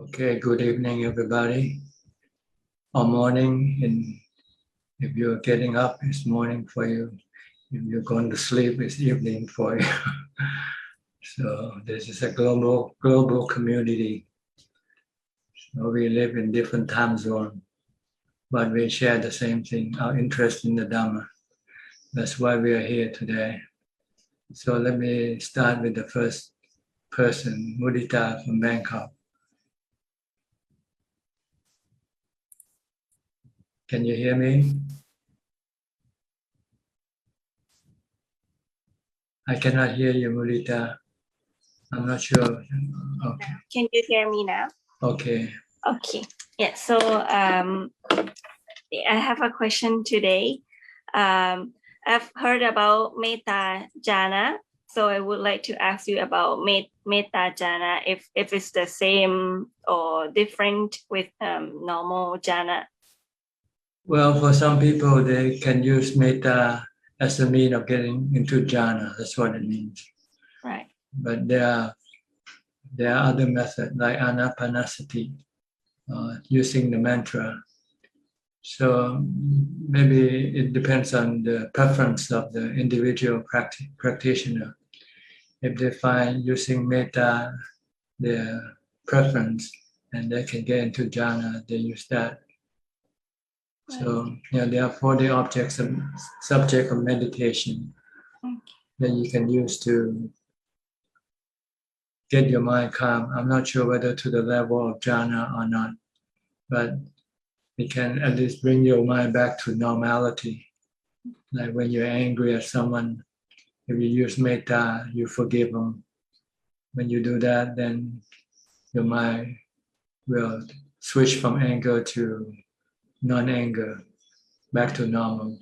Okay, good evening, everybody. Or morning, and if you're getting up, it's morning for you. If you're going to sleep, it's evening for you. So this is a global community. So we live in different time zones, but we share the same thing, our interest in the Dhamma. That's why we are here today. So let me start with the first person, Mudita from Bangkok. Can you hear me? I cannot hear you, Mudita. I'm not sure. Okay. Can you hear me now? Okay. Okay. Yeah. So I have a question today. I've heard about Metta Jhana, so I would like to ask you about Metta Jhana, if it's the same or different with normal jhana. Well, for some people, they can use metta as a mean of getting into jhana. That's what it means. Right. But there are other methods like anapanasati, using the mantra. So maybe it depends on the preference of the individual practitioner. If they find using metta their preference and they can get into jhana, they use that. So there are 40 subject of meditation that you can use to get your mind calm. I'm not sure whether to the level of jhana or not, but it can at least bring your mind back to normality. Like when you're angry at someone, if you use metta, you forgive them. When you do that, then your mind will switch from anger to non-anger, back to normal.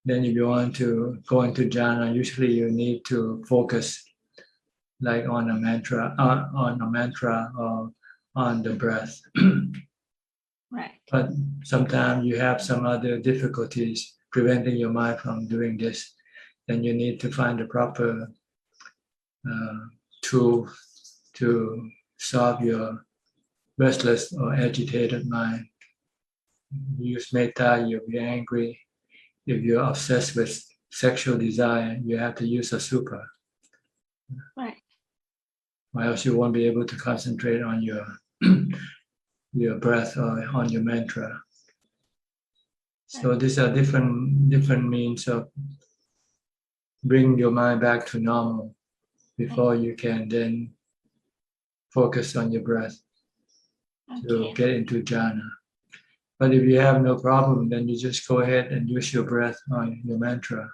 Then if you want to go into jhana, usually you need to focus like on a mantra or on the breath. Right. But sometimes you have some other difficulties preventing your mind from doing this. Then you need to find the proper tool to solve your restless or agitated mind. Use metta, you'll be angry. If you're obsessed with sexual desire, you have to use asubha. Right. Or else you won't be able to concentrate on your breath or on your mantra. So these are different means of bring your mind back to normal before you can then focus on your breath to get into jhana. But if you have no problem, then you just go ahead and use your breath on your mantra.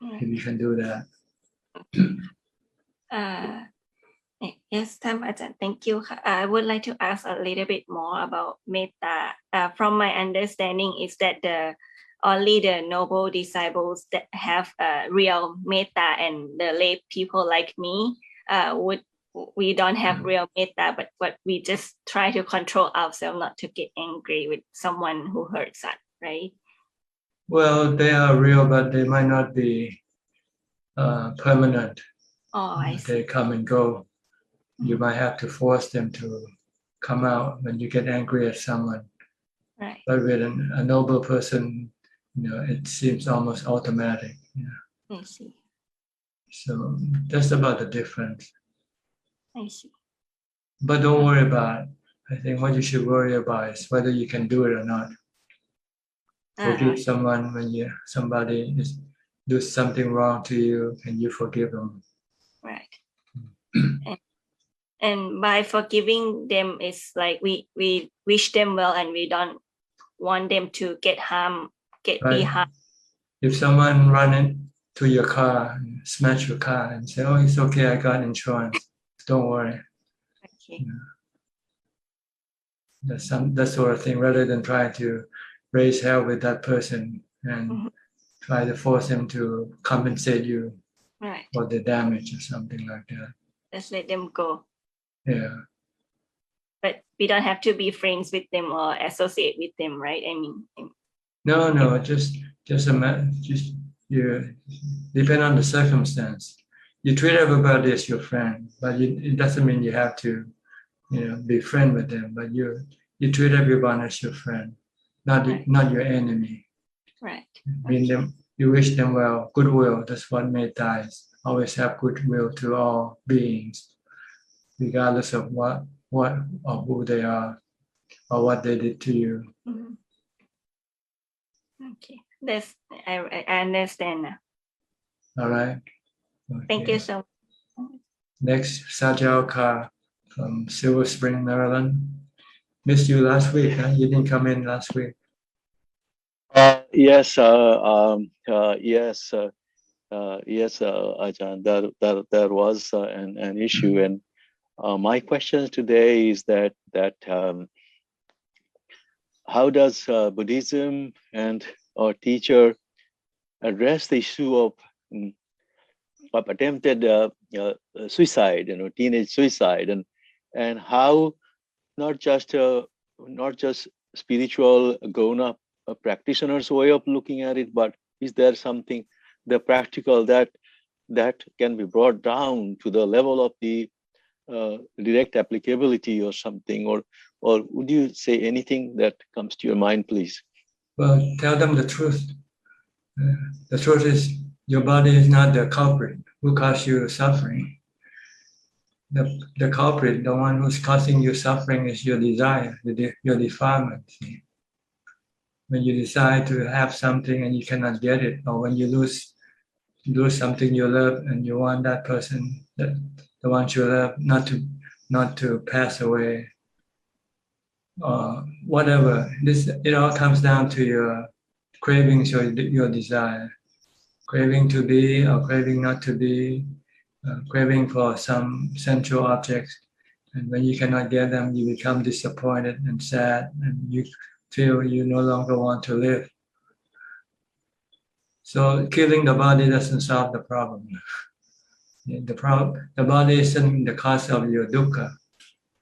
If you can do that. Yes, Ajahn, thank you. I would like to ask a little bit more about metta. From my understanding, is that only the noble disciples that have real metta, and the lay people like me we don't have real metta, but we just try to control ourselves not to get angry with someone who hurts us, right? Well, they are real, but they might not be permanent. Oh, I see. They come and go. You might have to force them to come out when you get angry at someone. Right. But with a noble person, it seems almost automatic. I see. So that's about the difference. I see. But don't worry about it. I think what you should worry about is whether you can do it or not. Forgive someone when somebody do something wrong to you, and you forgive them. Right. And by forgiving them, it's like we wish them well, and we don't want them to get harmed. Be harmed. If someone run into your car, smash your car, and say, "Oh, it's okay, I got insurance. Don't worry." Okay. That sort of thing, rather than trying to raise hell with that person and try to force him to compensate you for the damage or something like that. Just let them go. Yeah. But we don't have to be friends with them or associate with them, right? I mean. No, just you depend on the circumstance. You treat everybody as your friend, but it doesn't mean you have to be friend with them, but you treat everyone as your friend, Right. not your enemy. Right. Mean them, you wish them well, goodwill. That's what metta is. Always have goodwill to all beings, regardless of what or who they are or what they did to you. Mhm. Okay. That's I understand now. All right. Thank Okay. you so much. Next, Sajalka from Silver Spring, Maryland. Missed you last week, huh? You didn't come in last week. Yes, yes, yes, Ajahn. There was an issue, and my question today is that how does Buddhism and our teacher address the issue of attempted suicide, teenage suicide, and how not just spiritual grown up practitioners way of looking at it, but is there something the practical that can be brought down to the level of the direct applicability or something, or would you say anything that comes to your mind, please? Well, tell them the truth. The truth is, your body is not the culprit who caused you suffering. The culprit, the one who's causing you suffering, is your desire, your defilement. When you decide to have something and you cannot get it, or when you lose something you love and you want that person, the one you love, not to pass away, or whatever. It all comes down to your cravings, your desire, craving to be or craving not to be, craving for some sensual objects. And when you cannot get them, you become disappointed and sad, and you feel you no longer want to live. So killing the body doesn't solve the problem. The body isn't the cause of your dukkha,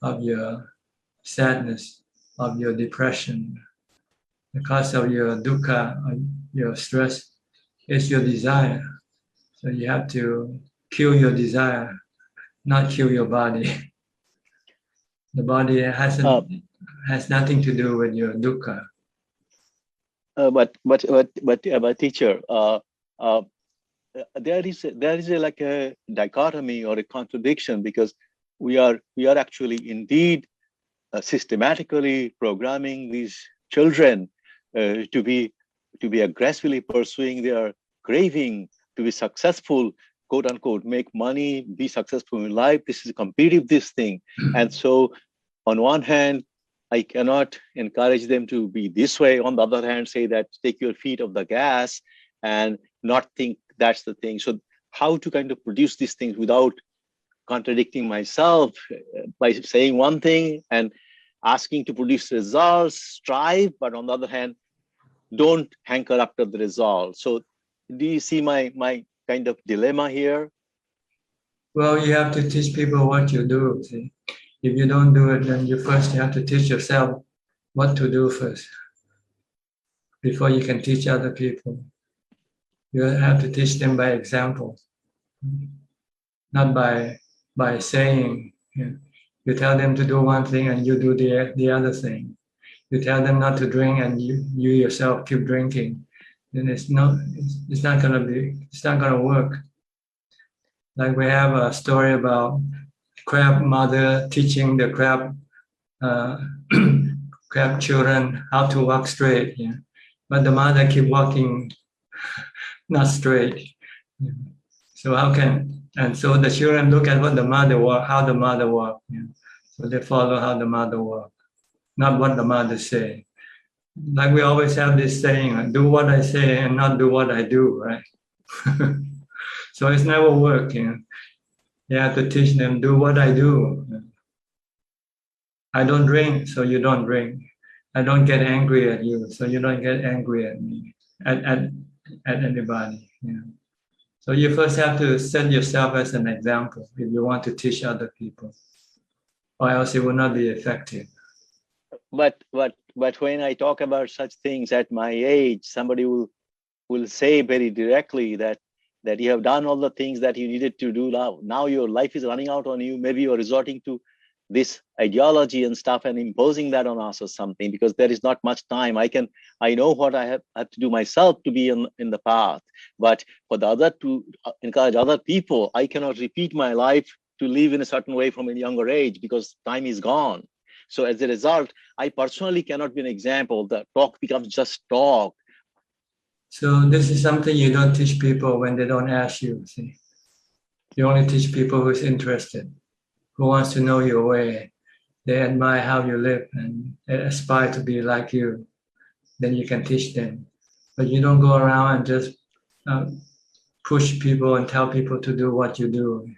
of your sadness, of your depression. The cause of your dukkha, your stress, is your desire. So you have to kill your desire, not kill your body. The body has nothing to do with your dukkha. But teacher, there is like a dichotomy or a contradiction, because we are actually indeed systematically programming these children to be aggressively pursuing their craving to be successful, quote unquote, make money, be successful in life. This is a competitive this thing, and so on one hand, I cannot encourage them to be this way. On the other hand, say that take your feet off the gas and not think that's the thing. So how to kind of produce these things without contradicting myself by saying one thing and asking to produce results, strive, but on the other hand, don't hanker after the result. So do you see my kind of dilemma here? Well, you have to teach people what you do. See? If you don't do it, then you have to teach yourself what to do first before you can teach other people. You have to teach them by example, not by saying. You tell them to do one thing and you do the other thing. You tell them not to drink and you yourself keep drinking. Then it's not gonna work. Like we have a story about crab mother teaching the crab crab children how to walk straight. Yeah. But the mother keep walking not straight. Yeah. So so the children look at what the mother walk, how the mother walk. Yeah. So they follow how the mother walk, not what the mother say. Like we always have this saying, do what I say and not do what I do, right? So it's never working. You have to teach them, do what I do. I don't drink, so you don't drink. I don't get angry at you, so you don't get angry at me, at anybody. So you first have to set yourself as an example if you want to teach other people, or else it will not be effective. But when I talk about such things at my age, somebody will say very directly that you have done all the things that you needed to do now. Now your life is running out on you. Maybe you're resorting to this ideology and stuff and imposing that on us or something, because there is not much time. I know what I have to do myself to be in the path, but for the other to encourage other people, I cannot repeat my life to live in a certain way from a younger age because time is gone. So as a result, I personally cannot be an example. The talk becomes just talk. So this is something you don't teach people when they don't ask you, see. You only teach people who's interested, who wants to know your way. They admire how you live and they aspire to be like you. Then you can teach them. But you don't go around and just push people and tell people to do what you do.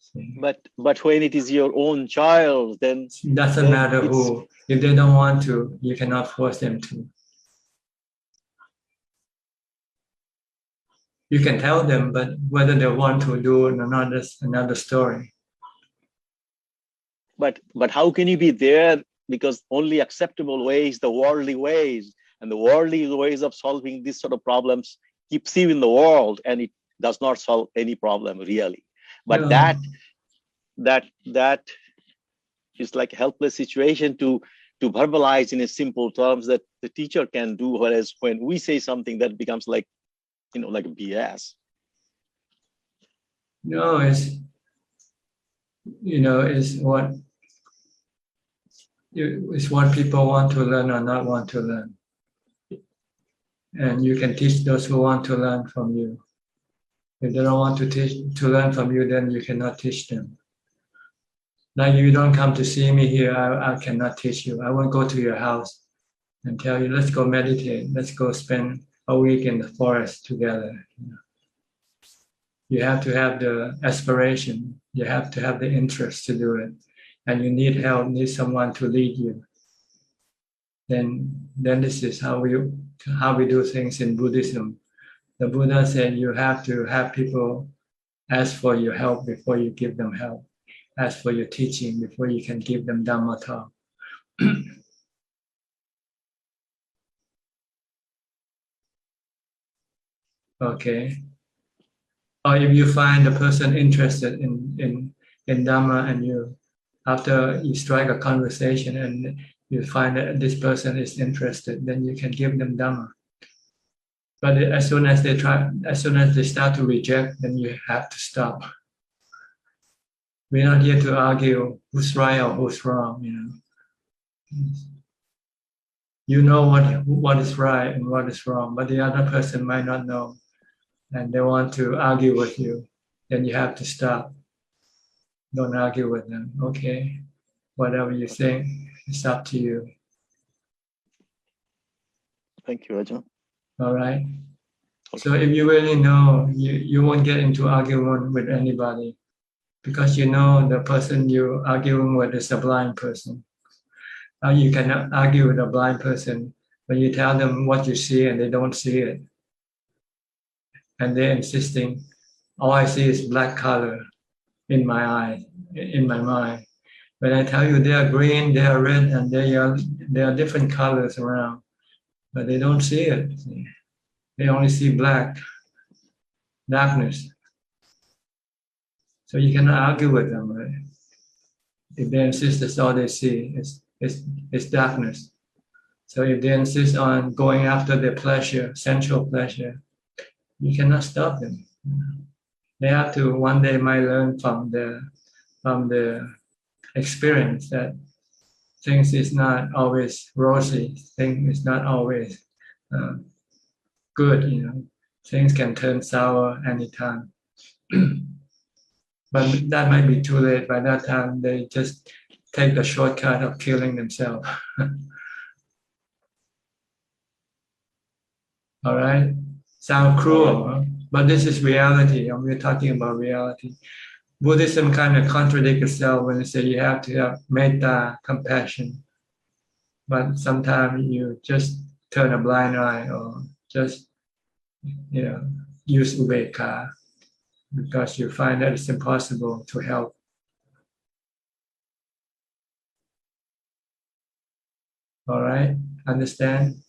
See? But when it is your own child, then it doesn't matter who. If they don't want to, you cannot force them to. You can tell them, but whether they want to do it or not, that's another story. But how can you be there? Because only acceptable ways, the worldly ways, and the worldly ways of solving these sort of problems keeps you in the world, and it does not solve any problem really. But No. that is like a helpless situation to verbalize in a simple terms that the teacher can do. Whereas when we say something, that becomes like, like BS. No, it's what people want to learn or not want to learn. And you can teach those who want to learn from you. If they don't want to learn from you, then you cannot teach them. Like you don't come to see me here, I cannot teach you. I won't go to your house and tell you, let's go meditate, let's go spend a week in the forest together. You have to have the aspiration, you have to have the interest to do it, and you need help, need someone to lead you. Then this is how we do things in Buddhism. The Buddha said you have to have people ask for your help before you give them help. Ask for your teaching before you can give them Dhamma talk. Okay. Or if you find a person interested in Dhamma and after you strike a conversation and you find that this person is interested, then you can give them Dhamma. But as soon as they start to reject, then you have to stop. We're not here to argue who's right or who's wrong, You know what is right and what is wrong, but the other person might not know, and they want to argue with you. Then you have to stop. Don't argue with them. Okay, whatever you think, it's up to you. Thank you, Ajahn. All right. So if you really know, you won't get into argument with anybody because you know the person you're arguing with is a blind person. How you cannot argue with a blind person when you tell them what you see and they don't see it. And they're insisting, all I see is black color in my eye, in my mind. When I tell you they are green, they are red, and there are different colors around, but they don't see it. They only see black, darkness. So you cannot argue with them, right? If they insist that's all they see, it's darkness. So if they insist on going after their pleasure, sensual pleasure, you cannot stop them. They have to one day might learn from the experience that things is not always rosy, things is not always good, Things can turn sour anytime. But that might be too late. By that time, they just take the shortcut of killing themselves. All right? Sound cruel, huh? But this is reality, and we're talking about reality. Buddhism kind of contradicts itself when it says you have to have metta, compassion. But sometimes you just turn a blind eye or just, use ubekkha because you find that it's impossible to help. All right? Understand?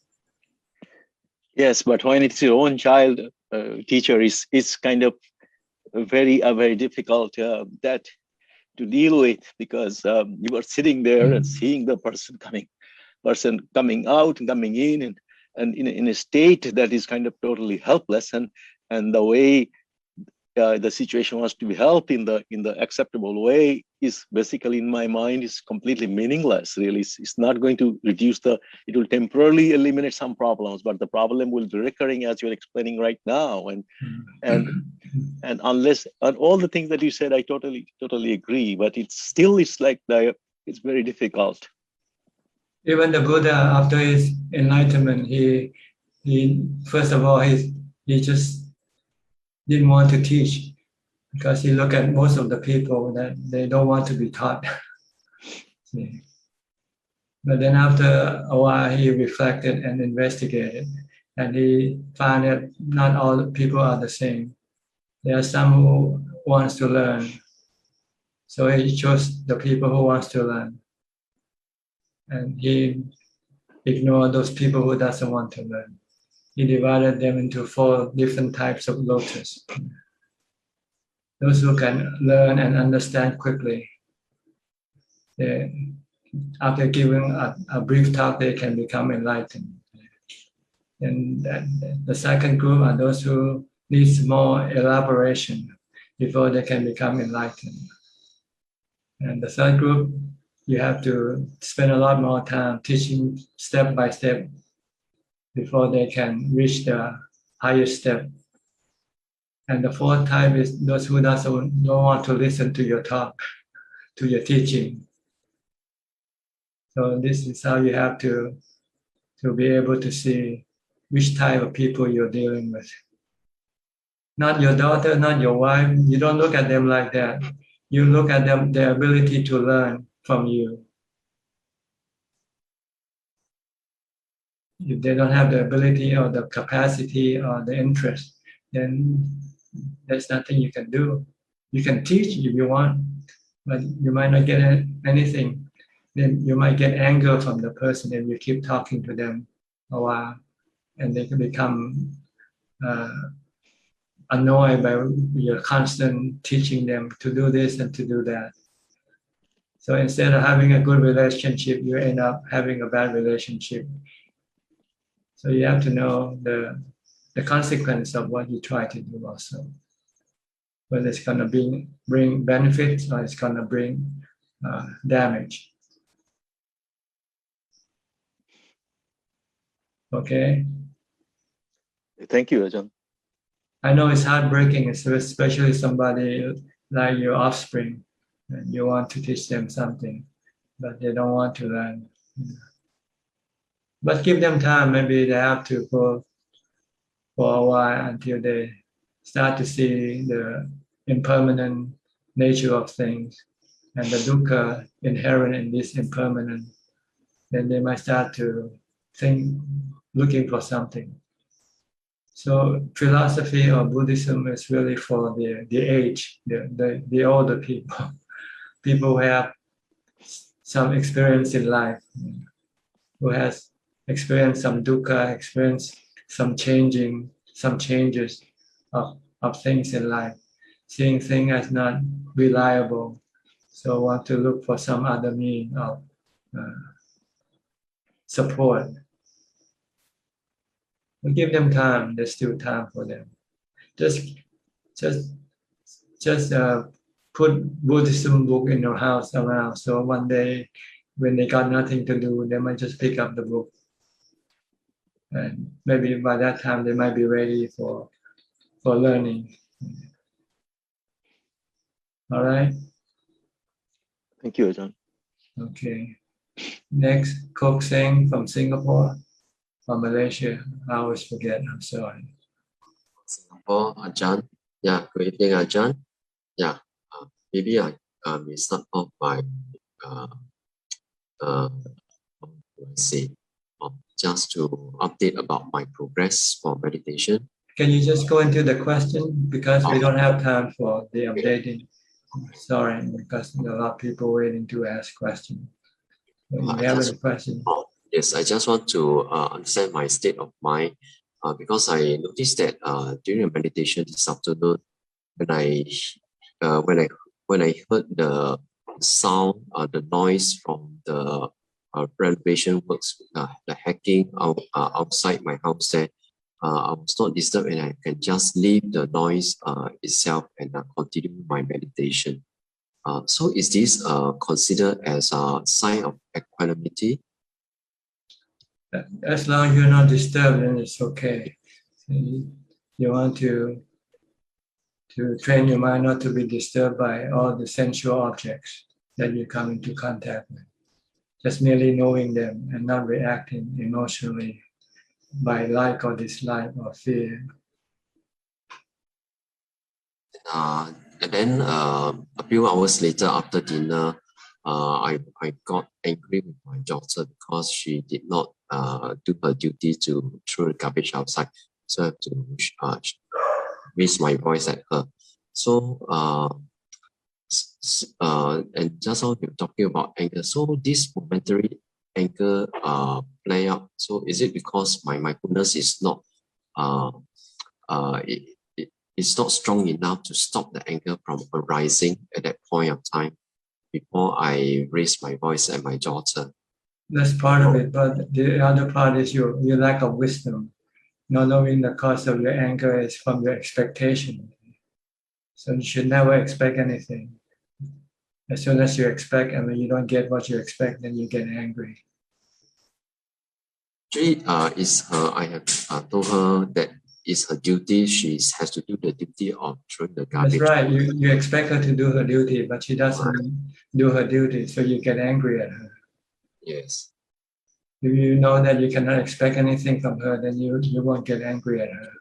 Yes, but when it's your own child, teacher is kind of very difficult. That deal with, because you are sitting there and seeing the person coming out and coming in, and in a state that is kind of totally helpless, and the way the situation wants to be helped in the acceptable way is basically, in my mind, is completely meaningless. Really, it's not going to reduce it will temporarily eliminate some problems, but the problem will be recurring, as you're explaining right now. And unless, and all the things that you said, I totally agree, but it's very difficult. Even the Buddha, after his enlightenment, he first of all, he just didn't want to teach, because he looked at most of the people that they don't want to be taught. But then after a while, he reflected and investigated, and he found that not all people are the same. There are some who wants to learn, so he chose the people who wants to learn, and he ignored those people who doesn't want to learn. He divided them into 4 different types of lotus. Those who can learn and understand quickly, after giving a brief talk, they can become enlightened. And the second group are those who need more elaboration before they can become enlightened. And the third group, you have to spend a lot more time teaching step by step before they can reach the highest step. And the fourth type is those who don't want to listen to your talk, to your teaching. So this is how you have to be able to see which type of people you're dealing with. Not your daughter, not your wife. You don't look at them like that. You look at them, their ability to learn from you. If they don't have the ability or the capacity or the interest, then there's nothing you can do. You can teach if you want, but you might not get anything. Then you might get anger from the person if you keep talking to them a while, and they can become annoyed by your constant teaching them to do this and to do that. So instead of having a good relationship, you end up having a bad relationship. So you have to know the consequence of what you try to do also. Whether it's going to bring benefits or it's going to bring damage. Okay? Thank you, Ajahn. I know it's heartbreaking, especially somebody like your offspring, and you want to teach them something, but they don't want to learn. But give them time. Maybe they have to go for a while until they start to see the impermanent nature of things and the dukkha inherent in this impermanent. Then they might start to think, looking for something. So philosophy or Buddhism is really for the age, the older people, people who have some experience in life, who has experienced some dukkha, experienced some changes of things in life, seeing things as not reliable, so want to look for some other means of support. We give them time. There's still time for them. Just put Buddhism book in your house around. So one day, when they got nothing to do, they might just pick up the book, and maybe by that time they might be ready for learning. All right. Thank you, Ajahn. Okay. Next, Kok Seng from Singapore. From Malaysia, I always forget. I'm sorry. Singapore, Ajahn. Yeah, good evening, Ajahn. Yeah, maybe I may start off by just to update about my progress for meditation. Can you just go into the question, because we don't have time for the updating. Sorry, because there are a lot of people waiting to ask questions. If you have any questions. Yes, I just want to understand my state of mind because I noticed that during the meditation this afternoon, when when I heard the sound, the noise from the renovation works, the hacking outside my house there, I was not disturbed and I can just leave the noise itself and continue my meditation. So is this considered as a sign of equanimity? As long as you're not disturbed, then it's okay. You want to train your mind not to be disturbed by all the sensual objects that you come into contact with. Just merely knowing them and not reacting emotionally by like or dislike or fear. And then a few hours later after dinner, I got angry with my daughter because she did not do her duty to throw the garbage outside. So I have to raise my voice at her. So and just now you're talking about anger. So this momentary anger play out. So is it because my mindfulness is not it's not strong enough to stop the anger from arising at that point of time before I raise my voice at my daughter? That's part of it, but the other part is your lack of wisdom. Not knowing the cause of your anger is from your expectation. So you should never expect anything. As soon as you expect and when you don't get what you expect, then you get angry. Actually, I have told her that it's her duty. She has to do the duty of throwing the garbage. That's right. You expect her to do her duty, but she doesn't do her duty, so you get angry at her. Yes. If you know that you cannot expect anything from her, then you won't get angry at her.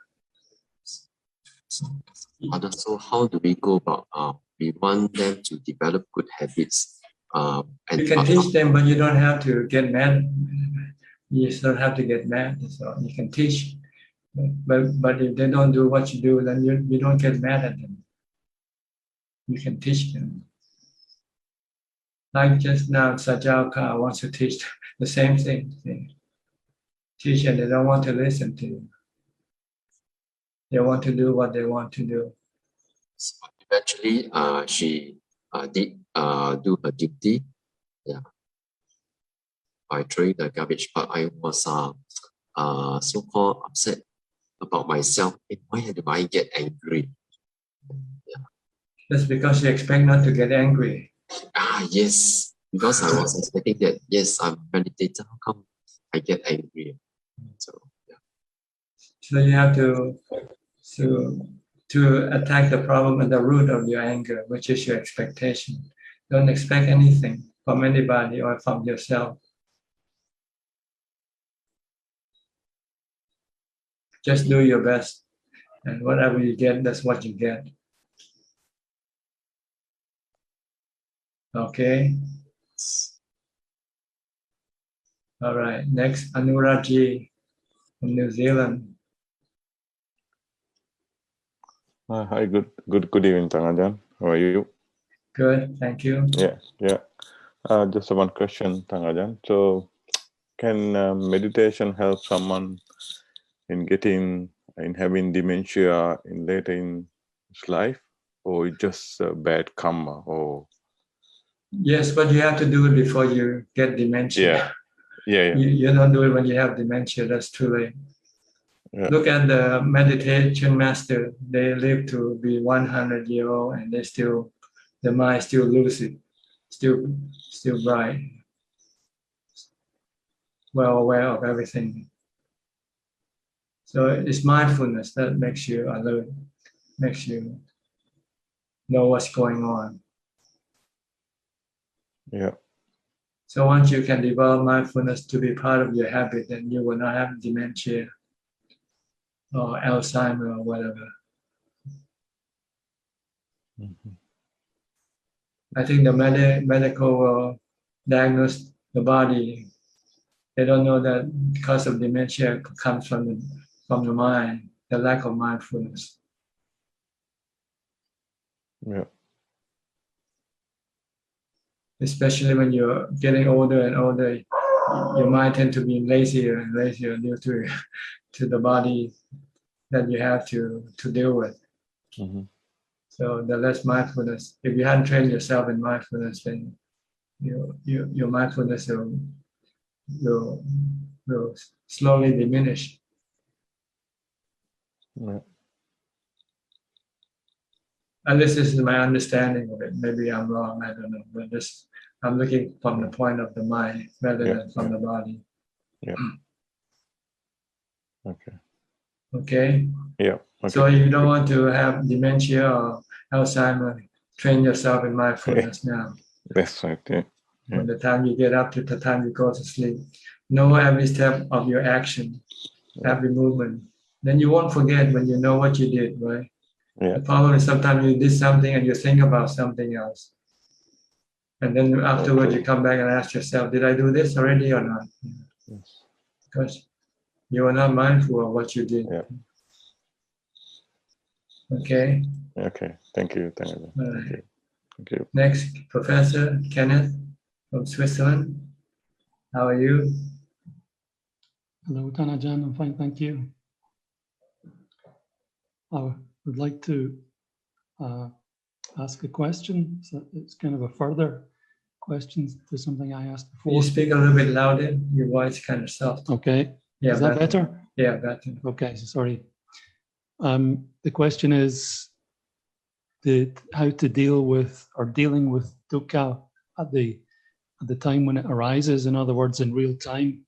So how do we go about? We want them to develop good habits. And you can teach them, but you don't have to get mad. You just don't have to get mad. So you can teach, but if they don't do what you do, then you don't get mad at them. You can teach them. Like just now, Sajauka wants to teach the same thing. Teach and they don't want to listen to you. They want to do what they want to do. So eventually, she did do her duty. Yeah. By throwing the garbage, but I was so-called upset about myself. Why do I get angry? Yeah. That's because you expect not to get angry. Yes. Because I was expecting that, yes, I'm meditating. How come I get angry? So, yeah. So you have to attack the problem at the root of your anger, which is your expectation. Don't expect anything from anybody or from yourself. Just do your best, and whatever you get, that's what you get. Okay? All right, next, Anuraji from New Zealand. Hi, good evening, Ajahn. How are you? Good, thank you. Yeah. Just one question, Ajahn. So, can meditation help someone in having dementia later in his life, or just bad karma? Or yes, but you have to do it before you get dementia. Yeah. You don't do it when you have dementia. That's too late. Yeah. Look at the meditation master. They live to be 100-year-old, and the mind still lucid, still bright, well aware of everything. So it's mindfulness that makes you alert, makes you know what's going on. Yeah. So once you can develop mindfulness to be part of your habit, then you will not have dementia or Alzheimer or whatever. Mm-hmm. I think the medical will diagnose the body. They don't know that because of dementia comes from the mind, the lack of mindfulness. Yeah. Especially when you're getting older and older, your mind tends to be lazier and lazier due to the body that you have to deal with. Mm-hmm. So the less mindfulness. If you hadn't trained yourself in mindfulness, then your mindfulness will slowly diminish. Yeah. At least this is my understanding of it. Maybe I'm wrong. I don't know. But this, I'm looking from the point of the mind rather than from the body. Yeah. Okay. Okay. Yeah. Okay. So if you don't want to have dementia or Alzheimer, train yourself in mindfulness now. That's right. Yeah. From the time you get up to the time you go to sleep, know every step of your action, every movement. Then you won't forget when you know what you did, right? Yeah. The problem is sometimes you did something and you think about something else. And then afterwards you come back and ask yourself, did I do this already or not? Yes. Because you are not mindful of what you did. Yeah. Okay. Okay. Thank you. Thank you. Thank you. Thank you. Next, Professor Kenneth from Switzerland. How are you? Hello, Ajahn. I'm fine, thank you. I would like to ask a question. So it's kind of a further question to something I asked Can before. you speak a little bit louder? Your voice is kind of soft. Okay. Yeah, Is that better? Yeah, better. Okay, so sorry. The question is how to deal with or dealing with dukkha at the time when it arises. In other words, in real time.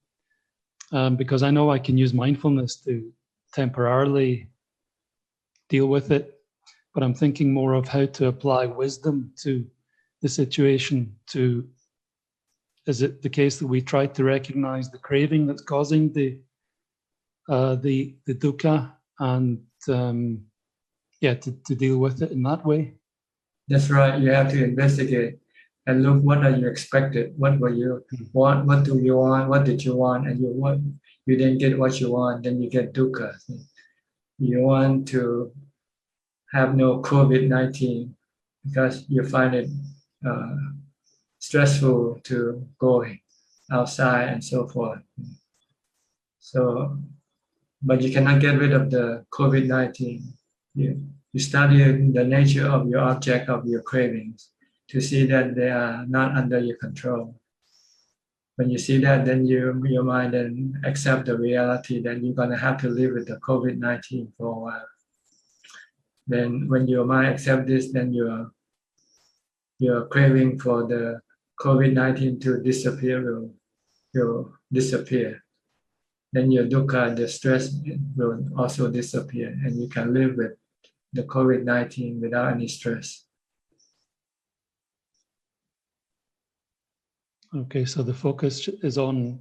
Because I know I can use mindfulness to temporarily deal with it, but I'm thinking more of how to apply wisdom to the situation. Is it the case that we try to recognize the craving that's causing the dukkha and to deal with it in that way? That's right. You have to investigate and look what are you expected. What were you want? What do you want? What did you want? And you didn't get what you want, then you get dukkha. You want to have no COVID-19 because you find it stressful to go outside and so forth. So, but you cannot get rid of the COVID-19. You study the nature of your object of your cravings to see that they are not under your control. When you see that, then your mind then accept the reality that you're going to have to live with the COVID-19 for a while. Then when your mind accepts this, then your craving for the COVID-19 to disappear will disappear. Then your dukkha, the stress, will also disappear, and you can live with the COVID-19 without any stress. Okay, so the focus is on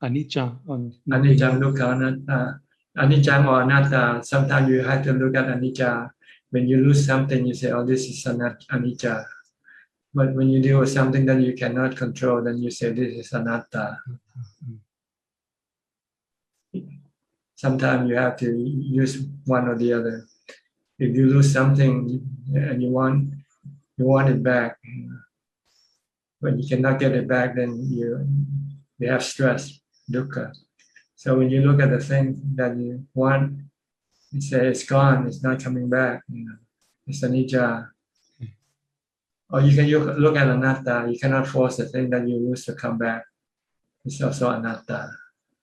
anicca, on Anicca, dukkha, anatta. Anicca or anatta, sometimes you have to look at anicca. When you lose something, you say, oh, this is anicca. But when you deal with something that you cannot control, then you say, this is anatta. Sometimes you have to use one or the other. If you lose something and you want it back, but you cannot get it back, then you have stress, dukkha. So when you look at the thing that you want, you say it's gone, it's not coming back. It's anicca. Or you can look at anatta. You cannot force the thing that you lose to come back. It's also anatta,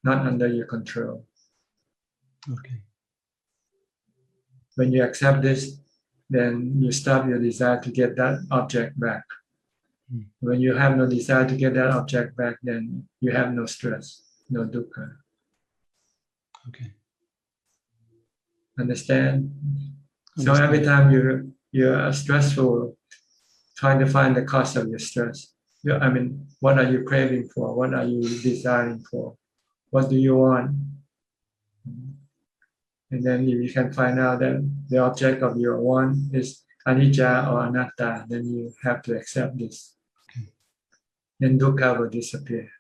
not under your control. Okay. When you accept this, then you stop your desire to get that object back. When you have no desire to get that object back, then you have no stress, no dukkha. Okay. Understand? So every time you're stressful, trying to find the cause of your stress. What are you craving for? What are you desiring for? What do you want? And then if you can find out that the object of your want is anicca or anatta, then you have to accept this. Okay. Then dukkha will disappear.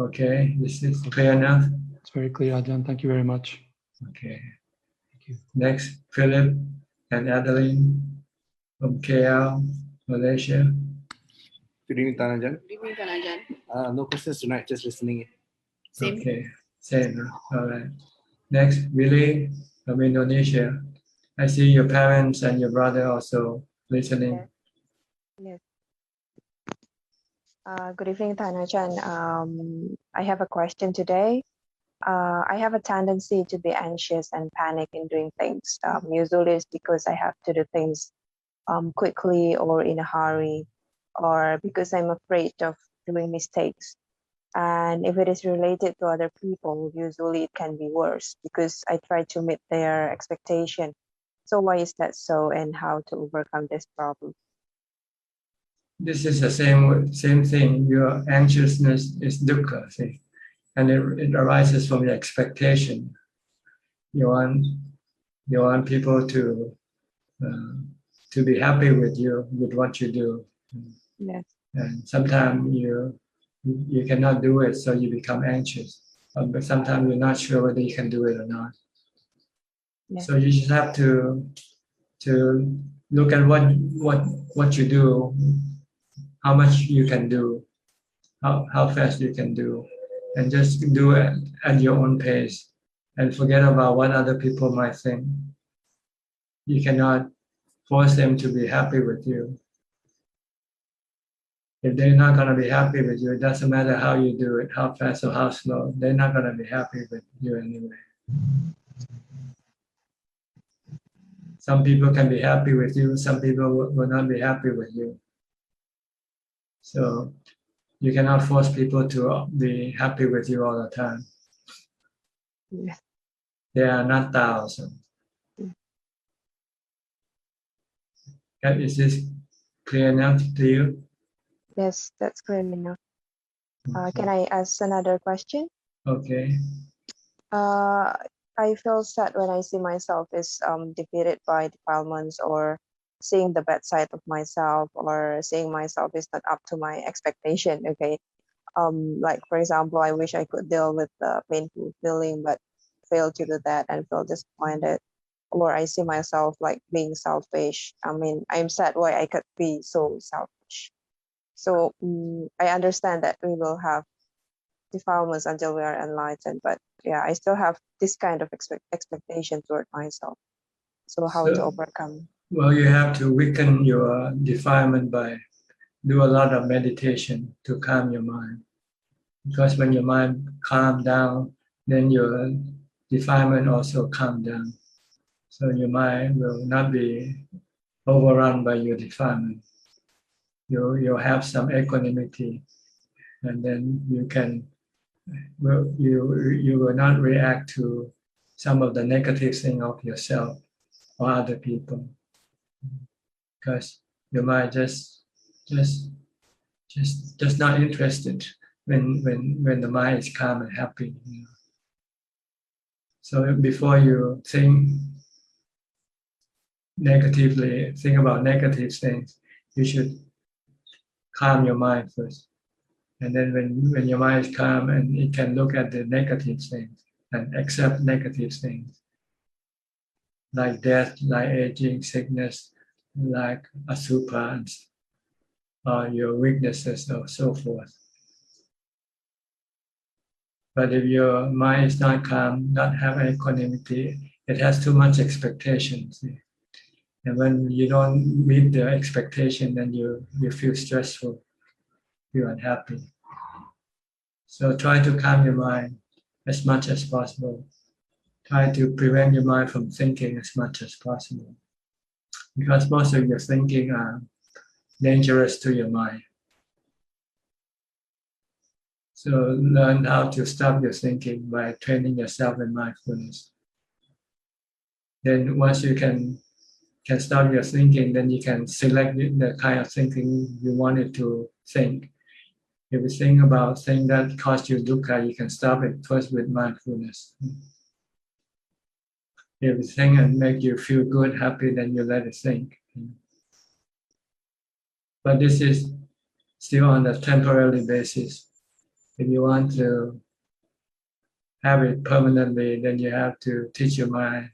Okay, this is clear enough? It's very clear, Ajahn. Thank you very much. Okay. Thank you. Next, Philip and Adeline from KL, Malaysia. Good evening, Tanajan. Good evening, Ajahn. No questions tonight, just listening. Same. Okay, same. All right. Next, Willie from Indonesia. I see your parents and your brother also listening. Yes. Yes. Good evening, Tanajan. I have a question today. I have a tendency to be anxious and panic in doing things. Usually it's because I have to do things quickly or in a hurry, or because I'm afraid of doing mistakes. And if it is related to other people, usually it can be worse because I try to meet their expectation. So why is that so, and how to overcome this problem? This is the same thing. Your anxiousness is dukkha, see? And it arises from your expectation. You want people to be happy with you, with what you do. Yes. And sometimes you cannot do it, so you become anxious. But sometimes you're not sure whether you can do it or not. Yes. So you just have to look at what you do, how much you can do, how fast you can do, and just do it at your own pace, and forget about what other people might think. You cannot force them to be happy with you. If they're not going to be happy with you, it doesn't matter how you do it, how fast or how slow, they're not going to be happy with you anyway. Some people can be happy with you, some people will not be happy with you. So you cannot force people to be happy with you all the time. Yes. They are not thousands. Is this clear enough to you? Yes, that's clear enough. Can I ask another question? Okay. I feel sad when I see myself is defeated by defilements, or seeing the bad side of myself, or seeing myself is not up to my expectation. Okay. Like for example, I wish I could deal with the painful feeling, but fail to do that and feel disappointed. Or I see myself like being selfish. I mean, I'm sad why I could be so selfish. So I understand that we will have defilements until we are enlightened, but yeah, I still have this kind of expectation toward myself. So how to overcome? Well, you have to weaken your defilement by do a lot of meditation to calm your mind. Because when your mind calm down, then your defilement also calm down. So your mind will not be overrun by your defilement. You'll have some equanimity, and then you will not react to some of the negative thing of yourself or other people, because your mind just not interested when the mind is calm and happy. So before you think about negative things, you should calm your mind first. And then when your mind is calm, and it can look at the negative things and accept negative things, like death, like aging, sickness, like asubhas, or your weaknesses, or so forth. But if your mind is not calm, not have equanimity, it has too much expectations. And when you don't meet the expectation, then you feel stressful, feel unhappy. So try to calm your mind as much as possible. Try to prevent your mind from thinking as much as possible, because most of your thinking are dangerous to your mind. So learn how to stop your thinking by training yourself in mindfulness. Then once you can stop your thinking, then you can select the kind of thinking you wanted to think. If you think about things that cause you dukkha, you can stop it first with mindfulness. If you think and make you feel good, happy, then you let it think. But this is still on a temporary basis. If you want to have it permanently, then you have to teach your mind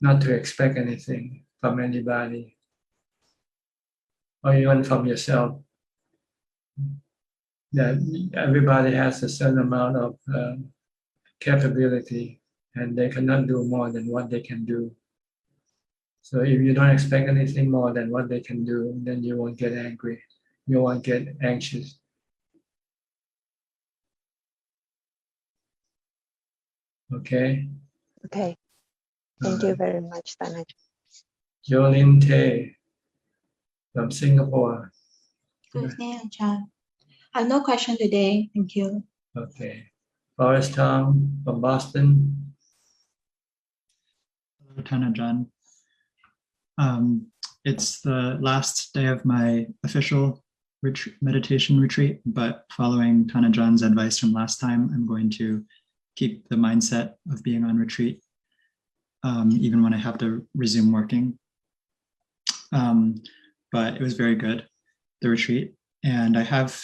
not to expect anything from anybody, or even from yourself. That everybody has a certain amount of capability, and they cannot do more than what they can do. So if you don't expect anything more than what they can do, then you won't get angry. You won't get anxious. Okay? Okay. Thank you very much, Tanajan. Jolin Tay from Singapore. Good evening, Ajahn. I have no question today. Thank you. Okay. Forrest Tom from Boston. Hello, Tanajan. It's the last day of my official meditation retreat, but following Tanajan's advice from last time, I'm going to keep the mindset of being on retreat, even when I have to resume working. But it was very good, the retreat. And I have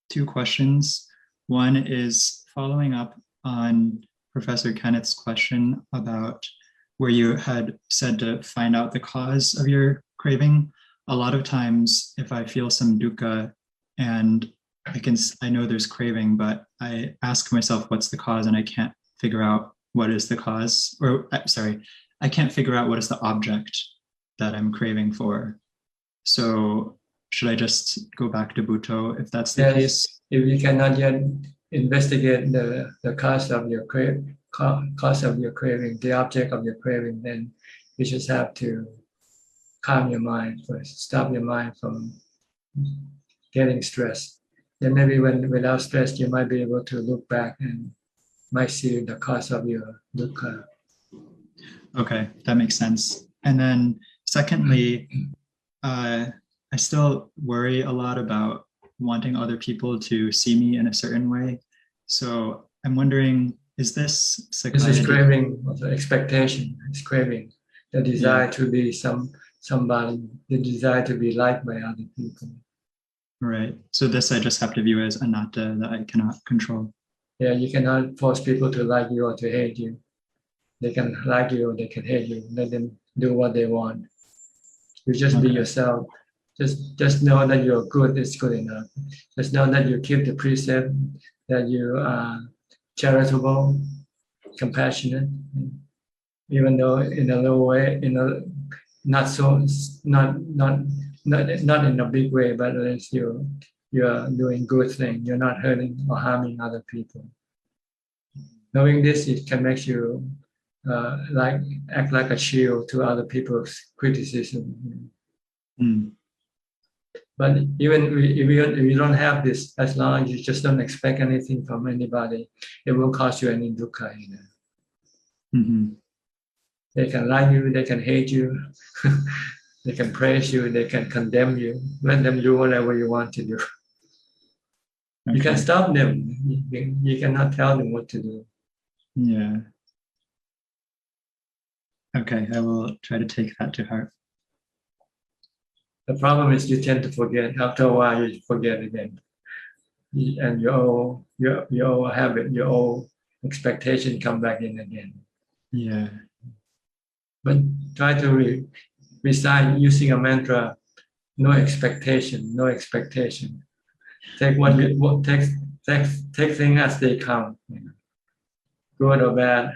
two questions. One is following up on Professor Kenneth's question about where you had said to find out the cause of your craving. A lot of times, if I feel some dukkha and I know there's craving, but I ask myself, what's the cause? And I can't figure out what is the cause, or sorry, I can't figure out what is the object that I'm craving for. So should I just go back to Bhutto if that's the case? If you cannot yet investigate the cause of your craving, the object of your craving, then you just have to calm your mind first, stop your mind from getting stressed. Then maybe without stress, you might be able to look back and might see the cause of your dukkha. Okay, that makes sense. And then secondly, I still worry a lot about wanting other people to see me in a certain way. So I'm wondering, is this This is craving, the expectation. It's craving, the desire to be somebody, the desire to be liked by other people. Right. So this I just have to view as anatta that I cannot control. Yeah, you cannot force people to like you or to hate you. They can like you or they can hate you. Let them do what they want. You just be yourself. Just know that you're good is good enough. Just know that you keep the precept, that you are charitable, compassionate, even though in a low way, not in a big way, but at least you are doing good thing. You're not hurting or harming other people. Knowing this, it can make you act like a shield to other people's criticism. Mm. But even if you don't have this, as long as you just don't expect anything from anybody, it won't cause you any dukkha either. Mm-hmm. They can like you, they can hate you, they can praise you, they can condemn you. Let them do whatever you want to do. Okay. You can stop them. You cannot tell them what to do. Yeah. Okay, I will try to take that to heart. The problem is you tend to forget. After a while, you forget again, and your old habit, your old expectation come back in again. Yeah. But try to recite using a mantra. No expectation. No expectation. Take take things as they come. Good or bad,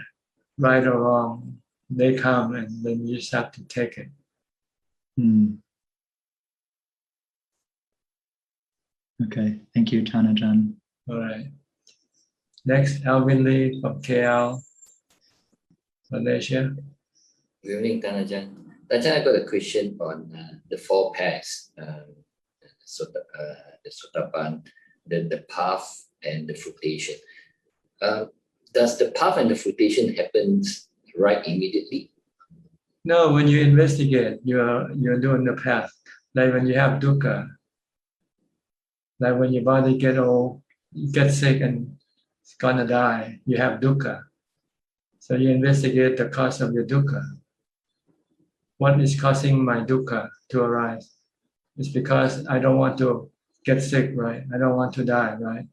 right or wrong, they come, and then you just have to take it. Hmm. Okay, thank you, Tanajan. All right. Next, Alvin Lee from KL, Malaysia. Good evening, Tanajan. Tanajan, I got a question on the four paths, the Sotapan, the path, and the fruitation. Does the path and the fruitation happen right immediately? No, when you investigate, you're doing the path. Like when you have dukkha, like when your body get old, you get sick and it's gonna die, you have dukkha. So you investigate the cause of your dukkha. What is causing my dukkha to arise? It's because I don't want to get sick, right? I don't want to die, right?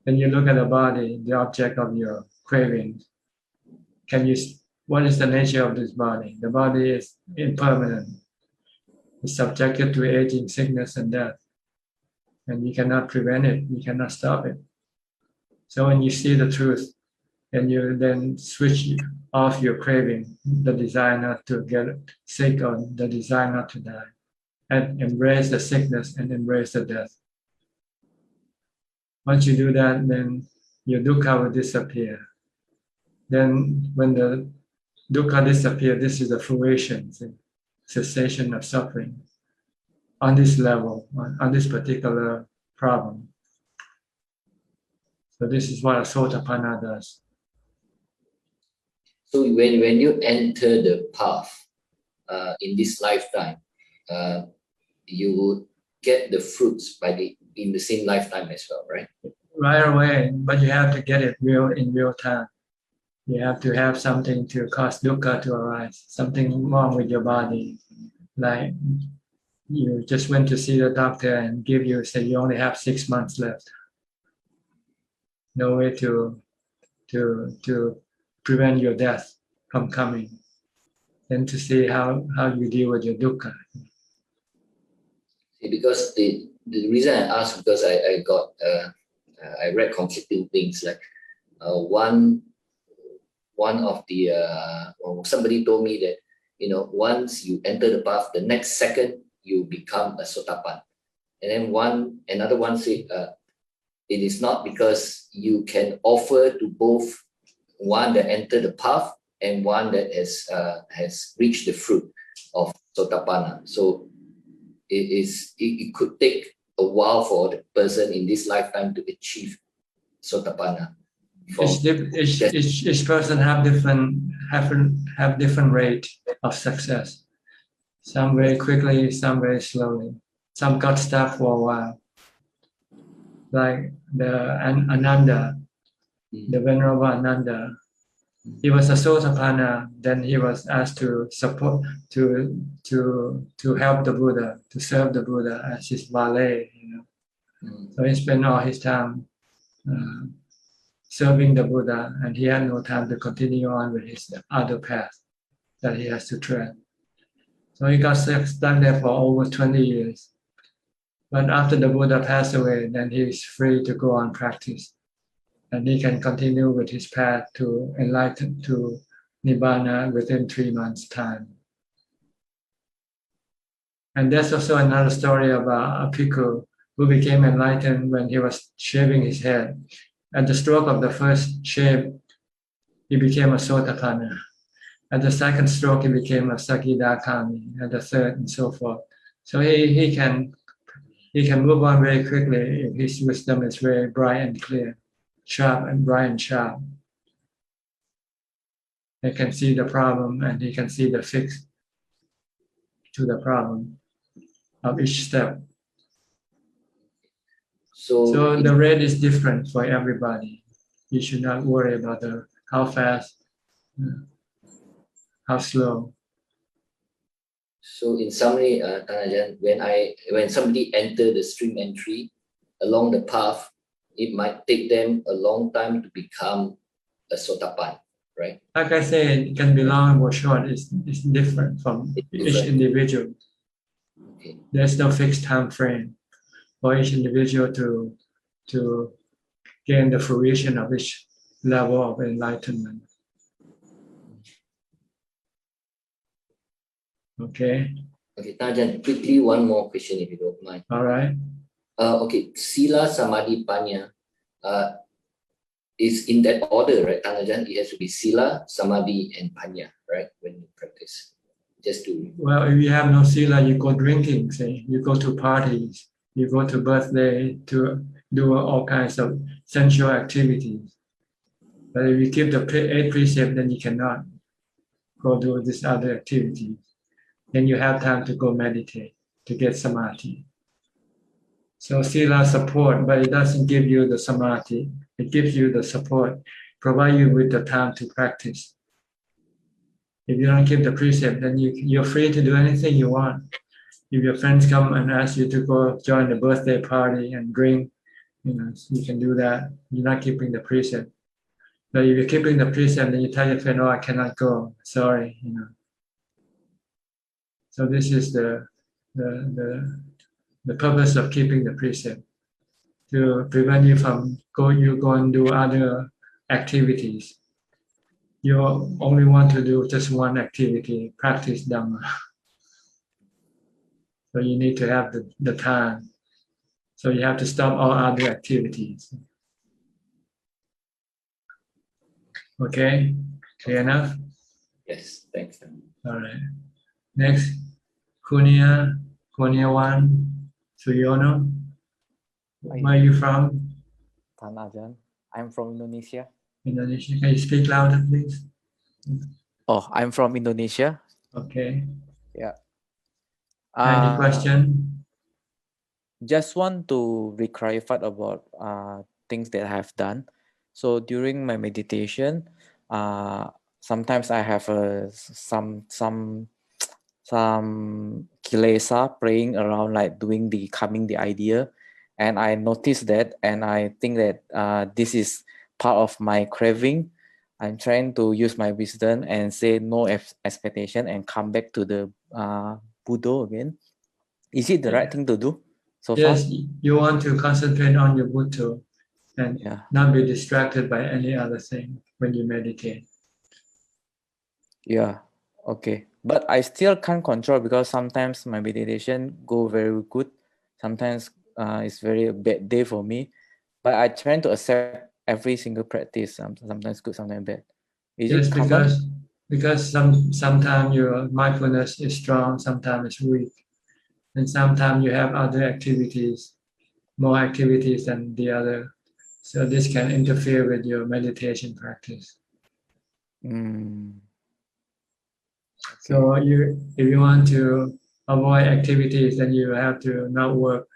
Then you look at the body, the object of your cravings. What is the nature of this body? The body is impermanent. It's subjected to aging, sickness, and death. And you cannot prevent it. You cannot stop it. So when you see the truth, and you then switch off your craving, the desire not to get sick or the desire not to die, and embrace the sickness and embrace the death. Once you do that, then your dukkha will disappear. Then when the dukkha disappears, this is the fruition, cessation of suffering on this level, on this particular problem. So this is what a sotapanna does. So when you enter the path in this lifetime, you will get the fruits in the same lifetime as well, right? Right away, but you have to get it in real time. You have to have something to cause dukkha to arise, something wrong with your body. Like you just went to see the doctor and say you only have 6 months left. No way to prevent your death from coming. Then to see how you deal with your dukkha. Because the reason I asked, because I read conflicting things, like one of the somebody told me that once you enter the path, the next second you become a sotapan, and then another one said it is not, because you can offer to both one that entered the path and one that has reached the fruit of sotapanna. So it could take a while for the person in this lifetime to achieve sotapanna. Each person have different rate of success. Some very quickly, some very slowly. Some got stuck for a while. Like the Ananda, the Venerable Ananda, he was a sotapanna. Then he was asked to support, to help the Buddha, to serve the Buddha as his valet. So he spent all his time serving the Buddha, and he had no time to continue on with his other path that he has to tread. So he got stuck there for over 20 years. But after the Buddha passed away, then he is free to go on practice. And he can continue with his path to enlighten, to Nibbana within 3 months' time. And there's also another story about a bhikkhu who became enlightened when he was shaving his head. At the stroke of the first shave, he became a sotapanna. At the second stroke, he became a sakidakami. At the third, and so forth. So he can move on very quickly if his wisdom is very bright and clear, sharp and bright and sharp. He can see the problem and he can see the fix to the problem of each step. So the rate is different for everybody. You should not worry about how fast, how slow. So in summary, Tanajan, when somebody enter the stream entry along the path, it might take them a long time to become a sotapan, right? Like I said, it can be long or short. It's different from each individual. Okay. There's no fixed time frame for each individual to gain the fruition of each level of enlightenment. Okay. Okay, Tanajan, quickly one more question if you don't mind. All right. Okay, Sila, Samadhi, Panya is in that order, right, Tanajan? It has to be Sila, Samadhi, and Panya, right, when you practice. Just to... Well, if you have no Sila, you go drinking, say, you go to parties, you go to birthday, to do all kinds of sensual activities. But if you keep the 8 precepts, then you cannot go do this other activity. Then you have time to go meditate, to get samadhi. So Sila support, but it doesn't give you the samadhi. It gives you the support, provide you with the time to practice. If you don't keep the precept, then you're free to do anything you want. If your friends come and ask you to go join the birthday party and drink, you can do that. You're not keeping the precept. But if you're keeping the precept, then you tell your friend, "Oh, I cannot go. Sorry." So this is the purpose of keeping the precept, to prevent you from go and do other activities you only want to do just one activity, practice Dhamma. So you need to have the time. So you have to stop all other activities. Okay, clear enough? Yes, thanks. All right. Next, Kurniawan Suyono. Where are you from? Ajahn. I'm from Indonesia. Indonesia. Can you speak louder, please? Oh, I'm from Indonesia. Okay. Yeah. Any question? Just want to be clarified about things that I have done. So during my meditation, sometimes I have some kilesa praying around, like doing the coming the idea, and I noticed that, and I think that this is part of my craving. I'm trying to use my wisdom and say no expectation and come back to the Buddha again. Is it the right thing to do so Yes, far? you want to concentrate on your Buddha and not be distracted by any other thing when you meditate. Yeah, okay. But I still can't control, because sometimes my meditation go very good. Sometimes it's very bad day for me. But I try to accept every single practice. Sometimes good, sometimes bad. Is Yes, it common? because sometimes your mindfulness is strong, sometimes it's weak, and sometimes you have other activities, more activities than the other. So this can interfere with your meditation practice. So if you want to avoid activities, then you have to not work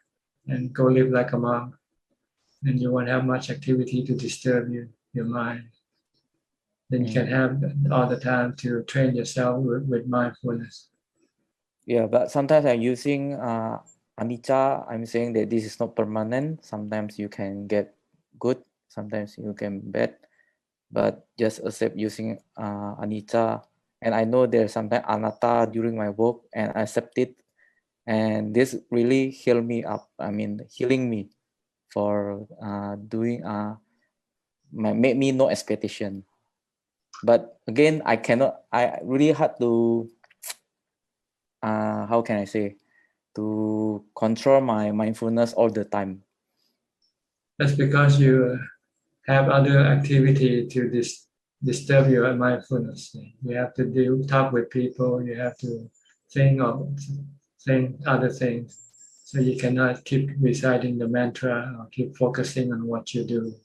and go live like a monk. And you won't have much activity to disturb your mind. Then you can have all the time to train yourself with mindfulness. Yeah, but sometimes I'm using anicca. I'm saying that this is not permanent. Sometimes you can get good, sometimes you can bad. But just accept using anicca. And I know there's sometimes anatta during my work, and I accept it. And this really healed me up. I mean, healing me for doing made me no expectation. But again, I really hard to how can I say, to control my mindfulness all the time. That's because you have other activity to disturb your mindfulness. You have to talk with people. You have to think other things. So you cannot keep reciting the mantra or keep focusing on what you do.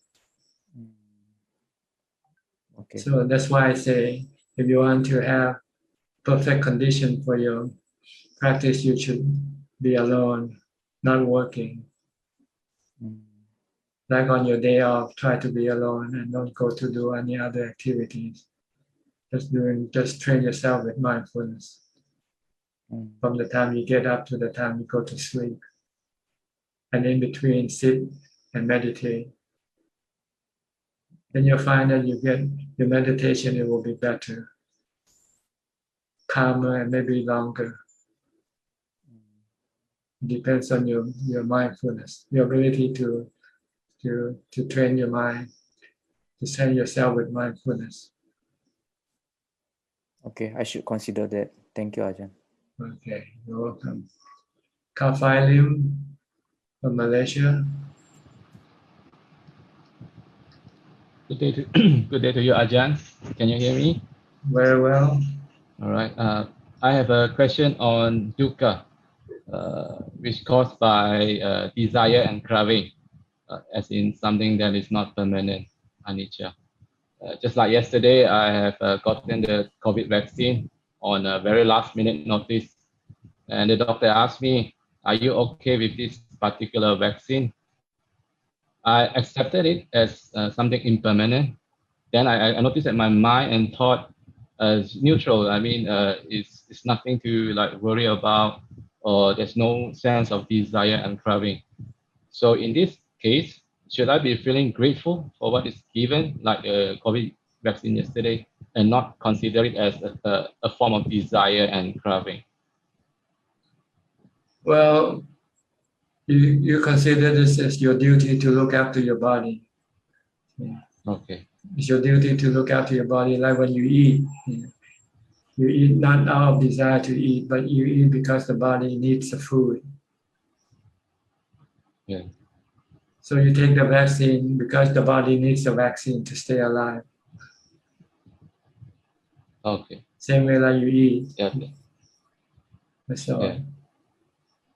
Okay. So that's why I say, if you want to have perfect condition for your practice, you should be alone, not working. Like on your day off, try to be alone and don't go to do any other activities. Just train yourself with mindfulness. From the time you get up to the time you go to sleep. And in between, sit and meditate. Then you'll find that you get your meditation, it will be better, calmer, and maybe longer. It depends on your mindfulness, your ability to train your mind, to train yourself with mindfulness. Okay, I should consider that. Thank you, Ajahn. Okay, you're welcome. Kafai Lim from Malaysia. Good day to good day to you, Ajahn. Can you hear me? Very well. All right. I have a question on dukkha, which caused by desire and craving, as in something that is not permanent, anicca. Just like yesterday, I have gotten the COVID vaccine on a very last minute notice. And the doctor asked me, are you okay with this particular vaccine? I accepted it as something impermanent. Then I noticed that my mind and thought is neutral. I mean, it's nothing to like worry about, or there's no sense of desire and craving. So in this case, should I be feeling grateful for what is given, like a COVID vaccine yesterday, and not consider it as a form of desire and craving? Well, you consider this as your duty to look after your body. Okay. It's your duty to look after your body, like when you eat. You eat not out of desire to eat, but you eat because the body needs the food. Yeah. So you take the vaccine because the body needs the vaccine to stay alive. Okay. Same way like you eat. Yeah. That's all. Yeah.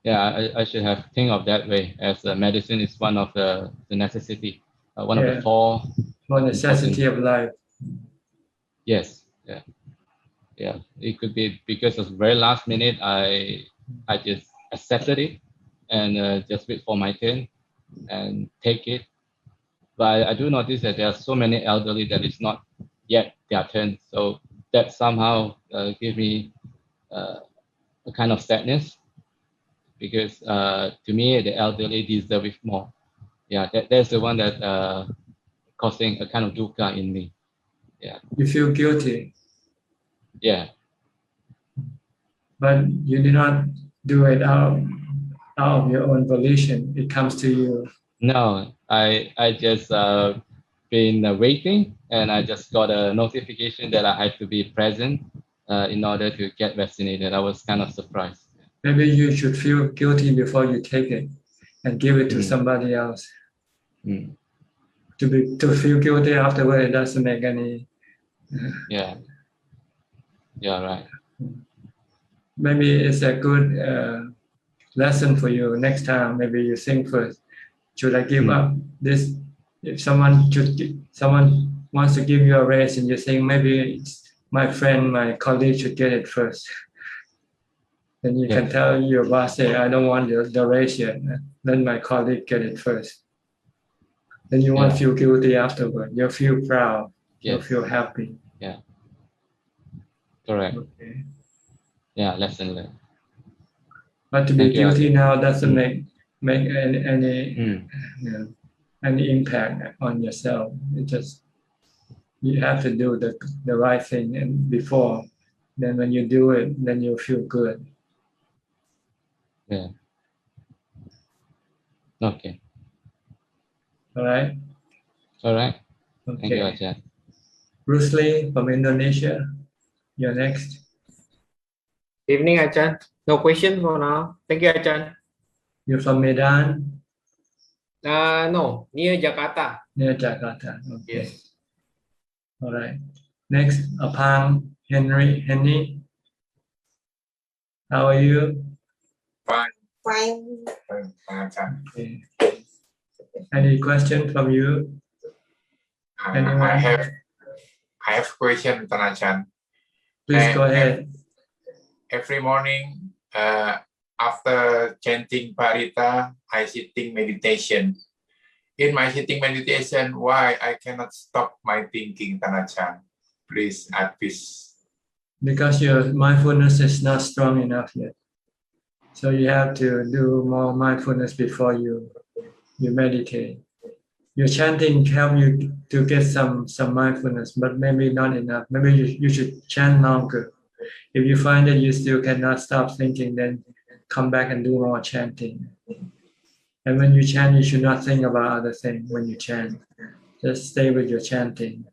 Yeah, I should have think of that way, as medicine is one of the necessity, one of the four necessity important. of life. Yes. Yeah. Yeah. It could be because of very last minute I just accepted it and just wait for my turn and take it. But I do notice that there are so many elderly that it's not yet their turn. So that somehow give me a kind of sadness, because to me the elderly deserve it more. Yeah, that's the one that causing a kind of dukkha in me. Yeah. You feel guilty. Yeah. But you did not do it out of your own volition. It comes to you. No, I just been waiting, and I just got a notification that I had to be present in order to get vaccinated. I was kind of surprised. Maybe you should feel guilty before you take it and give it to somebody else. To feel guilty afterward, it doesn't make any. Yeah. Yeah. Right. Maybe it's a good lesson for you. Next time, maybe you think first. Should I give up this? If someone wants to give you a raise, and you think maybe my friend, my colleague should get it first, then you can tell your boss, say, I don't want the raise yet. Let my colleague get it first. Then you won't feel guilty afterward. You'll feel proud. You'll feel happy. Yeah. Correct. Okay. Yeah, lesson learned. But to be guilty now doesn't make any impact on yourself. It just, you have to do the right thing and before. Then when you do it, then you feel good. Yeah. Okay. All right. All right. Okay. Thank you, Ajahn. Bruce Lee from Indonesia. You're next. Evening, Ajahn. No question for now. Thank you, Ajahn. You're from Medan? No, near Jakarta. Near Jakarta. Okay. Yes. All right. Next, Apang Henry. How are you? Fine. Okay. Any question from you? Anyone? I have question, Ajahn. Please go ahead. Every morning, after chanting Parita, I sitting meditation. In my sitting meditation, why I cannot stop my thinking, Ajahn? Please advise. Because your mindfulness is not strong enough yet. So you have to do more mindfulness before you meditate. Your chanting help you to get some mindfulness, but maybe not enough. Maybe you should chant longer. If you find that you still cannot stop thinking, then come back and do more chanting. And when you chant, you should not think about other things when you chant. Just stay with your chanting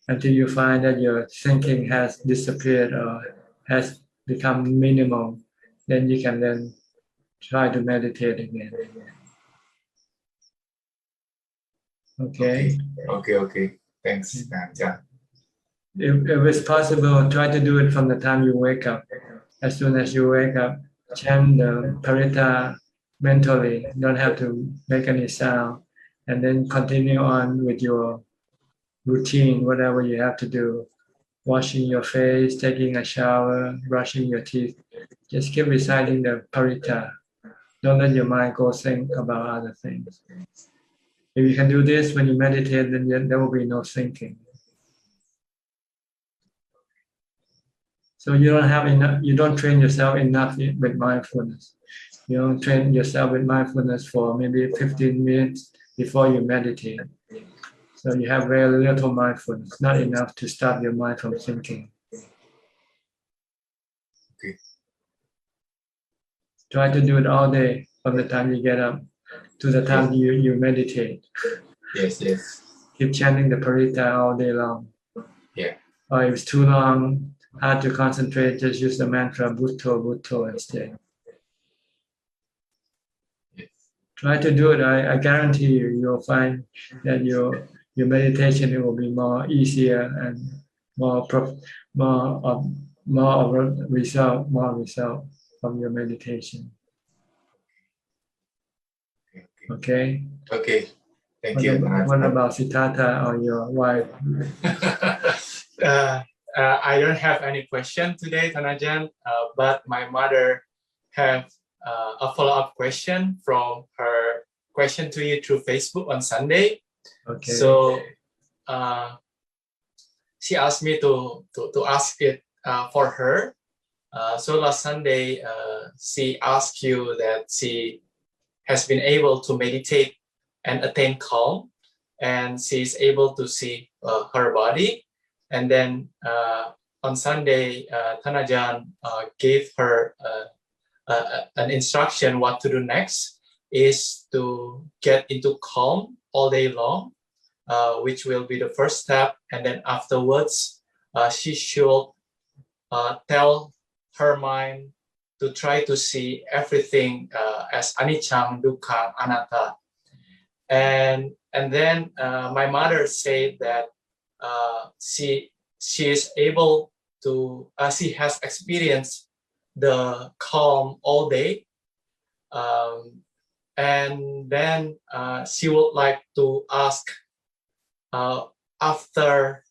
until you find that your thinking has disappeared or has become minimal. Then you can then try to meditate again. Okay. Okay. Thanks, Ajahn. If it's possible, try to do it from the time you wake up. As soon as you wake up, chant the Parita mentally. You don't have to make any sound. And then continue on with your routine, whatever you have to do. Washing your face, taking a shower, brushing your teeth. Just keep reciting the Parita. Don't let your mind go think about other things. If you can do this when you meditate, then there will be no thinking. So you don't have enough. You don't train yourself enough with mindfulness. You don't train yourself with mindfulness for maybe 15 minutes before you meditate. So you have very little mindfulness, not enough to stop your mind from thinking. Okay. Try to do it all day from the time you get up to the time you meditate. Yes. keep chanting the parita all day long. Yeah. Or if it's too long, hard to concentrate, just use the mantra Bhutto, Bhutto instead. Try to do it. I guarantee you, you'll find that your meditation will be more easier and more result from your meditation. Okay. Okay. Thank you. What about Siddhartha or your wife? I don't have any question today, Thanajan, but my mother have a follow-up question from her question to you through Facebook on Sunday. Okay. So she asked me to ask it for her. So last Sunday, she asked you that she has been able to meditate and attain calm, and she's able to see her body. And then on Sunday, Thanajan gave her an instruction what to do next is to get into calm all day long, which will be the first step. And then afterwards, she should tell her mind to try to see everything as anicca, dukkha, anatta. And then my mother said that she is able to, she has experienced the calm all day. And then she would like to ask, after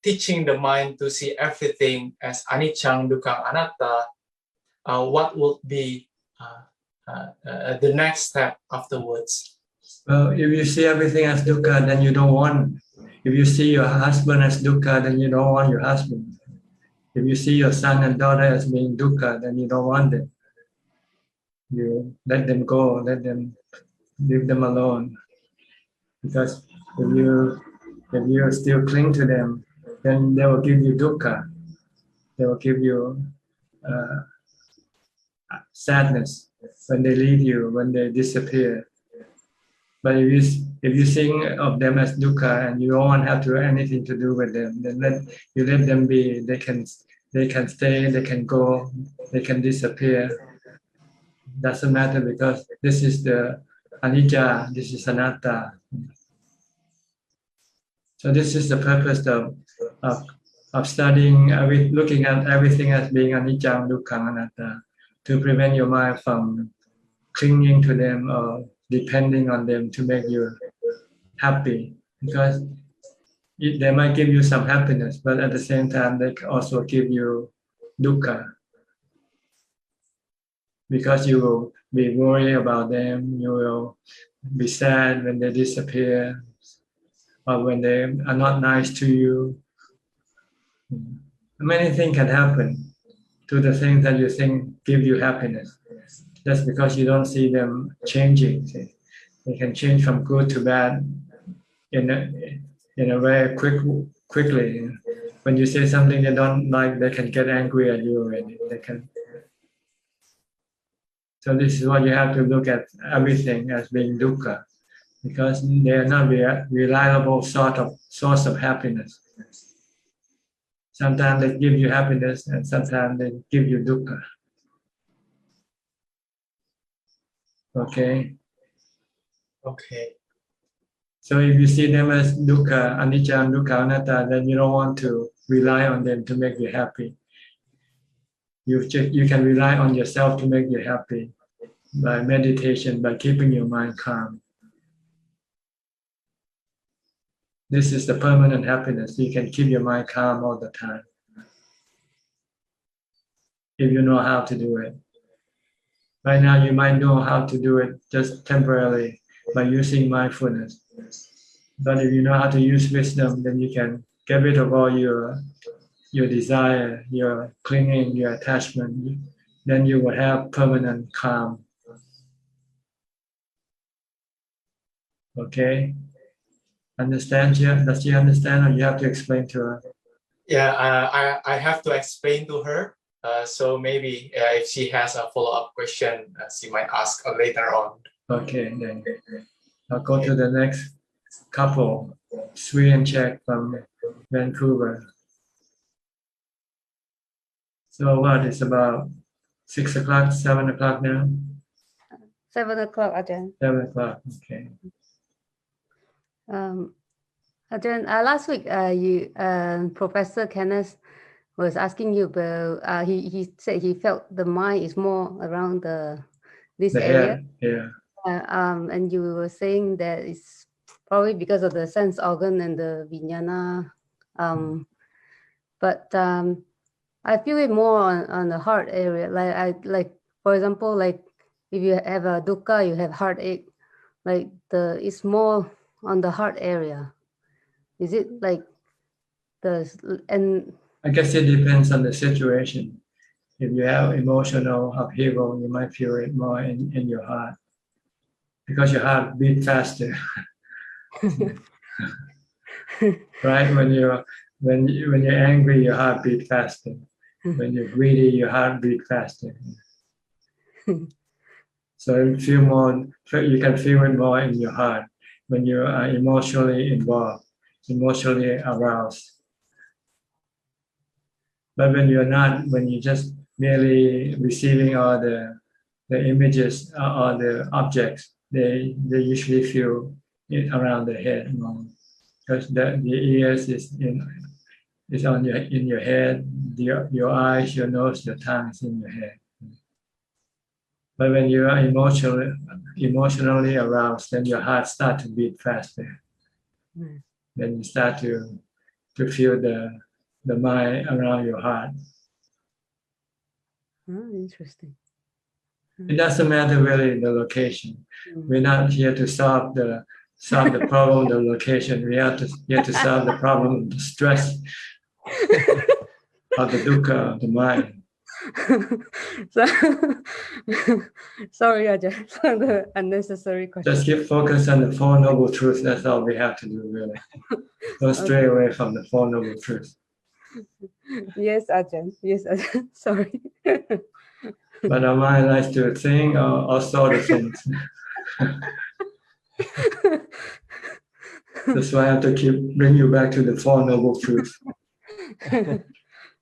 teaching the mind to see everything as anicca, dukkha, anatta, what would be the next step afterwards? Well, if you see everything as dukkha, then you don't want. If you see your husband as dukkha, then you don't want your husband. If you see your son and daughter as being dukkha, then you don't want them. You let them go, leave them alone. Because if you still cling to them, then they will give you dukkha. They will give you sadness when they leave you, when they disappear. But if you think of them as dukkha and you don't want to have anything to do with them, then let them be. They can stay, they can go, they can disappear. Doesn't matter, because this is the anicca, this is anatta. So this is the purpose of studying, looking at everything as being anicca, dukkha, anatta, to prevent your mind from clinging to them or depending on them to make you happy. Because they might give you some happiness, but at the same time they also give you dukkha. Because you will be worried about them, you will be sad when they disappear, or when they are not nice to you. Many things can happen to the things that you think give you happiness. That's because you don't see them changing. They can change from good to bad in a very quickly. When you say something they don't like, they can get angry at you already. So this is why you have to look at everything as being dukkha, because they are not a reliable source of happiness. Sometimes they give you happiness, and sometimes they give you dukkha. Okay. Okay. So if you see them as dukkha, anicca, dukkha, anatta, then you don't want to rely on them to make you happy. You can rely on yourself to make you happy by meditation, by keeping your mind calm. This is the permanent happiness. You can keep your mind calm all the time, if you know how to do it. Right now, you might know how to do it just temporarily by using mindfulness. But if you know how to use wisdom, then you can get rid of all your desire, your clinging, your attachment. Then you will have permanent calm. Okay? Understand? Does she understand, or you have to explain to her? Yeah, I have to explain to her. So maybe if she has a follow-up question, she might ask later on. Okay, then I'll go to the next. couple, Sri and Czech from Vancouver. So what? It's about 6 o'clock, 7 o'clock now? 7 o'clock, Ajahn. 7 o'clock, okay. Ajahn, last week, Professor Kenneth was asking you about, he said he felt the mind is more around this The area. head, yeah. And you were saying that it's probably because of the sense organ and the vijnana. But I feel it more on the heart area. Like for example, like if you have a dukkha, you have heartache. Like it's more on the heart area. Is it like I guess it depends on the situation. If you have emotional upheaval, you might feel it more in your heart because your heart beats faster. Right? When you're angry, your heart beats faster. When you're greedy, your heart beats faster. So you can feel it more in your heart when you are emotionally involved, emotionally aroused. But when you're not, when you're just merely receiving all the images or the objects, they usually feel it around the head more. Because the ears is in your head, your eyes, your nose, your tongue is in your head. But when you are emotionally aroused, then your heart starts to beat faster. Then you start to feel the mind around your heart. Interesting. It doesn't matter really the location. We're not here to solve the problem, the location. We are here to solve the problem, the stress of the dukkha of the mind. Sorry, Ajahn, for the unnecessary question. Just keep focus on the Four Noble Truths. That's all we have to do, really. Don't stray away from the Four Noble Truths. Yes, Ajahn. Yes, Ajahn. Sorry. But our mind likes to think all sort of things. That's why I have to bring you back to the Four Noble Truths.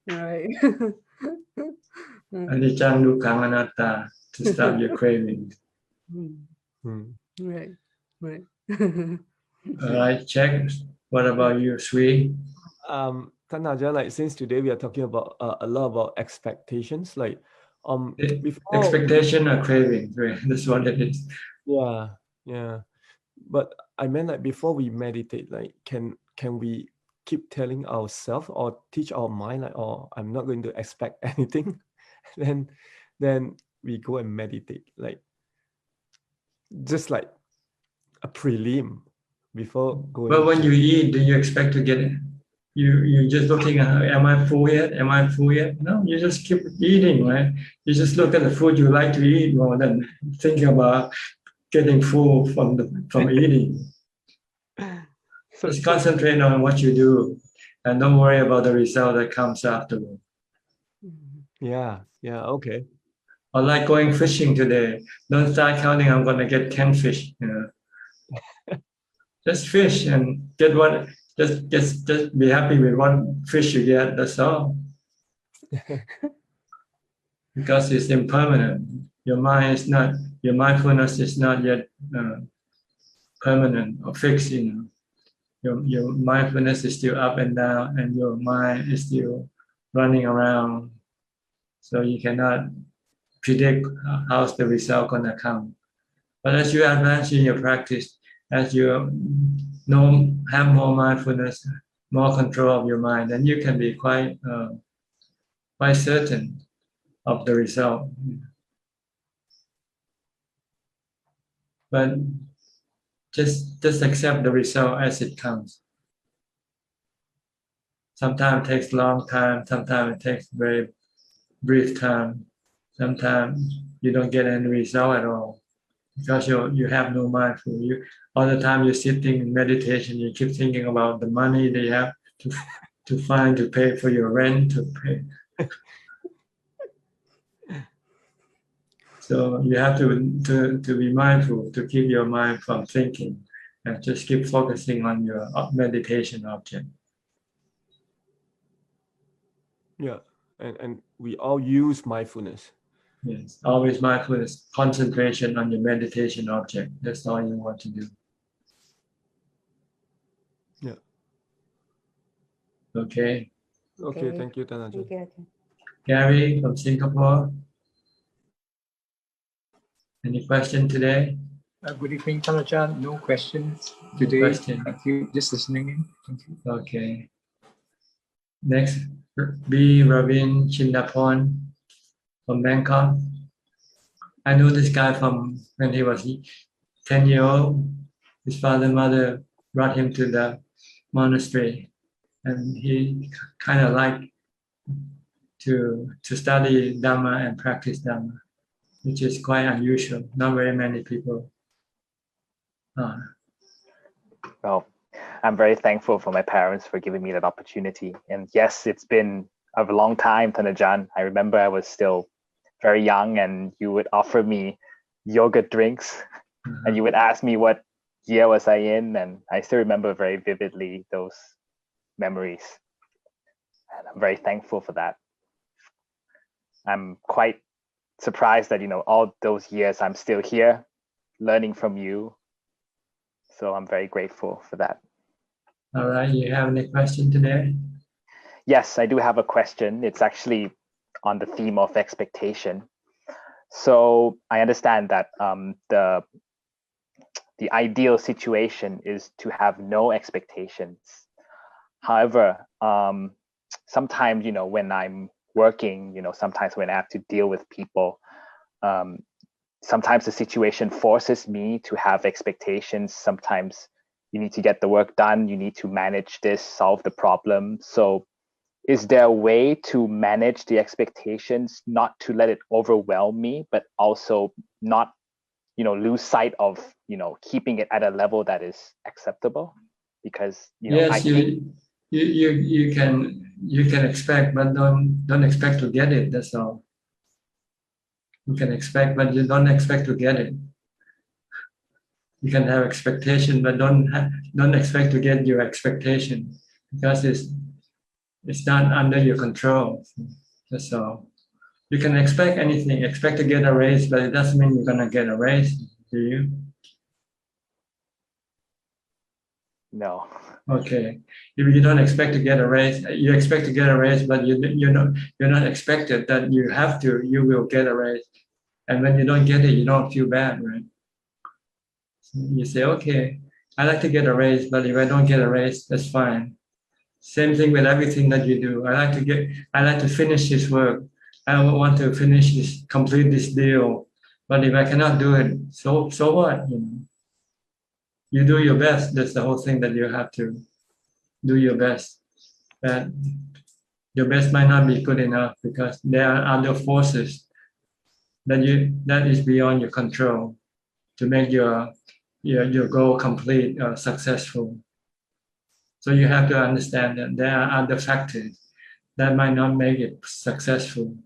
Right. Anicca, dukkha, anatta, to stop your cravings. Right. Right. All right, check. What about you, Sri? Tanaja, like since today we are talking about a lot about expectations, like before expectation or craving, right? That's what it is. Yeah. But I meant like before we meditate, like can we keep telling ourselves or teach our mind like, oh, I'm not going to expect anything, then we go and meditate, like just like a prelim before going. But when you eat, do you expect to get it? You just looking at, am I full yet? Am I full yet? No, you just keep eating, right? You just look at the food you like to eat more than thinking about getting full from eating. Just concentrate on what you do and don't worry about the result that comes afterward. Yeah, okay. Or like going fishing today. Don't start counting, I'm going to get 10 fish. Just fish and get what. Just be happy with one fish you get. That's all. Because it's impermanent. Your mindfulness is not yet permanent or fixed. Your mindfulness is still up and down, and your mind is still running around. So you cannot predict how's the result gonna come. But as you advance in your practice, as you have more mindfulness, more control of your mind, then you can be quite certain of the result. But just accept the result as it comes. Sometimes it takes a long time, sometimes it takes very brief time, sometimes you don't get any result at all because you have no mindfulness. All the time you're sitting in meditation, you keep thinking about the money that you have to find to pay for your rent, to pay. So you have to be mindful to keep your mind from thinking. And just keep focusing on your meditation object. Yeah, and we all use mindfulness. Yes, always mindfulness, concentration on your meditation object. That's all you want to do. Yeah. Okay. Okay, thank you, Tanajan. Thank you. Gary from Singapore. Any question today? Good evening, Tanajan. No questions No today. question. Thank you. Just listening in. Thank you. Okay. Next, B. Ravin Chindaporn from Bangkok. I knew this guy from when he was 10 years old. His father and mother brought him to the monastery, and he kind of liked to study Dhamma and practice Dhamma, which is quite unusual. Not very many people. Well, I'm very thankful for my parents for giving me that opportunity. And yes, it's been a long time, Tanajan. I remember I was still very young and you would offer me yogurt drinks and you would ask me what year was I in. And I still remember very vividly those memories. And I'm very thankful for that. I'm quite surprised that, all those years I'm still here learning from you. So I'm very grateful for that. All right, you have any question today? Yes, I do have a question. It's actually on the theme of expectation. So I understand that the ideal situation is to have no expectations. However, sometimes, when I'm working, sometimes when I have to deal with people, sometimes the situation forces me to have expectations. Sometimes you need to get the work done. You need to manage this, solve the problem. So is there a way to manage the expectations, not to let it overwhelm me, but also not, lose sight of, keeping it at a level that is acceptable? Because, Yes, you can expect, but don't expect to get it. That's all. You can expect, but you don't expect to get it. You can have expectation, but don't expect to get your expectation, because it's not under your control. That's all. You can expect anything, expect to get a raise, but it doesn't mean you're gonna get a raise, do you? No. Okay. If you don't expect to get a raise, you expect to get a raise, but you're not expected that you will get a raise. And when you don't get it, you don't feel bad, right? So you say, okay, I like to get a raise, but if I don't get a raise, that's fine. Same thing with everything that you do. I like to finish this work. I want to complete this deal. But if I cannot do it, so what? You do your best. That's the whole thing, that you have to do your best. But your best might not be good enough because there are other forces that is beyond your control to make your goal complete or successful. So you have to understand that there are other factors that might not make it successful.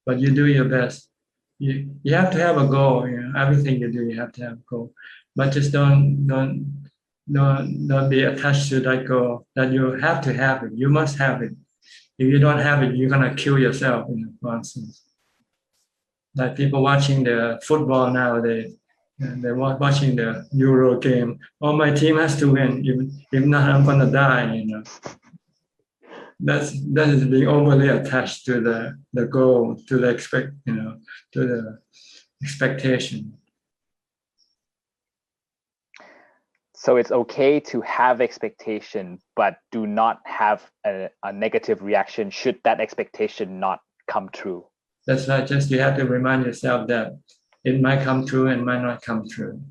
But you do your best. You have to have a goal. Everything you do, you have to have a goal. But just don't be attached to that goal. That you have to have it. You must have it. If you don't have it, you're gonna kill yourself. For instance, like people watching the football nowadays, they're watching the Euro game. Oh, my team has to win. If not, I'm gonna die. That is being overly attached to the goal, to the expectation. So it's okay to have expectation, but do not have a negative reaction should that expectation not come true. That's right. Just you have to remind yourself that it might come true and might not come true.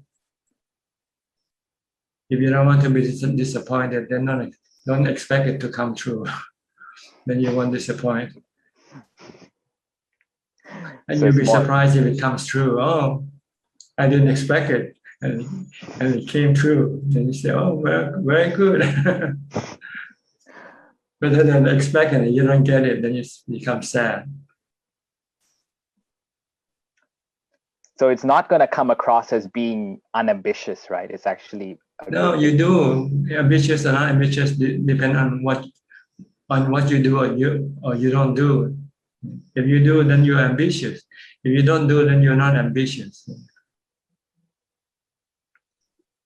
If you don't want to be disappointed, then don't expect it to come true. Then you won't disappoint. And So you'll be surprised if it comes true. Oh, I didn't expect it. And it came true. Then you say, oh, well, very good. Rather than expecting it, you don't get it, then you become sad. So it's not going to come across as being unambitious, right? It's actually no, you do. Ambitious and unambitious depend on what you do or you don't do. If you do, then you're ambitious. If you don't do, then you're not ambitious.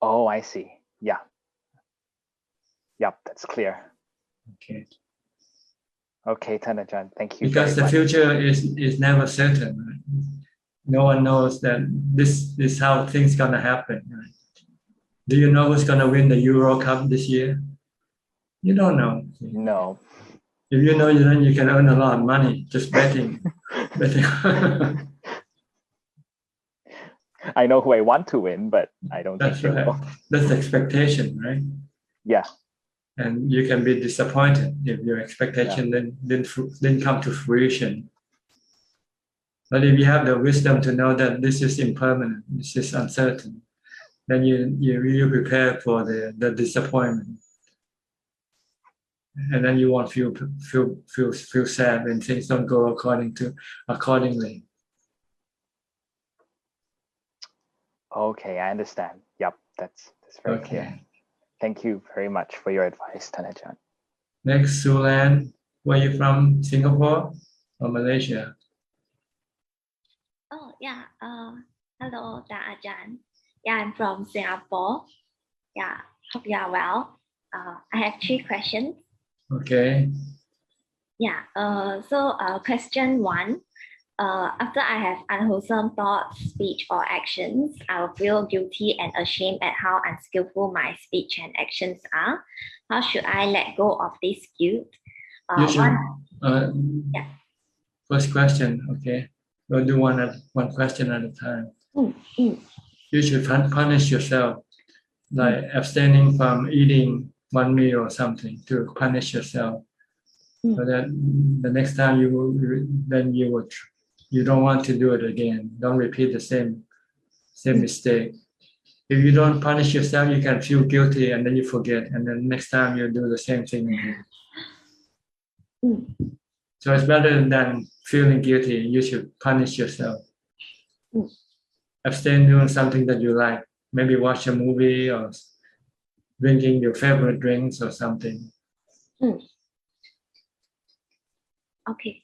Oh, I see. Yeah. Yep, that's clear. Okay. Okay, Ajahn, thank you. Because the future is never certain. Right? No one knows that this is how things gonna happen. Right? Do you know who's gonna win the Euro Cup this year? You don't know. No. If you know, then you can earn a lot of money just betting. I know who I want to win, but I don't That's think they right. will. That's expectation, right? Yeah. And you can be disappointed if your expectation didn't come to fruition. But if you have the wisdom to know that this is impermanent, this is uncertain, then you prepare for the disappointment, and then you won't feel sad when things don't go accordingly. Okay, I understand. Yep, that's very clear. Thank you very much for your advice, Ajahn. Next, Sulan, where are you from? Singapore or Malaysia? Oh, yeah. Hello, Ajahn. Yeah, I'm from Singapore. Yeah, hope you are well. I have 3 questions. Okay. Yeah. Question 1. After I have unwholesome thoughts, speech, or actions, I will feel guilty and ashamed at how unskillful my speech and actions are. How should I let go of this guilt? You should. First question. Okay. We'll do one question at a time. You should punish yourself, like abstaining from eating one meal or something to punish yourself, so that the next time you don't want to do it again. Don't repeat the same mistake. If you don't punish yourself, you can feel guilty and then you forget, and then next time you do the same thing again. So it's better than feeling guilty. You should punish yourself. Abstain doing something that you like. Maybe watch a movie or drinking your favorite drinks or something. Okay.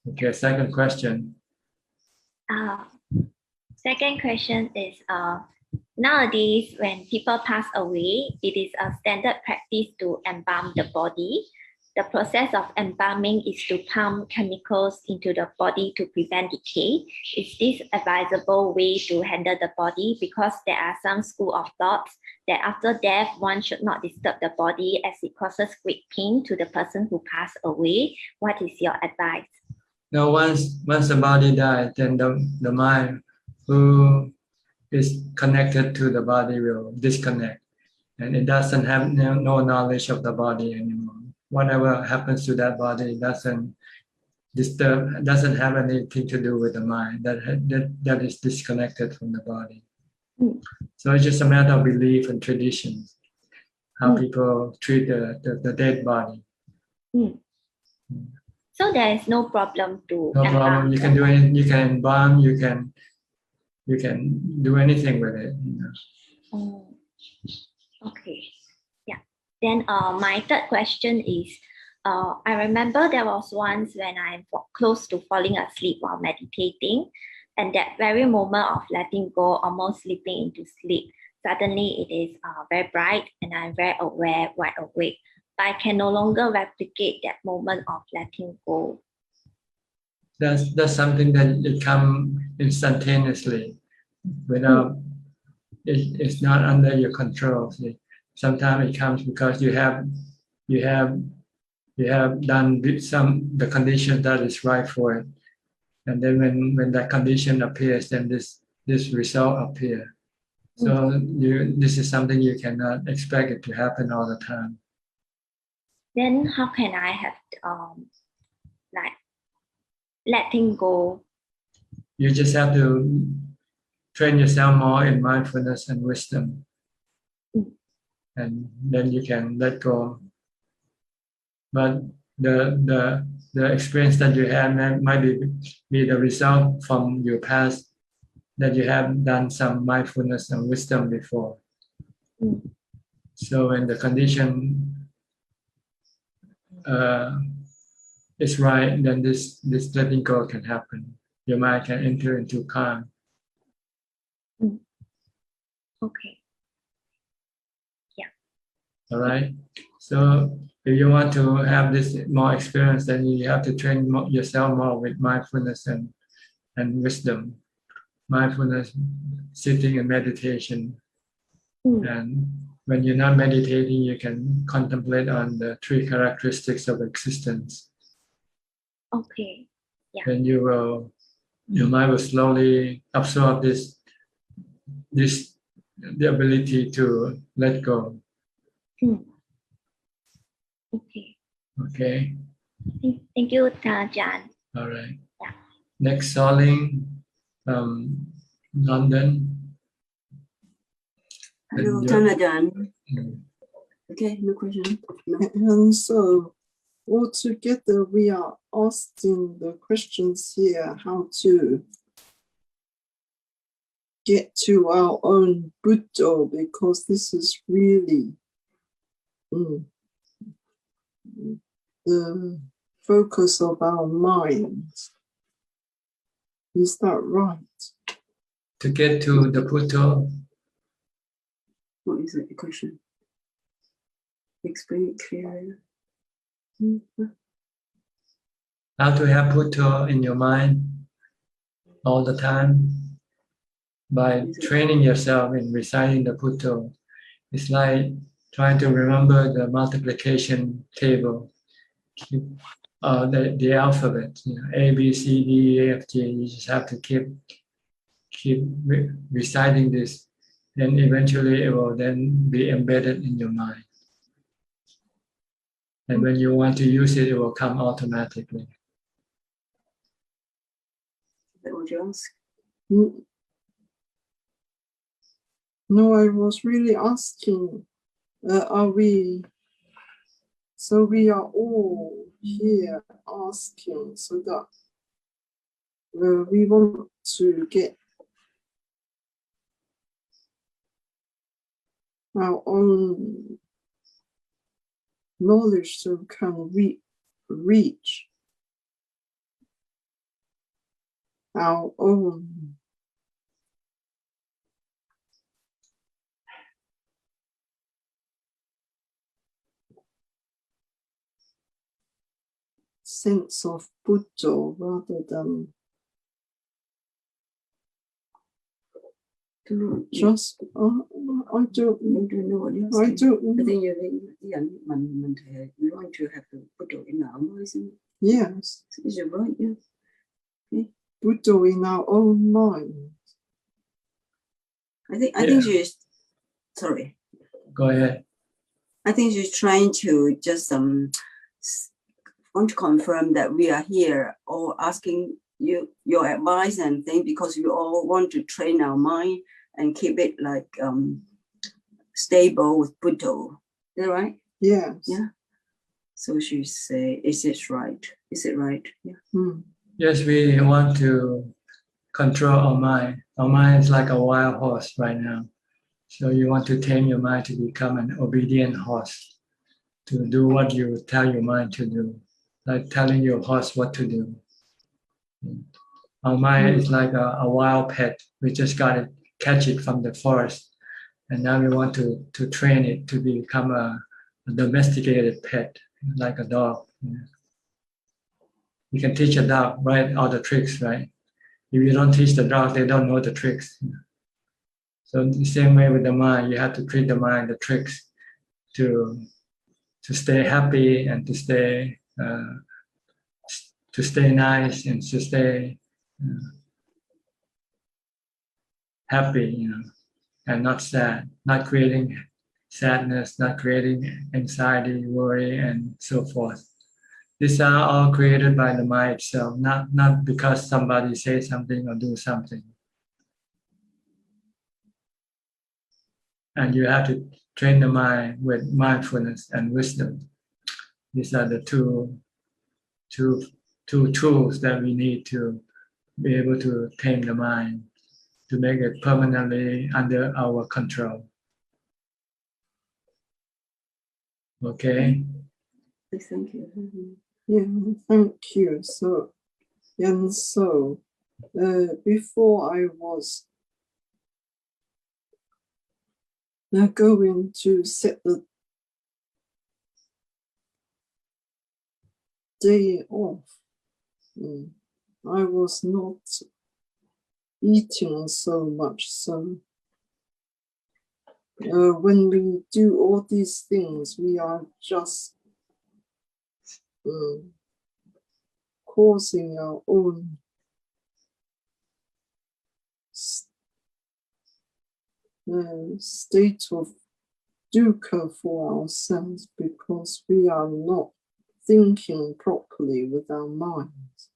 Okay, second question. Second question is, nowadays when people pass away, it is a standard practice to embalm the body. The process of embalming is to pump chemicals into the body to prevent decay. Is this advisable way to handle the body? Because there are some school of thoughts that after death, one should not disturb the body as it causes great pain to the person who passed away. What is your advice? Now, once the body dies, then the mind who is connected to the body will disconnect, and it doesn't have no knowledge of the body anymore. Whatever happens to that body doesn't have anything to do with the mind. That is disconnected from the body. So it's just a matter of belief and tradition, how people treat the dead body. So there is no problem to no problem. You can do it. You can embalm. You can do anything with it. Okay. Yeah. Then my third question is, I remember there was once when I'm close to falling asleep while meditating, and that very moment of letting go, almost slipping into sleep, suddenly it is very bright and I'm very aware, wide awake. But I can no longer replicate that moment of letting go. That's something that it comes instantaneously, without it's not under your control. See? Sometimes it comes because you have done the condition that is right for it, and then when that condition appears, then this result appears. So this is something you cannot expect it to happen all the time. Then how can I have like letting go? You just have to train yourself more in mindfulness and wisdom, and then you can let go. But the experience that you had might be the result from your past that you have done some mindfulness and wisdom before. So when the condition is right, then this letting go can happen. Your mind can enter into calm. Okay. Yeah. All right. So if you want to have this more experience, then you have to train yourself more with mindfulness and wisdom. Mindfulness, sitting and meditation. And when you're not meditating, you can contemplate on the three characteristics of existence. Okay. Yeah. Then your mind will slowly absorb the ability to let go. Okay. Okay. Thank you, Ajahn. All right. Yeah. Next, Soling from London. Hello, Ajahn. Okay, no question. No. And so, altogether, we are asking the questions here how to get to our own Buddha, because this is really the focus of our minds. Is that right? To get to the Buddha. What is it, the question? Explain it clearly. How to have Buddha in your mind all the time by training yourself in reciting the Buddha. It's like trying to remember the multiplication table, the alphabet, A, B, C, D, E, F, G. You just have to keep reciting this. Then eventually it will then be embedded in your mind. And when you want to use it, it will come automatically. That what you ask? No, I was really asking, we are all here asking so that we want to get our own knowledge so we can reach our own sense of Buddha rather than just I don't know what you're saying. I don't know. I think we want to have the Buddha in our minds. Yes. Is it right? Yeah. Okay. Buddha in our own mind. I think she's sorry. Go ahead. I think she's trying to just want to confirm that we are here or asking you your advice and things because we all want to train our mind and keep it like stable with Buddha. Is that right? Yes. Yeah. So she say, is it right? Is it right? Yeah. Yes, we want to control our mind. Our mind is like a wild horse right now. So you want to tame your mind to become an obedient horse, to do what you tell your mind to do, like telling your horse what to do. Our mind is like a wild pet. We just got to catch it from the forest. And now we want to train it to become a domesticated pet, like a dog. You can teach a dog, right, all the tricks, right? If you don't teach the dog, they don't know the tricks. So the same way with the mind, you have to treat the mind, the tricks, to stay happy and to stay nice and to stay happy, and not sad, not creating sadness, not creating anxiety, worry, and so forth. These are all created by the mind itself, not because somebody says something or do something. And you have to train the mind with mindfulness and wisdom. These are the two tools that we need to be able to tame the mind. to make it permanently under our control. Okay? Thank you. Yeah, thank you. So, and so, before I was going to set the day off, I was not eating so much. So when we do all these things, we are just causing our own state of dukkha for ourselves because we are not thinking properly with our minds.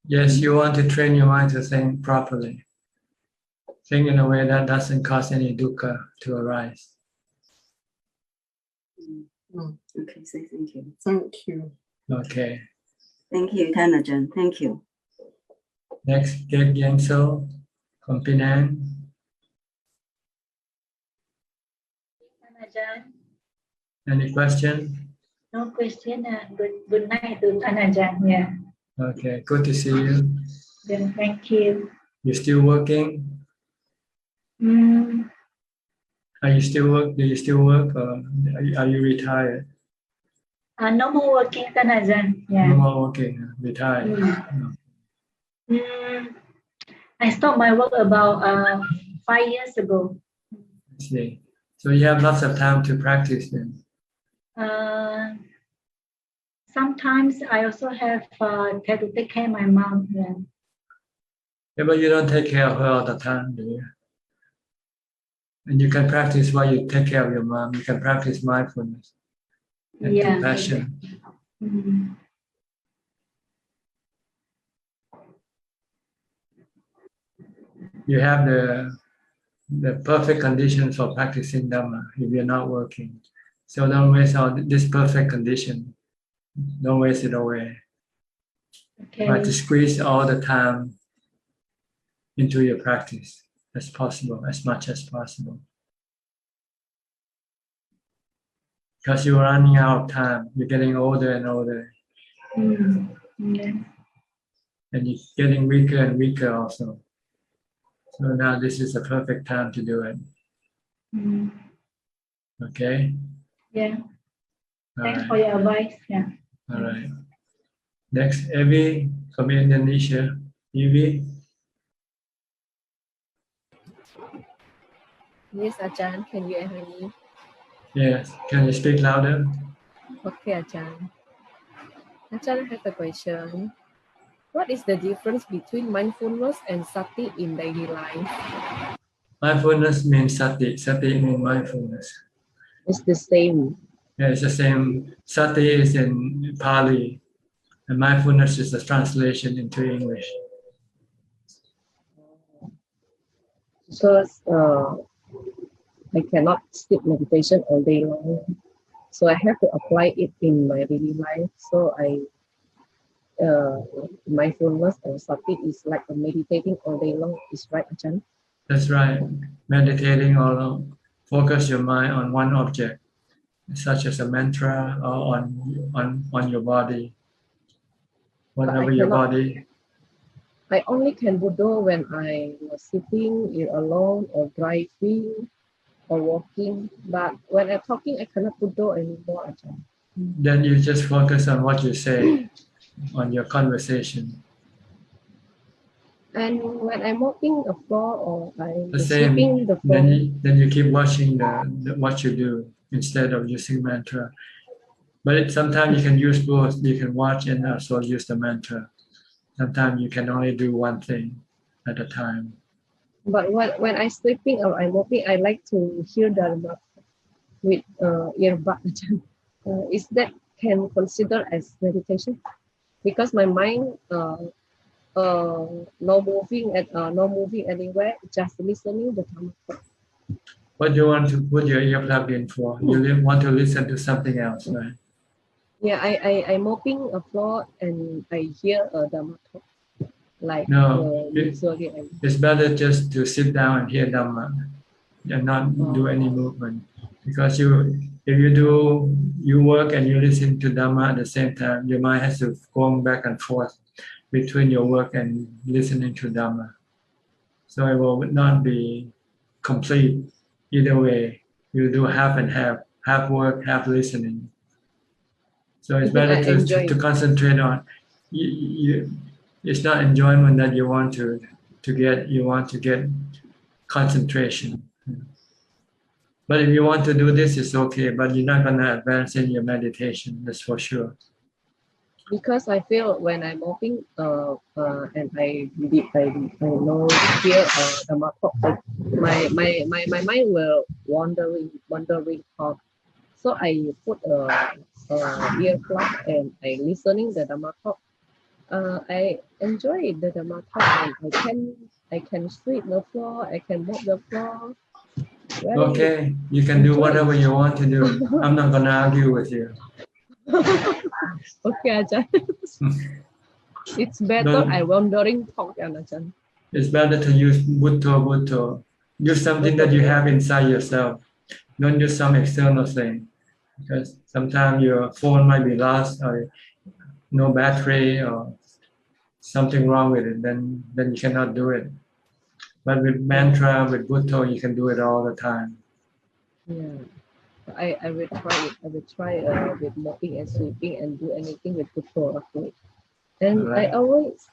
Yes, you want to train your mind to think properly. Think in a way that doesn't cause any dukkha to arise. Okay, say thank you. Thank you. Okay. Thank you, Ajahn. Thank you. Next, Get Yangso from Penang. Ajahn. Any question? No question. Good night to Ajahn. Yeah. Okay, good to see you. Then thank you. You still working? Are you still work? Do you still work, or are you retired? No more working, Ajahn. Yeah. No more working. Retired. I stopped my work about 5 years ago. I see. So you have lots of time to practice then. Sometimes I also have to take care of my mom. Yeah. Yeah, but you don't take care of her all the time, do you? And you can practice while you take care of your mom. You can practice mindfulness and compassion. You have the perfect conditions for practicing Dhamma if you're not working. So don't waste all this perfect condition. Don't waste it away. Okay. Try to squeeze all the time into your practice as possible, as much as possible. Because you're running out of time. You're getting older and older. Yeah. And you're getting weaker and weaker also. So now this is the perfect time to do it. Okay? Yeah. Thanks All for your advice. Yeah. All right. Next, Evie from Indonesia. Evie? Yes, Ajahn, can you hear me? Yes. Can you speak louder? Okay, Ajahn. Ajahn, I have a question. What is the difference between mindfulness and sati in daily life? Mindfulness means sati. Sati means mindfulness. It's the same. Yeah, it's the same. Sati is in Pali, and mindfulness is the translation into English. Because I cannot sit meditation all day long. So I have to apply it in my daily life. So mindfulness and sati is like a meditating all day long. Is right, Ajahn? That's right. Meditating or focus your mind on one object, such as a mantra or on your body. Whatever your body. I only can Buddha when I was sitting alone or driving or walking. But when I'm talking, I cannot Buddha anymore, Ajahn. Then you just focus on what you say, on your conversation. And when I'm walking the floor or I'm The same. sweeping the floor, Then you keep watching what you do instead of using mantra. But sometimes you can use both. You can watch and also use the mantra. Sometimes you can only do one thing at a time. but when I'm sleeping or I'm walking, I like to hear Dhamma with earbud. Is that can consider as meditation? Because my mind no moving anywhere, just listening the Dhamma. What do you want to put your earplug in for? You want to listen to something else, right? Yeah, I'm mopping a floor and I hear Dhamma talk. like No, usually. it's better just to sit down and hear Dhamma and not do any movement, because if you work and you listen to Dhamma at the same time, your mind has to go back and forth between your work and listening to Dhamma. So it will not be complete either way. You do half and half work, half listening. So it's better to concentrate on. It's not enjoyment that you want to get. You want to get concentration. But if you want to do this, it's okay. But you're not gonna advance in your meditation. That's for sure. Because I feel when I'm walking, and I know here Dhamma talk, my mind will wandering off. So I put a earplug and I listening the Dhamma talk. I enjoy the Dhamma talk, and I can sweep the floor, I can mop the floor. Okay, you can do whatever you want to do. I'm not gonna argue with you. Okay, Ajahn. It's better I wandering talk, Ajahn. It's better to use Bhutto. Use something that you have inside yourself. Don't use some external thing, because sometimes your phone might be lost or no battery or something wrong with it. Then you cannot do it. But with mantra, with Bhutto, you can do it all the time. Yeah. I will try it. I will try with mopping and sweeping and do anything with Bhutto. Okay. And Right. I always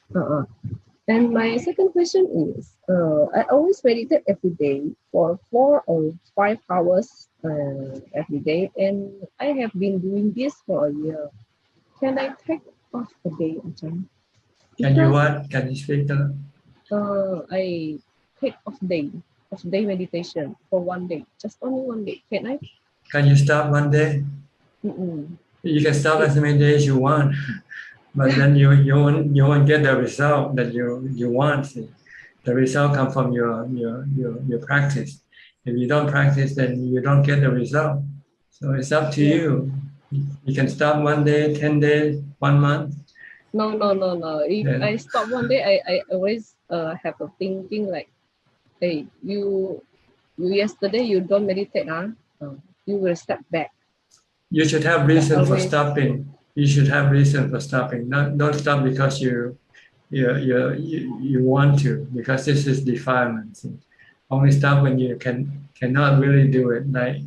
and my second question is I always meditate every day for 4 or 5 hours every day, and I have been doing this for a year. Can I take off a day, Ajahn? Can you what? Can you speak? I take off day meditation for 1 day, just only 1 day. Can I? Can you stop one day? You can stop as many days you want, but then you won't get the result that you want. See? The result comes from your practice. If you don't practice, then you don't get the result. So it's up to you. You can stop 1 day, 10 days, 1 month. No. If I stop 1 day, I always have a thinking like, hey, you yesterday you don't meditate, you will step back. You should have reason for stopping. You should have reason for stopping. Don't stop because you want to, because this is defilement. Only stop when you cannot really do it, like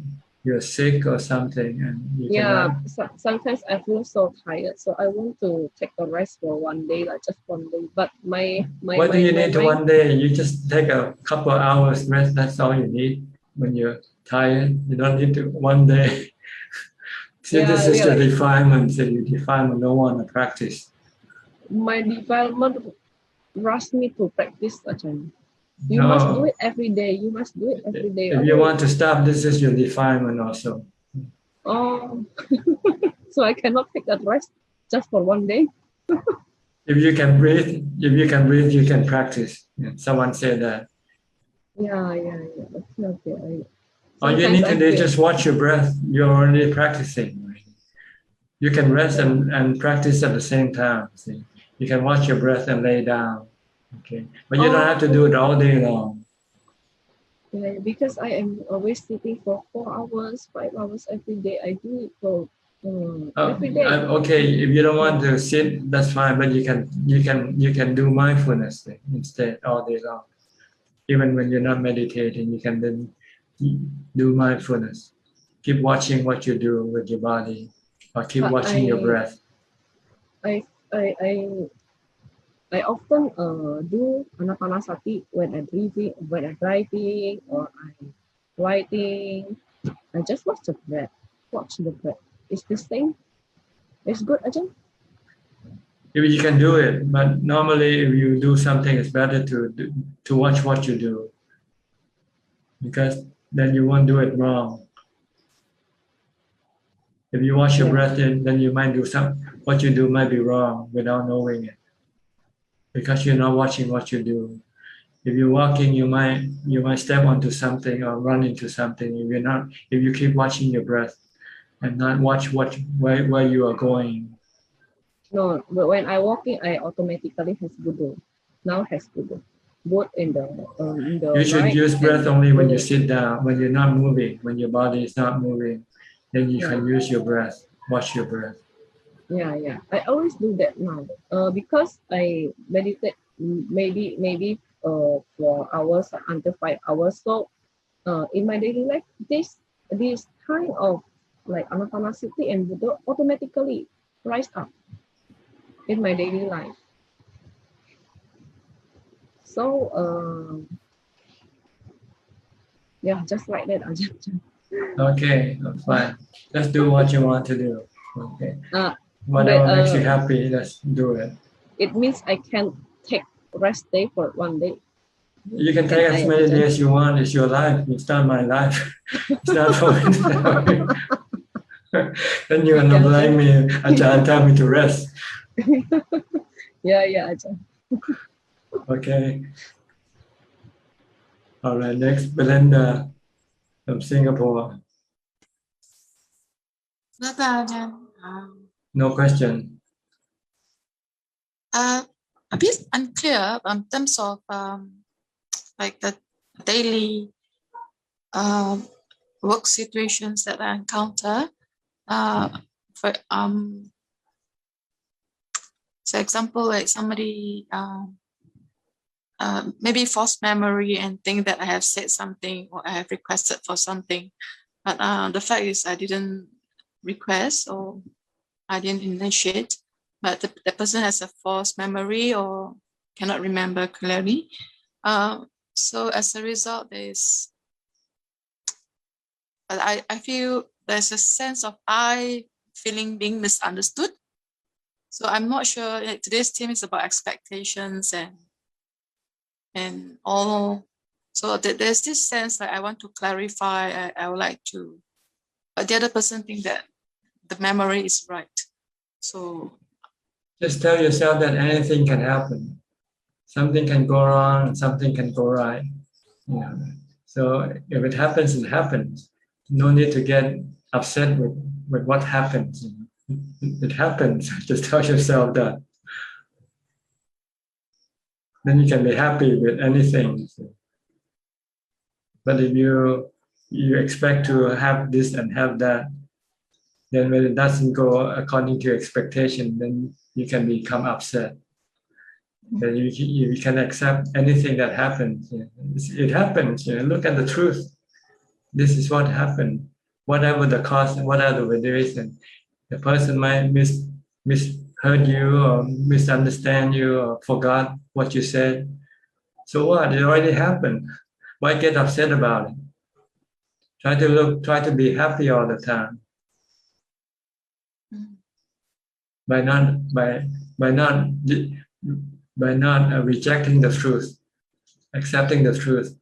you're sick or something, and you cannot. Sometimes I feel so tired, so I want to take a rest for 1 day, like just 1 day. But what do you need to 1 day? You just take a couple of hours rest. That's all you need when you're tired. You don't need to 1 day. See, this is the defilement that you define no one to practice. My defilement rushed me to practice, Ajahn. You must do it every day. You must do it every day. If you want to stop, this is your defilement also. Oh, so I cannot take that rest just for 1 day. If you can breathe, you can practice. Someone said that. Yeah. Okay. All you need to do is just watch your breath. You're already practicing. You can rest and practice at the same time. See? You can watch your breath and lay down. Okay, but you don't have to do it all day long. Yeah, because I am always sitting for 4 hours, 5 hours every day. I do it for every day. Okay, if you don't want to sit, that's fine. But you can do mindfulness instead all day long. Even when you're not meditating, you can then do mindfulness. Keep watching what you do with your body, or keep watching your breath. I often do anapanasati when I'm driving, or I'm writing. I just watch the breath. It's the same. It's good, Ajahn. If you can do it, but normally if you do something, it's better to watch what you do, because then you won't do it wrong. If you watch your breath in, then you might do what you do might be wrong without knowing it, because you're not watching what you do. If you're walking, you might step onto something or run into something. If you keep watching your breath and not watch where you are going. No, but when I'm walking, I automatically have Buddha. now has to do both in the You should right use breath and only when you left. sit down, when you're not moving, when your body is not moving. Then you Yeah. can use your breath, watch your breath. Yeah. I always do that now. Because I meditate maybe for hours until 5 hours. So in my daily life, this kind of like anapanasati and Buddha automatically rise up in my daily life. So yeah, just like that, Ajahn. Okay, fine. Just do what you want to do. Okay. Whatever but, makes you happy, just do it. It means I can take rest day for 1 day. You can take as many days you want. It's your life. It's not my life. It's not for me. Then you're gonna blame me. Ajahn tell me to rest. Yeah, Ajahn. Okay. All right. Next, Belinda from Singapore. No question. A bit unclear in terms of like the daily work situations that I encounter. For example, like somebody maybe false memory and think that I have said something or I have requested for something, but the fact is I didn't request or I didn't initiate, but the person has a false memory or cannot remember clearly. So as a result, I feel there's a sense of I feeling being misunderstood. So I'm not sure. Today's theme is about expectations and all. So there's this sense that I want to clarify. I would like to, but the other person think that the memory is right. So just tell yourself that anything can happen. Something can go wrong and something can go right. Yeah. So if it happens, it happens. No need to get upset with what happens. It happens. Just tell yourself that. Then you can be happy with anything. But if you expect to have this and have that, then when it doesn't go according to your expectation, then you can become upset. Then you can accept anything that happens. It happens. Look at the truth. This is what happened. Whatever the cause, whatever the reason, the person might misheard you or misunderstand you or forgot what you said. So what? It already happened. Why get upset about it? Try to be happy all the time. By not rejecting the truth, accepting the truth.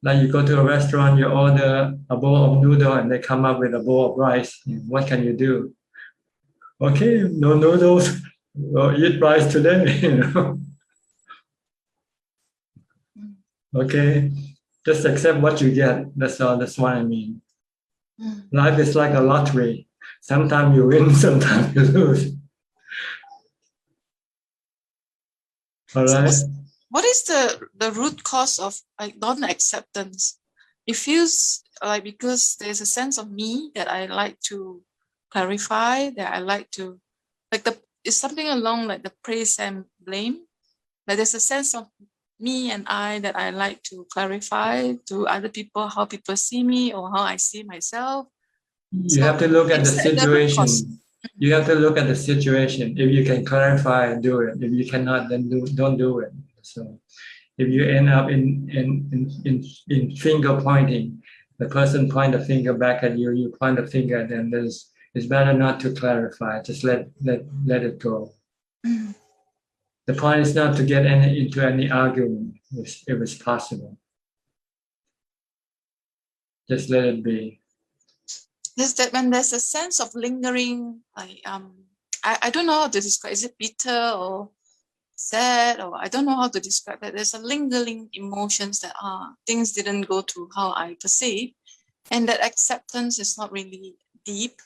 Like you go to a restaurant, you order a bowl of noodle and they come up with a bowl of rice. What can you do? Okay, no noodles, we'll eat rice today. Okay, just accept what you get. That's all. That's what I mean. Life is like a lottery. Sometimes you win, sometimes you lose. All right. what is the root cause of like non-acceptance? It feels like because there's a sense of me that I like to clarify, that I like to it's something along like the praise and blame. Like there's a sense of me and I that I like to clarify to other people how people see me or how I see myself. You have to look at the situation. You have to look at the situation. If you can clarify, do it. If you cannot, then don't do it. So if you end up in finger pointing, the person point a finger back at you, you point a finger, then it's better not to clarify. Just let it go. The point is not to get into any argument if it's possible. Just let it be. When there's a sense of lingering, I don't know how to describe. Is it bitter or sad, or I don't know how to describe that. There's a lingering emotions that things didn't go to how I perceive, and that acceptance is not really deep.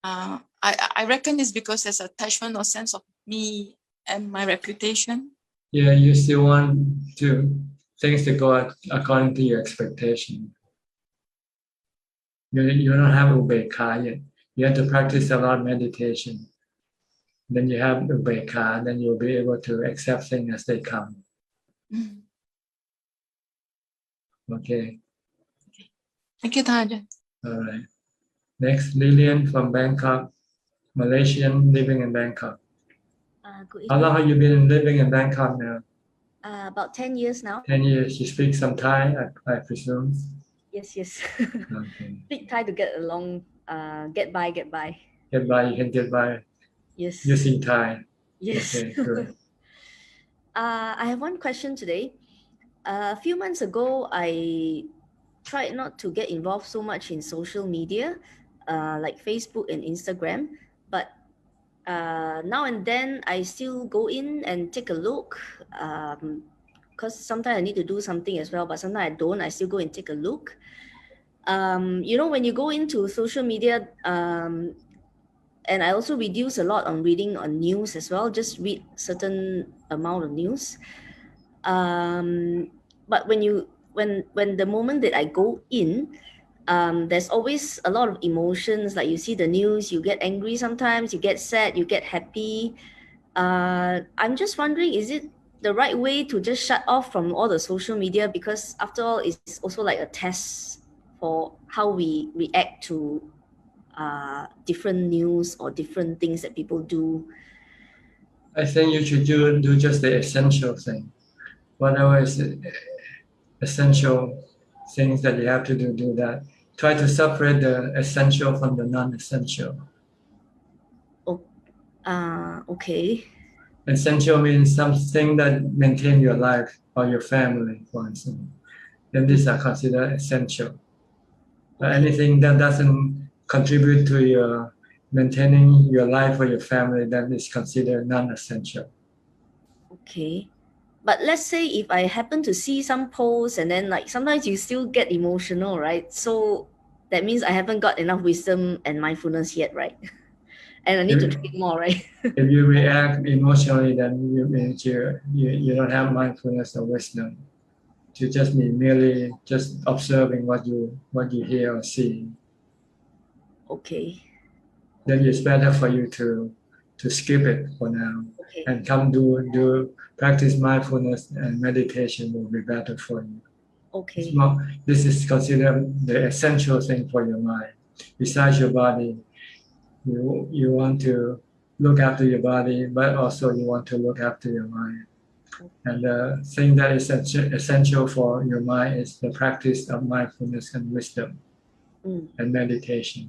I reckon it's because there's attachment or sense of me and my reputation. Yeah, you still want things to go according to your expectation. You don't have ubekha yet. You have to practice a lot of meditation. Then you have ubekha, then you'll be able to accept things as they come. Okay. Thank you, Ajahn. All right. Next, Lillian from Bangkok, Malaysian living in Bangkok. Good How long evening. have you been living in Bangkok now? About 10 years now. 10 years. You speak some Thai, I presume. Yes, yes. Okay. Speak Thai to get along, get by, get by. Get by, you can get by Yes. using Thai. Yes. Okay, good. I have one question today. A few months ago, I tried not to get involved so much in social media, like Facebook and Instagram, but now and then I still go in and take a look, because sometimes I need to do something as well, but sometimes I don't. I still go and take a look. You know, when you go into social media, and I also reduce a lot on reading on news as well, just read certain amount of news. But when the moment that I go in, there's always a lot of emotions. Like you see the news, you get angry sometimes, you get sad, you get happy. I'm just wondering, is it the right way to just shut off from all the social media? Because after all, it's also like a test for how we react to different news or different things that people do. I think you should do just the essential thing. Whatever is essential things that you have to do that. Try to separate the essential from the non-essential. Okay. Essential means something that maintain your life or your family, for instance. Then these are considered essential. But anything that doesn't contribute to your maintaining your life or your family, that is considered non-essential. Okay. But let's say if I happen to see some posts and then like sometimes you still get emotional, right? So that means I haven't got enough wisdom and mindfulness yet, right? And I need to train more, right? If you react emotionally, then you means you don't have mindfulness or wisdom. You just be merely just observing what you hear or see. Okay. Then it's better for you to skip it for now and come do practice mindfulness and meditation will be better for you. Okay. This is considered the essential thing for your mind. Besides your body, you want to look after your body, but also you want to look after your mind. And the thing that is essential for your mind is the practice of mindfulness and wisdom and meditation.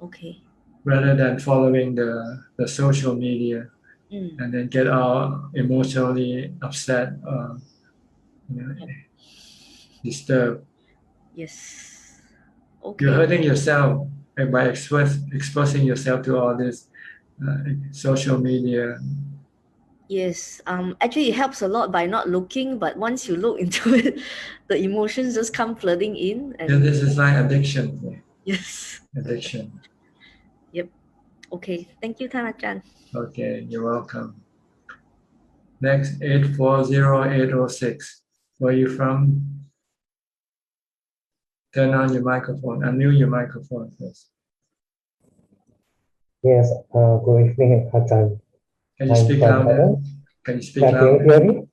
Okay. Rather than following the social media and then get all emotionally upset or disturbed. Yes. Okay. You're hurting yourself by exposing yourself to all this social media. Yes. Actually, it helps a lot by not looking, but once you look into it, the emotions just come flooding in. And Yeah, this is like addiction. Yes. Addiction. Yep. Okay. Thank you, Thanachan. Okay, you're welcome. Next, 840806. Where are you from? Turn on your microphone. Unmute your microphone first. Yes, good evening, Ajahn. Can you speak louder? Can you speak louder? Can you hear me?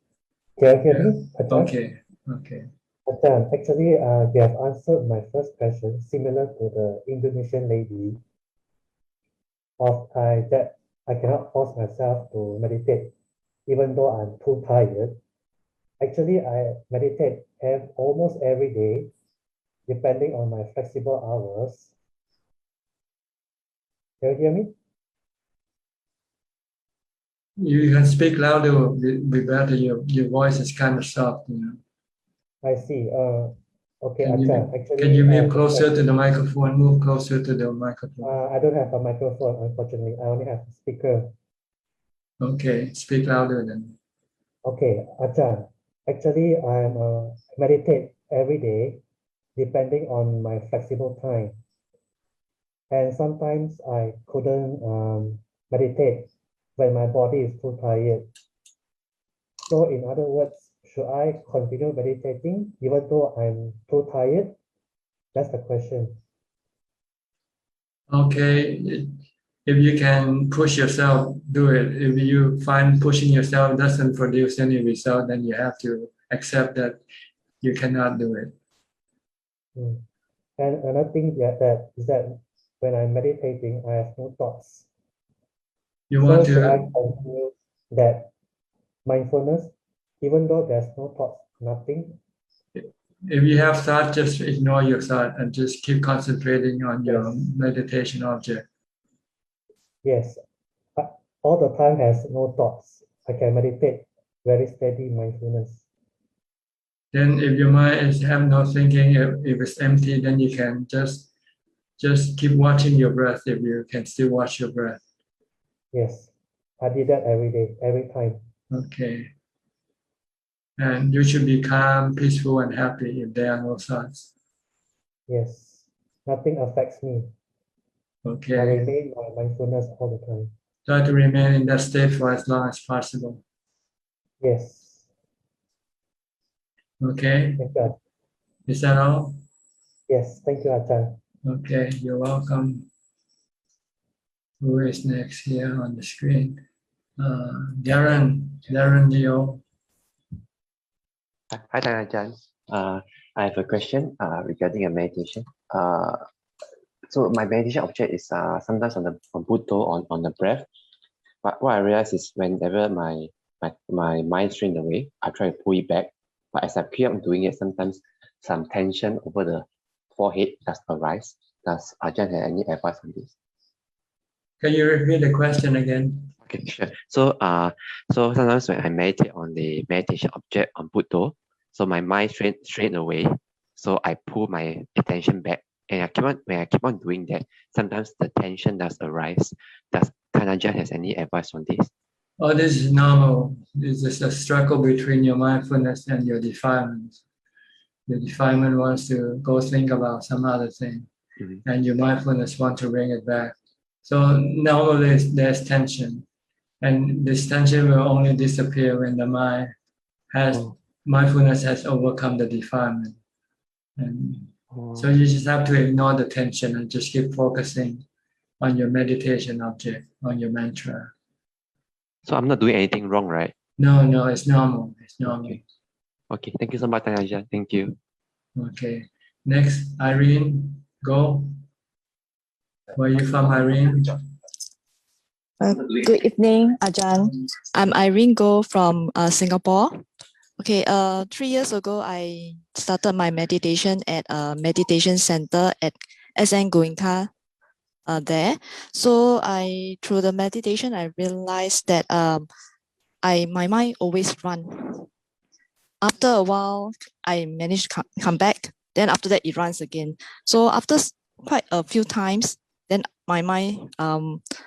Can you hear me, Ajahn? Okay, okay. Ajahn, actually, you have answered my first question, similar to the Indonesian lady, that I cannot force myself to meditate, even though I'm too tired. Actually, I meditate almost every day, depending on my flexible hours. Can you hear me? You can speak louder, will be better. Your voice is kind of soft, you know. I see. Okay, Can Ajahn. Actually, can you move closer to the microphone? Move closer to the microphone. I don't have a microphone, unfortunately. I only have a speaker. Okay, speak louder then. Okay, Ajahn. Actually, meditate every day, depending on my flexible time. And sometimes I couldn't meditate when my body is too tired. So in other words, should I continue meditating even though I'm too tired? That's the question. Okay, if you can push yourself, do it. If you find pushing yourself doesn't produce any result, then you have to accept that you cannot do it. And another thing that is that when I'm meditating, I have no thoughts. You want So should I to, continue that mindfulness, even though there's no thoughts, nothing? if you have thought, just ignore your thought and just keep concentrating on your meditation object. Yes, all the time has no thoughts. I can meditate very steady mindfulness. Then if your mind is have no thinking, if it's empty, then you can just keep watching your breath if you can still watch your breath. Yes, I did that every day, every time. Okay. And you should be calm, peaceful, and happy if there are no thoughts. Yes, nothing affects me. Okay. I remain my mindfulness all the time. Try to remain in that state for as long as possible. Yes. Okay. Thank you. Is that all? Yes, thank you, Ajahn. Okay, you're welcome. Who is next here on the screen? Darren Leo. Hi, Ajahn. I have a question regarding a meditation. So my meditation object is sometimes on Buddha on the breath. But what I realize is whenever my mind strains away, I try to pull it back. But as I keep on doing it, sometimes some tension over the forehead does arise. Does Ajahn have any advice on this? Can you repeat the question again? Okay, sure. So sometimes when I meditate on the meditation object on Buddha, so my mind strain away. So I pull my attention back, and when I keep on doing that, sometimes the tension does arise. Does Ajahn has any advice on this? Oh, this is normal. This is a struggle between your mindfulness and your defilement. Your defilement wants to go think about some other thing, and your mindfulness wants to bring it back. So normally there's tension, and this tension will only disappear when the mind has mindfulness has overcome the defilement. And so you just have to ignore the tension and just keep focusing on your meditation object, on your mantra. So I'm not doing anything wrong, right? No, it's normal. It's normal. Okay. Thank you so much, Ajahn. Thank you. Okay. Next, Irene, go. Where are you from, Irene? Good evening, Ajahn. I'm Irene Go from Singapore. Okay, 3 years ago, I started my meditation at a meditation center at SN Goenka there. So through the meditation, I realized that my mind always run. After a while, I managed to come back. Then after that, it runs again. So after quite a few times, then my mind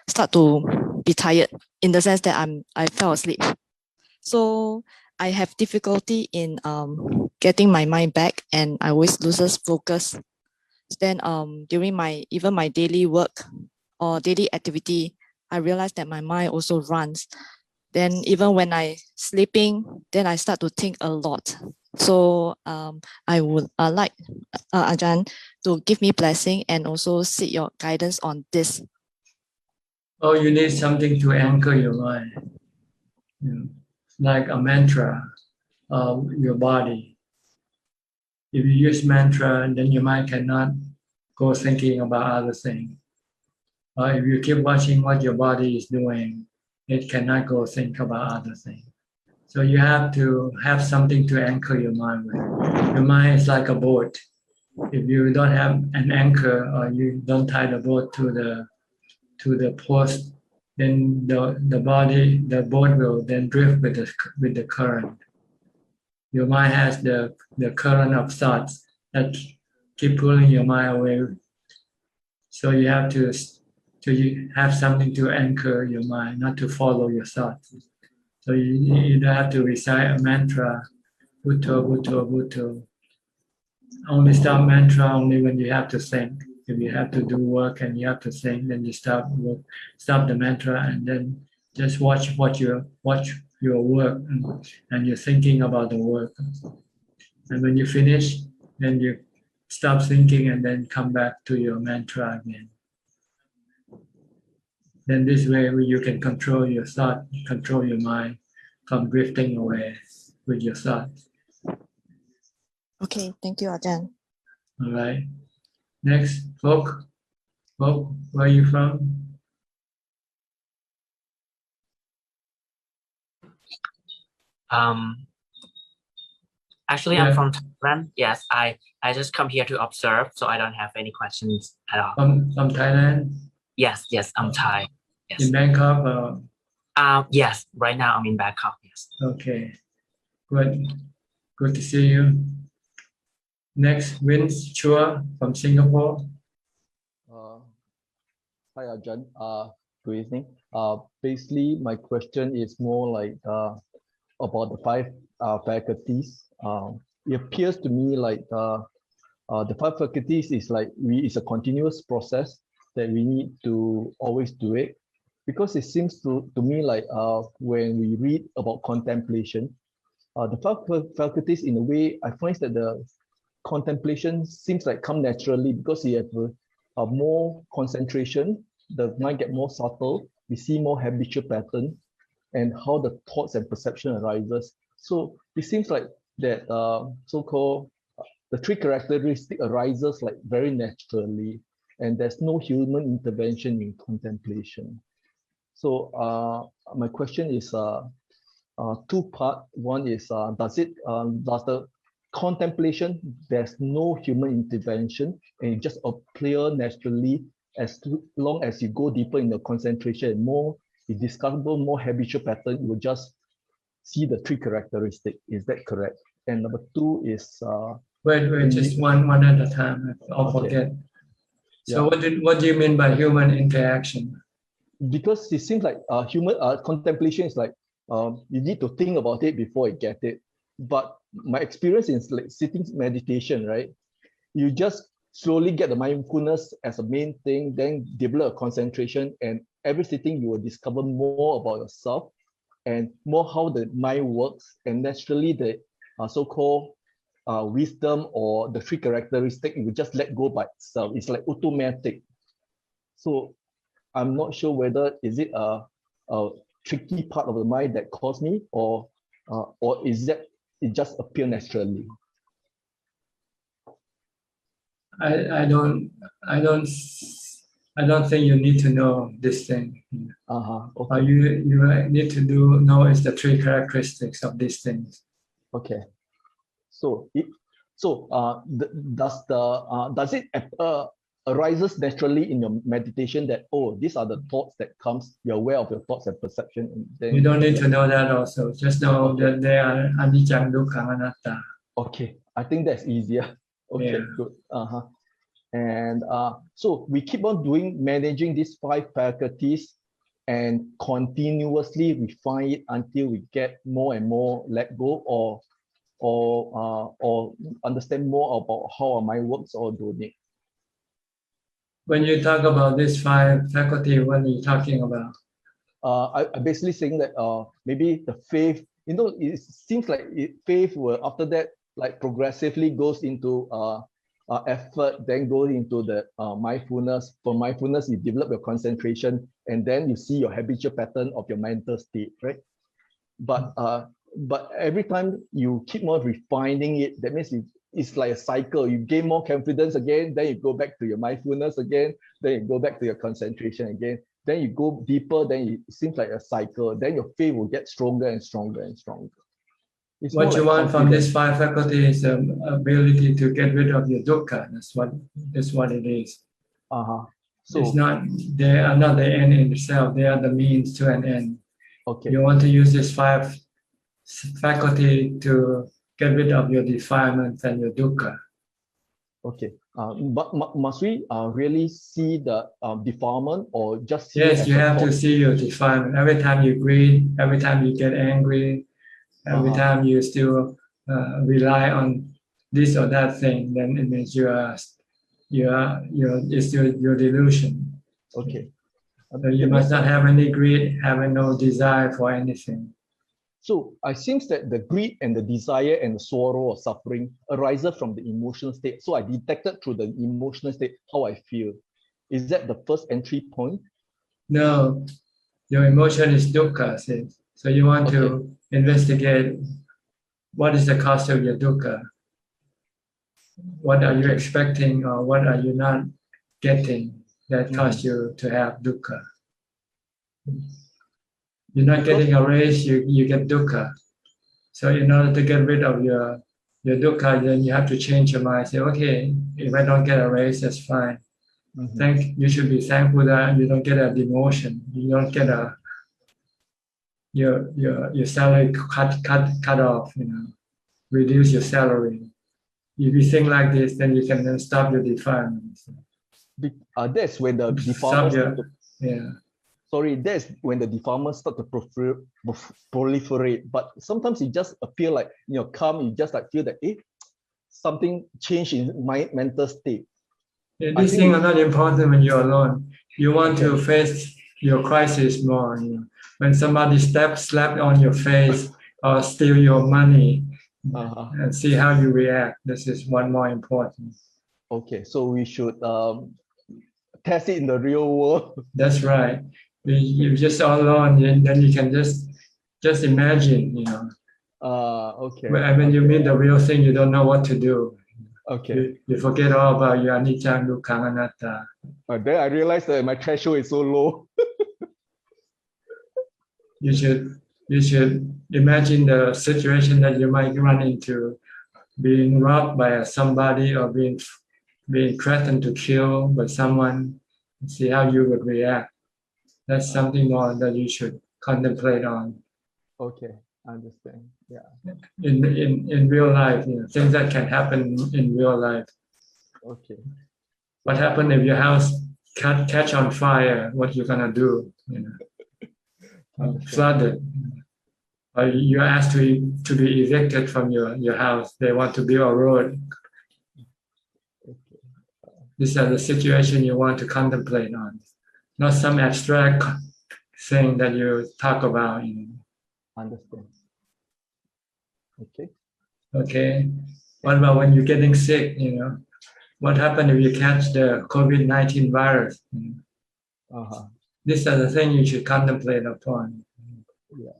start to be tired in the sense that I fell asleep. So I have difficulty in getting my mind back, and I always loses focus. Then during my daily work or daily activity, I realized that my mind also runs. Then even when I sleeping, then I start to think a lot. So I would like Ajahn to give me blessing and also seek your guidance on this. Oh, you need something to anchor your mind, like a mantra of your body. If you use mantra, then your mind cannot go thinking about other things. If you keep watching what your body is doing, it cannot go think about other things. So you have to have something to anchor your mind with. Your mind is like a boat. If you don't have an anchor or you don't tie the boat to the post, then the boat will then drift with the current. Your mind has the current of thoughts that keep pulling your mind away. So you have to have something to anchor your mind, not to follow your thoughts. So you don't have to recite a mantra, Bhutto, Bhutto, Bhutto. Only stop mantra only when you have to think. If you have to do work and you have to think, then you stop the mantra and then just watch your work, and you're thinking about the work. And when you finish, then you stop thinking and then come back to your mantra again. Then this way you can control your thought, control your mind from drifting away with your thoughts. Okay, thank you, Ajahn. All right. Next, Folk. Folk, where are you from? Actually, Yeah. I'm from Thailand. Yes, I just come here to observe, so I don't have any questions at all. From Thailand? Yes, I'm Thai. Yes. In Bangkok? Or? Yes, right now I'm in Bangkok. Yes. Okay, good. Good to see you. Next, Vince Chua from Singapore. Hi, Ajahn. Good evening. Basically, my question is more like about the 5 faculties. It appears to me like the 5 faculties is like it's a continuous process that we need to always do it, because it seems to me like when we read about contemplation, the 5 faculties, in a way, I find that the contemplation seems like come naturally because you have a more concentration, the mind get more subtle, we see more habitual pattern, and how the thoughts and perception arises. So it seems like that so-called the 3 characteristics arises like very naturally, and there's no human intervention in contemplation. So my question is 2-part. One is does the contemplation, there's no human intervention and it just appears naturally as long as you go deeper in the concentration, more you discover more habitual pattern, you will just see the 3 characteristics. Is that correct? And number 2 is wait, just one at a time. I'll forget. So what do you mean by human interaction? Because it seems like human contemplation is like you need to think about it before you get it. But my experience is like sitting meditation, right? You just slowly get the mindfulness as a main thing, then develop a concentration, and every sitting you will discover more about yourself and more how the mind works, and naturally the so-called wisdom or the 3 characteristics you will just let go by itself. It's like automatic. So I'm not sure whether is it a tricky part of the mind that caused me, or is that it just appear naturally? I don't think you need to know this thing. Okay. You need to know is the 3 characteristics of these things. Okay. So does it arises naturally in your meditation that, oh, these are the thoughts that comes, you're aware of your thoughts and perception, and then you don't need to know that also. Just know that they are anicca, dukkha, anatta. Okay, I think that's easier. Okay, good. And so we keep on managing these 5 faculties and continuously refine it until we get more and more let go, or understand more about how our mind works, or don't it? When you talk about these 5 faculties, what are you talking about? I'm basically saying that maybe the faith, it seems like faith will after that like progressively goes into effort, then goes into the mindfulness. For mindfulness, you develop your concentration, and then you see your habitual pattern of your mental state, right? But every time you keep on refining it, that means it's like a cycle. You gain more confidence again, then you go back to your mindfulness again, then you go back to your concentration again, then you go deeper, then it seems like a cycle. Then your faith will get stronger and stronger and stronger. It's what you like want from these 5 faculties is the ability to get rid of your dukkha. That's what it is. So it's not, they are not the end in itself, they are the means to an end. Okay. You want to use this 5 faculty to get rid of your defilements and your dukkha. Okay. But must we really see the defilement, or just see? Yes, you have to see your defilement. Every time you greed, every time you get angry, every time you still rely on this or that thing, then it means it's your delusion. Okay. So you must not have any greed, having no desire for anything. So it seems that the greed and the desire and the sorrow or suffering arises from the emotional state. So I detected through the emotional state how I feel. Is that the first entry point? No, your emotion is dukkha. See? So you want to investigate what is the cause of your dukkha. What are you expecting or what are you not getting that cause you to have dukkha? You're not getting a raise, you get dukkha. So in order to get rid of your dukkha, then you have to change your mind. Say, okay, if I don't get a raise, that's fine. You should be thankful that you don't get a demotion. You don't get your salary cut off. Reduce your salary. If you think like this, then you can then stop your defilement. That's when the defilements that's when the defilements start to proliferate. But sometimes it just appear like calm. You just like feel that something changed in my mental state. These things are not important when you're alone. You want to face your crisis more. When somebody slap on your face or steal your money, and see how you react. This is one more important. Okay, so we should test it in the real world. That's right. You're just all alone, then you can just imagine, Okay. When you meet the real thing, you don't know what to do. Okay. You forget all about your anicca, dukkha, anatta. Then I realized that my threshold is so low. You should imagine the situation that you might run into, being robbed by somebody or being threatened to kill by someone, and see how you would react. That's something more that you should contemplate on. Okay, I understand. Yeah. In real life, things that can happen in real life. Okay. What happens if your house catch on fire? What you gonna do? Flooded. Or you're asked to be evicted from your house. They want to build a road. These are the situation you want to contemplate on, not some abstract thing that you talk about. Understand. Okay. Okay. What about when you're getting sick? What happens if you catch the COVID-19 virus? These are the things you should contemplate upon,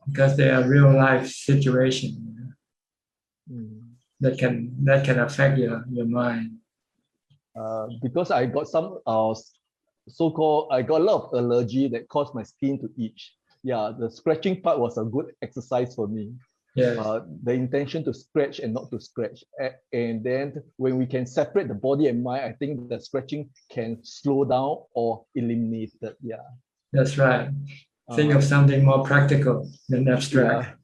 because they are real life situations that can affect your mind. Because I got some so-called, I got a lot of allergy that caused my skin to itch. Yeah, the scratching part was a good exercise for me. Yes. The intention to scratch and not to scratch. And then when we can separate the body and mind, I think the scratching can slow down or eliminate it. Yeah. That's right. Think of something more practical than abstract.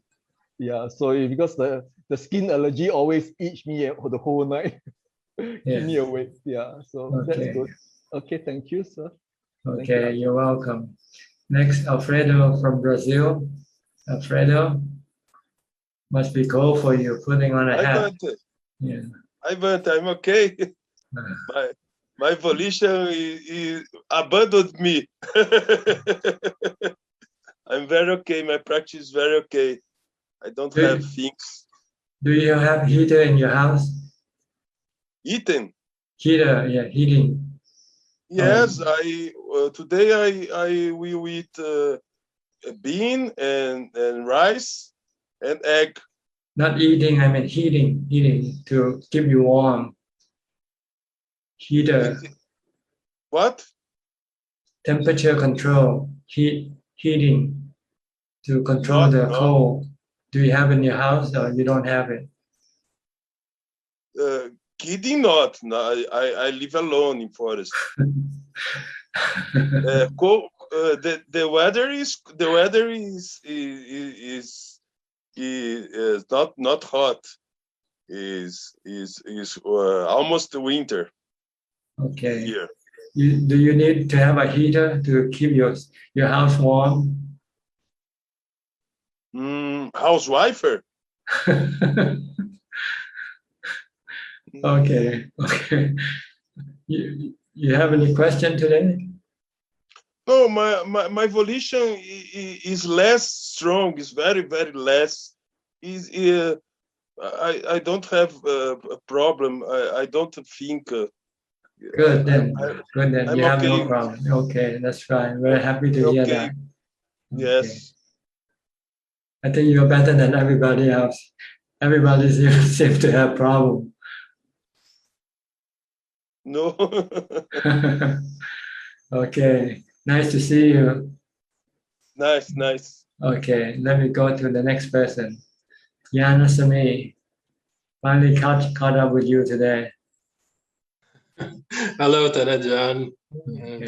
Yeah. So because the skin allergy always itch me the whole night. Keep me awake. Yeah. So that's good. Okay. Thank you, sir. Okay, you're welcome. Next, Alfredo from Brazil. Alfredo, must be cold for you putting on a hat. I'm okay. My volition is abandoned me. I'm very okay. My practice is very okay. I don't have things. Do you have heater in your house? Heating. Heater, yeah, heating. Yes, today I will eat bean and rice and egg. Not eating, I mean heating to keep you warm. Heater. What? Temperature control, heating to control the cold. Do you have it in your house or you don't have it? Kidding not. No, I live alone in forest. The weather is not hot. Is almost winter. Okay. Here. Do you need to have a heater to keep your house warm? Housewifer. Okay. You have any question today? No, my volition is less strong. It's very, very less. I don't have a problem. I don't think. Good then. Good then. I'm You have okay. no problem. Okay, that's fine. Very happy to hear that. Yes. I think you're better than everybody else. Everybody seems to have problem. No. Okay. Nice to see you. Nice. Okay, let me go to the next person. Yannasangwararam. Finally caught up with you today. Hello, Ajahn.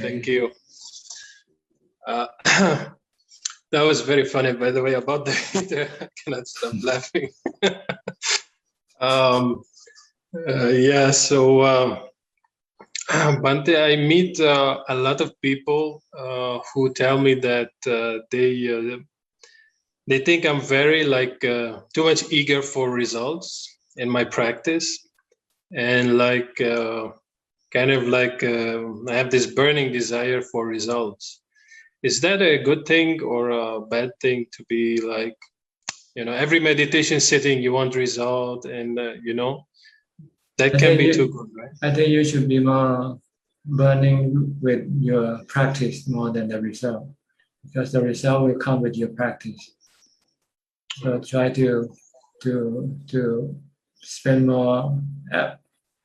Thank you. That was very funny, by the way, about the heater. I cannot stop laughing. Bante, I meet a lot of people who tell me that they think I'm very too much eager for results in my practice, and I have this burning desire for results. Is that a good thing or a bad thing to be every meditation sitting you want result, and that can be too good, right? I think you should be more burning with your practice more than the result, because the result will come with your practice. So try to spend more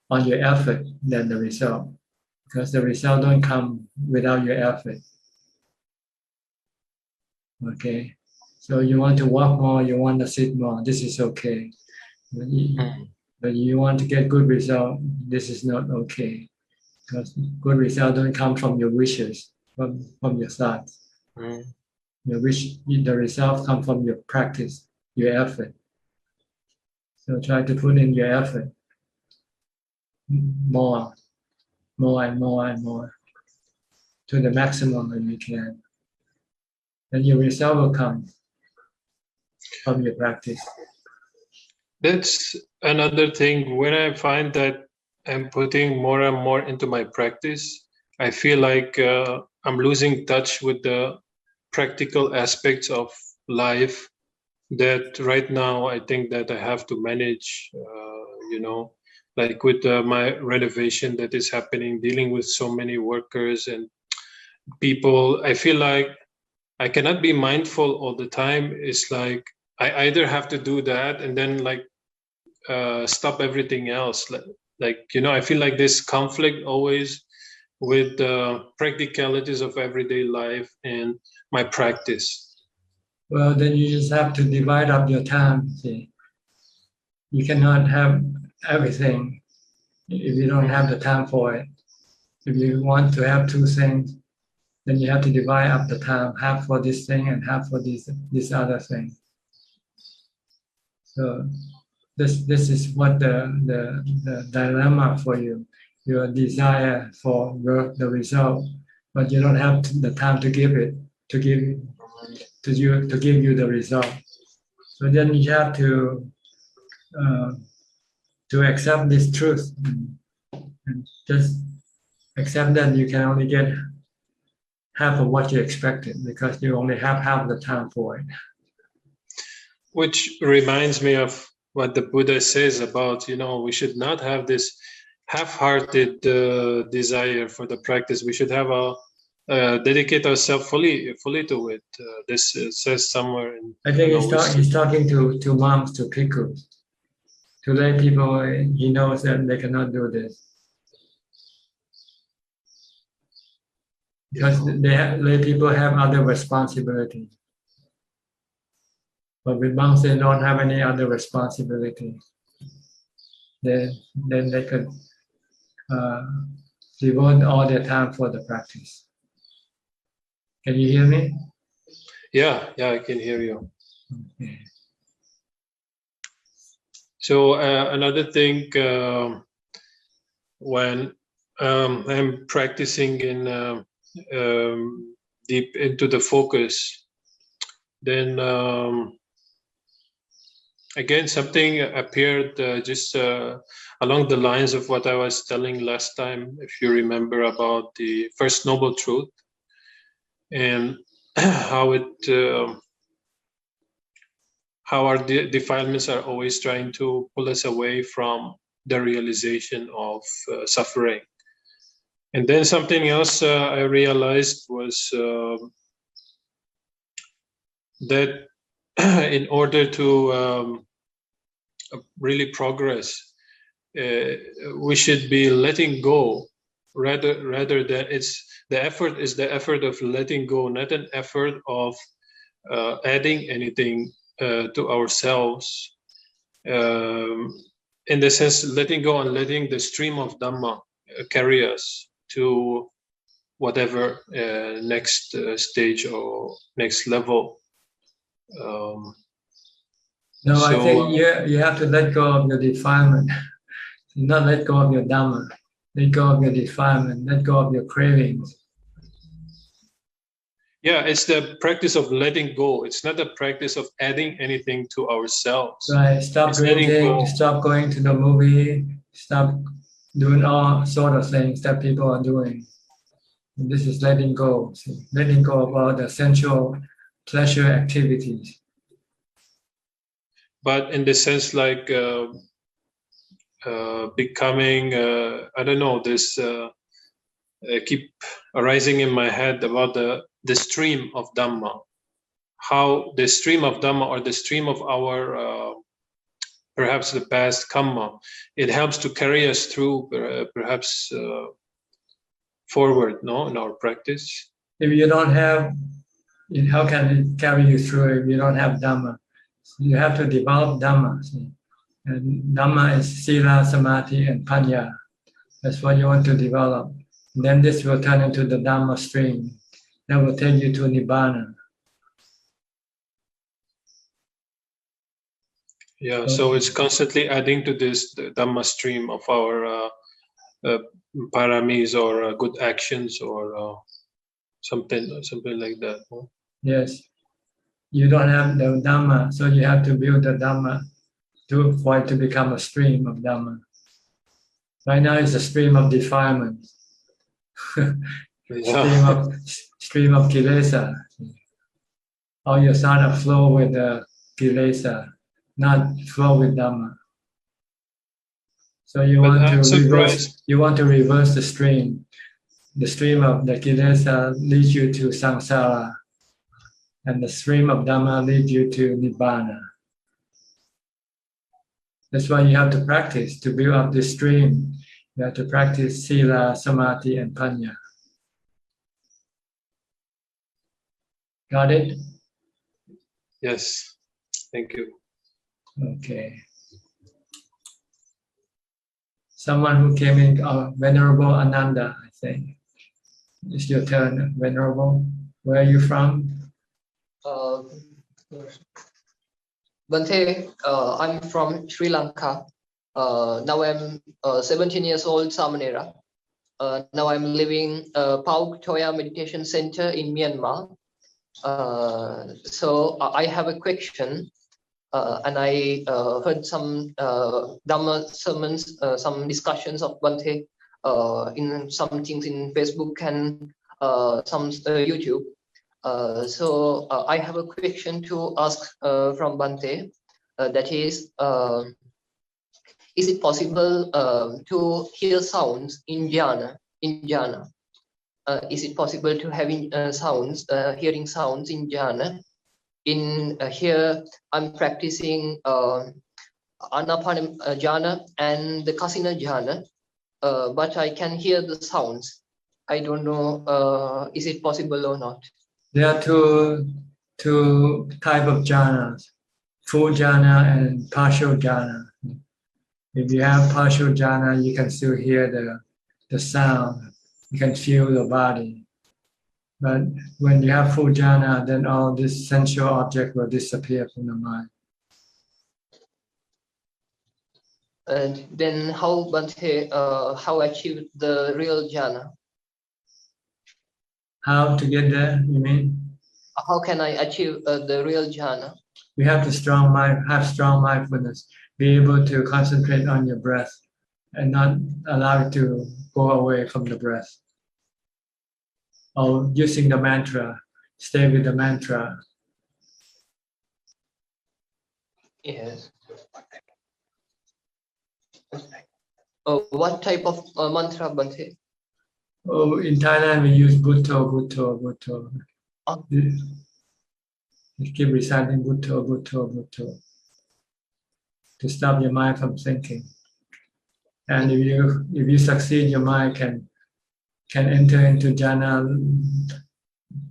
on your effort than the result, because the result don't come without your effort. Okay, so you want to walk more, you want to sit more, this is okay. But you want to get good result, this is not okay, because good result don't come from your wishes, from your thoughts. Your wish, the result come from your practice, your effort. So try to put in your effort more and more to the maximum that you can. Then your result will come from your practice. That's another thing. When I find that I'm putting more and more into my practice, I feel like I'm losing touch with the practical aspects of life that right now I think that I have to manage, like with my renovation that is happening, dealing with so many workers and people. I feel like I cannot be mindful all the time. It's like I either have to do that and then stop everything else. I feel like this conflict always with the practicalities of everyday life and my practice. Well, then you just have to divide up your time. See, you cannot have everything if you don't have the time for it. If you want to have two things, then you have to divide up the time, half for this thing and half for this other thing. So this is what the dilemma for you. Your desire for the result, but you don't have the time to give you the result. So then you have to accept this truth and just accept that you can only get half of what you expected because you only have half the time for it. Which reminds me of what the Buddha says about, we should not have this half-hearted desire for the practice. We should have dedicate ourselves fully to it. This says somewhere. I think he's talking to monks, to bhikkhus. To lay people, he knows that they cannot do this. Because lay people have other responsibilities. But with monks, they don't have any other responsibility. Then they could devote all their time for the practice. Can you hear me? Yeah, I can hear you. Okay. So another thing, when I'm practicing in deep into the focus, then again something appeared just along the lines of what I was telling last time, if you remember, about the First Noble Truth. and how our defilements are always trying to pull us away from the realization of suffering. And then something else I realized was that in order to really progress, we should be letting go rather than the effort of letting go, not an effort of adding anything to ourselves. In the sense, letting go and letting the stream of Dhamma carry us to whatever next stage or next level. I think you have to let go of your defilement, not let go of your Dhamma. Let go of your defilement, let go of your cravings. Yeah, it's the practice of letting go. It's not the practice of adding anything to ourselves. Right, stop drinking, stop going to the movie, stop doing all sort of things that people are doing. And this is letting go. See? Letting go of all the sensual pleasure activities. But in the sense like becoming, I don't know, this keep arising in my head about the stream of Dhamma. How the stream of Dhamma or the stream of our, perhaps the past karma, it helps to carry us through perhaps forward, no, in our practice. If you don't have, how can it carry you through if you don't have Dhamma? You have to develop Dhamma. See? And Dhamma is Sila, Samadhi, and Panya. That's what you want to develop. And then this will turn into the Dhamma stream. That will take you to Nibbana. Yeah, so it's constantly adding to this the Dhamma stream of our paramis or good actions or something like that. No? Yes. You don't have the Dhamma, so you have to build the Dhamma for it to become a stream of Dhamma. Right now it's a stream of defilement. Stream of kilesa. All your sadhana flow with the kilesa, not flow with Dhamma. So you want to reverse the stream. The stream of the kilesa leads you to samsara, and the stream of Dhamma leads you to Nibbana. That's why you have to practice to build up this stream. You have to practice Sila, Samadhi, and Panya. Got it? Yes. Thank you. Okay. Someone who came in, Venerable Ananda, I think. It's your turn, Venerable. Where are you from? Bante, I'm from Sri Lanka. Now I'm 17 years old, Samanera. Now I'm living Pauk Toya Meditation Center in Myanmar. So I have a question, and I heard some Dhamma sermons, some discussions of Bante in some things in Facebook and some YouTube. So I have a question to ask from Bante. That is it possible to hear sounds in jhana? Is it possible to having sounds, hearing sounds in jhana? In here, I'm practicing Anapana jhana and the Kasina jhana, but I can hear the sounds. I don't know, is it possible or not? There are two type of jhanas, full jhana and partial jhana. If you have partial jhana, you can still hear the sound. You can feel the body. But when you have full jhana, then all this sensual object will disappear from the mind. And then how Bante, how achieve the real jhana? How to get there, you mean? How can I achieve the real jhana? You have to have strong mindfulness, be able to concentrate on your breath and not allow it to go away from the breath. Or using the mantra, stay with the mantra. Yes. What type of mantra, Bante? Oh, in Thailand we use Bhutto, Bhutto, Bhutto. You keep reciting Bhutto, Bhutto, Bhutto to stop your mind from thinking. And if you succeed, your mind can enter into jhana.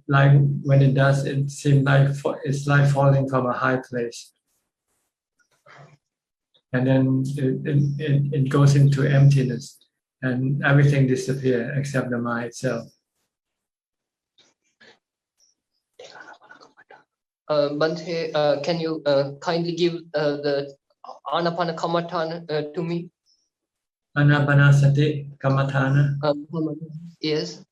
Like when it does, it seems like it's like falling from a high place, and then it goes into emptiness, and everything disappears except the mind itself. Bante, can you kindly give the Anapana Kamatan to me? Anapanasati Kammatthana. Yes.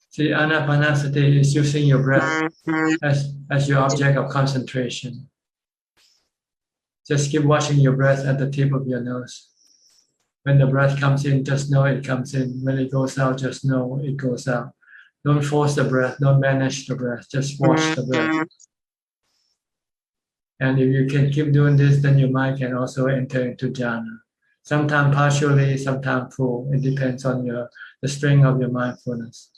See, Anapanasati is using your breath as your object of concentration. Just keep watching your breath at the tip of your nose. When the breath comes in, just know it comes in. When it goes out, just know it goes out. Don't force the breath, don't manage the breath, just watch the breath. And if you can keep doing this, then your mind can also enter into jhana. Sometimes partially, sometimes full. It depends on the strength of your mindfulness.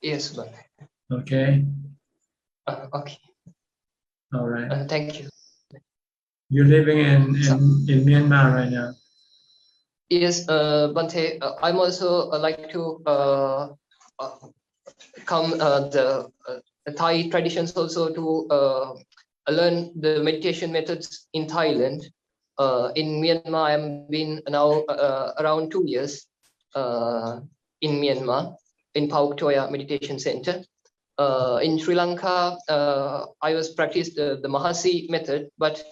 Yes, Bante. Okay? Okay. All right. Thank you. You're living in Myanmar right now. Yes, Bante, I'm also like to come the Thai traditions also to learn the meditation methods in Thailand. In Myanmar, I've been now around 2 years in Myanmar, in Pauk Toya Meditation Center. In Sri Lanka, I was practiced the Mahasi method, but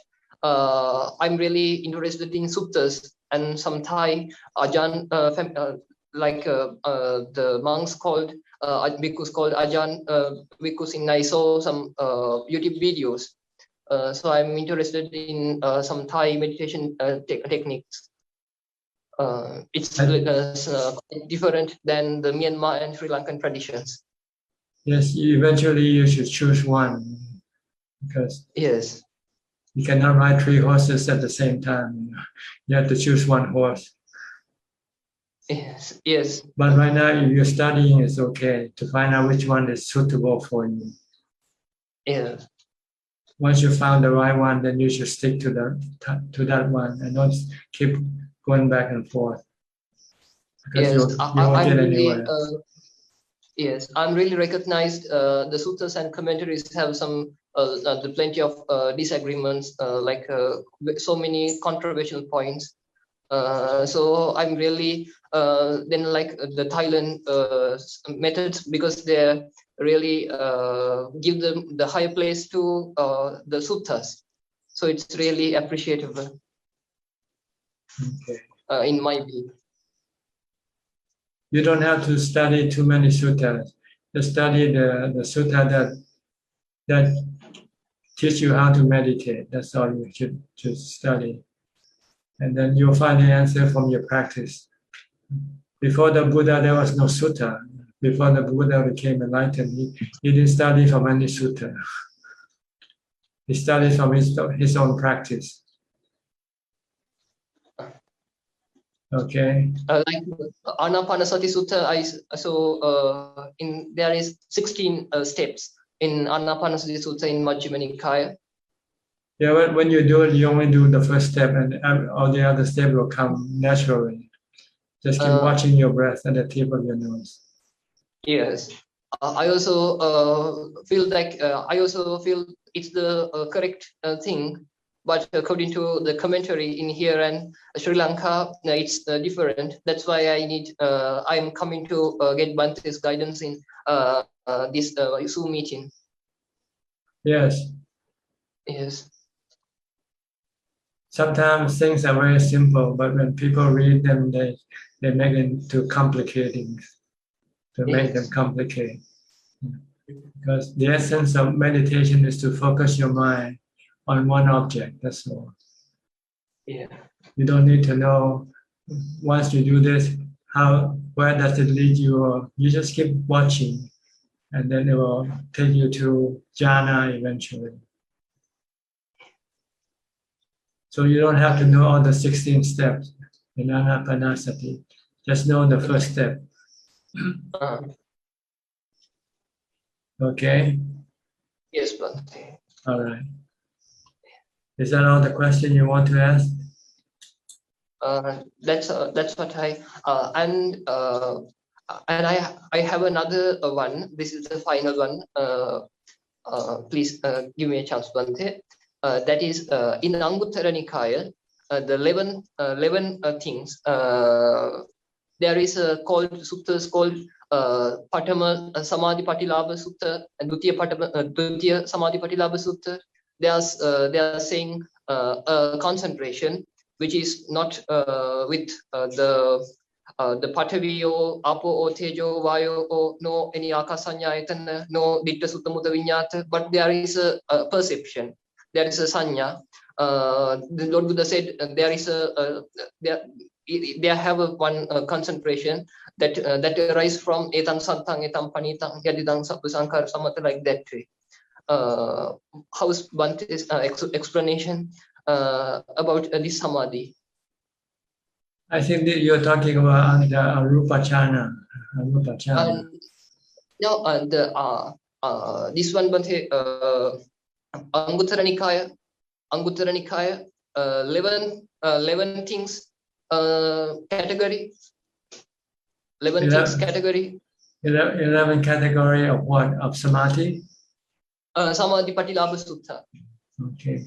I'm really interested in suttas and some Thai Ajahn, like the monks called bhikkhus called Ajahn bhikkhus in I saw some YouTube videos. So I'm interested in some Thai meditation techniques. It's different than the Myanmar and Sri Lankan traditions. Yes, eventually you should choose one, because yes, you cannot ride 3 horses at the same time. You have to choose one horse. Yes, yes. But right now, if you're studying, it's okay to find out which one is suitable for you. Yes. Once you found the right one, then you should stick to that one and not keep going back and forth, because Yes, you won't get anywhere. Yes, I'm really recognized. The suttas and commentaries have some plenty of disagreements, like so many controversial points. So I'm really then like the Thailand methods, because they really give them the higher place to the suttas. So it's really appreciable. Okay. In my view. You don't have to study too many suttas. Just study the sutta that teach you how to meditate. That's all you should study. And then you'll find the answer from your practice. Before the Buddha, there was no sutta. Before the Buddha became enlightened, he didn't study from any sutta. He studied from his own practice. Okay. Like Anapanasati Sutta, there is 16 steps in Anapanasati Sutta in Majjhima Nikaya. Yeah, when you do it, you only do the first step, and all the other steps will come naturally. Just keep watching your breath at the tip of your nose. Yes, I also feel like it's the correct thing. But according to the commentary in here and Sri Lanka, it's different. That's why I'm coming to get Bante's guidance in this Zoom meeting. Yes. Yes. Sometimes things are very simple, but when people read them, they make it too complicating, to make them complicated. Because the essence of meditation is to focus your mind on one object, that's all. Yeah. You don't need to know, once you do this, where does it lead you, or you just keep watching, and then it will take you to jhana eventually. So you don't have to know all the 16 steps in anapanasati. Just know the first step. Okay? Yes, Bhante. All right. Is that all the question you want to ask? That's what I and I have another one. This is the final one. Please give me a chance, Bhante. That is in Anguttara Nikaya, the 11 things. There is called suttas called Patama Samadhi Patilabha Sutta and Dutiya Samadhi Patilabha Sutta. They are saying a concentration which is not with the Pataviyo, Apo, or Tejo, Vayo, or no any Akasanya, no Ditta Sutta Mutta Vinyata, but there is a perception, there is a Sanya. The Lord Buddha said there is they have one concentration that arises from etang santang etang panitang yadidang sabbasankara samata, like that way. How's Bhante's explanation about this samadhi? I think that you're talking about the arupachana. No, this one, Bhante, Anguttara Nikaya, 11 things category. 11 things category. 11 category of what? Of samadhi? Samadhi Patilabha Sutta. Okay.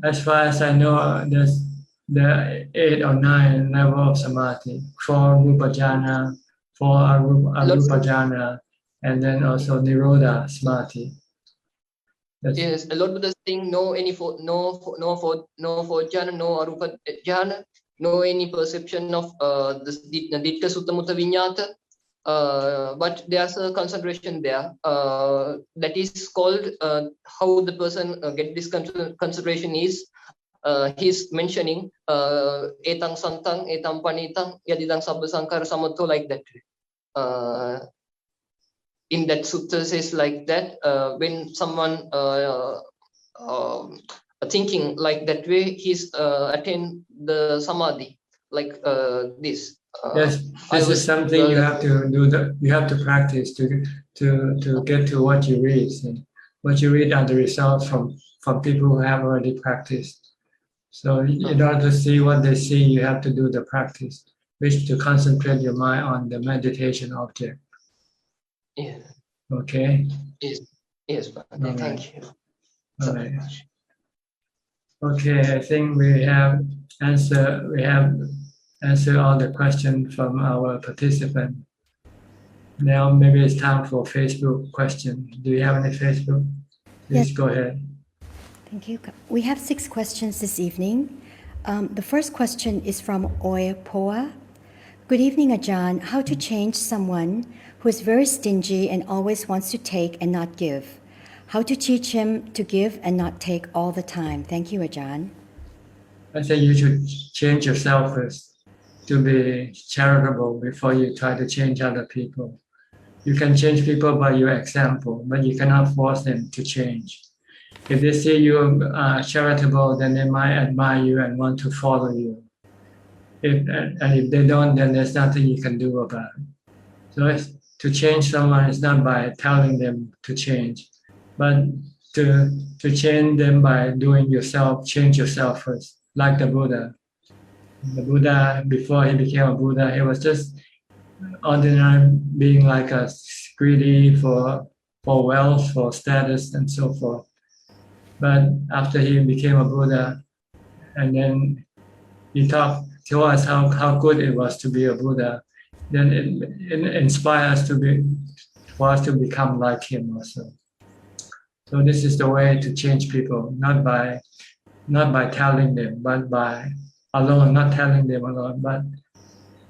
As far as I know, there's the 8 or 9 level of samadhi. 4 rupajana, 4 arupajana, and then also nirodha samadhi. Yes, a lot of the thing, no for jhana, no arupa jhana, no any perception of the ditta sutta mutta vinyata, but there's a concentration there. That is called how the person get this concentration is. He's mentioning etang santang, etang panitang, yadidang sabbasankara samato, like that. In that sutta says like that, when someone thinking like that way, he's attain the samadhi, like this. Yes, this is something you have to do. You have to practice to get to what you read. What you read are the results from people who have already practiced. So in order to see what they see, you have to do the practice, which to concentrate your mind on the meditation object. Yeah. Okay. Yes, thank you. All right. Okay, I think we have answered all the questions from our participant. Now maybe it's time for Facebook question. Do you have any Facebook? Please go ahead. Thank you. We have 6 questions this evening. The first question is from Oy Poa. Good evening, Ajahn. How to change someone who is very stingy and always wants to take and not give? How to teach him to give and not take all the time? Thank you, Ajahn. I think you should change yourself first to be charitable before you try to change other people. You can change people by your example, but you cannot force them to change. If they see you charitable, then they might admire you and want to follow you. If they don't, then there's nothing you can do about it. So to change someone is not by telling them to change, but to change them by doing yourself, change yourself first, like the Buddha. The Buddha, before he became a Buddha, he was just ordinary being, like a greedy for wealth, for status, and so forth. But after he became a Buddha, and then he taught us how good it was to be a Buddha, then it inspires for us to become like him also. So this is the way to change people, not by telling them, but by alone, not telling them alone, but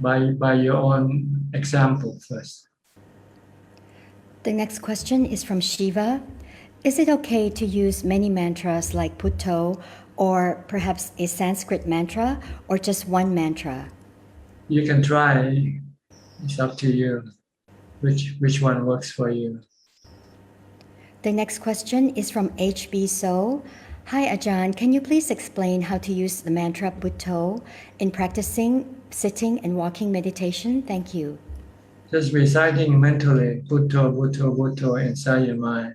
by your own example first. The next question is from Shiva. Is it okay to use many mantras like Putto, or perhaps a Sanskrit mantra, or just one mantra? You can try. It's up to you. Which one works for you? The next question is from HB So. Hi Ajahn, can you please explain how to use the mantra Bhutto in practicing sitting and walking meditation? Thank you. Just reciting mentally Bhutto, Bhutto, Bhutto inside your mind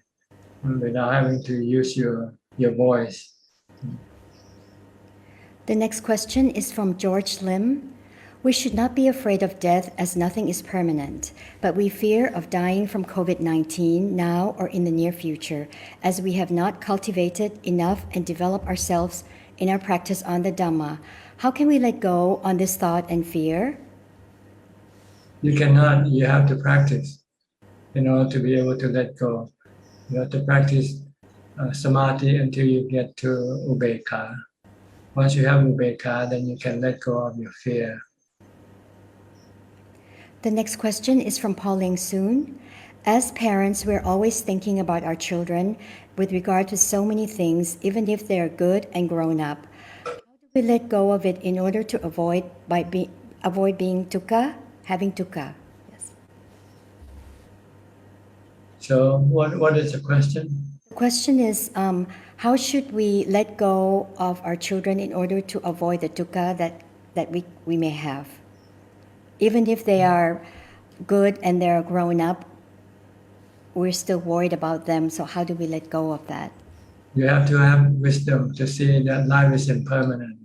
without having to use your voice. The next question is from George Lim. We should not be afraid of death as nothing is permanent, but we fear of dying from COVID-19 now or in the near future, as we have not cultivated enough and developed ourselves in our practice on the Dhamma. How can we let go on this thought and fear? You cannot. You have to practice in order to be able to let go. You have to practice samadhi until you get to ubekkha. Once you have ubekkha, then you can let go of your fear. The next question is from Pauline Soon. As parents, we're always thinking about our children with regard to so many things, even if they're good and grown up. How do we let go of it in order to avoid being dukkha, having dukkha? Yes. So what is the question? The question is, how should we let go of our children in order to avoid the dukkha that we may have? Even if they are good and they're grown up, we're still worried about them. So how do we let go of that? You have to have wisdom to see that life is impermanent.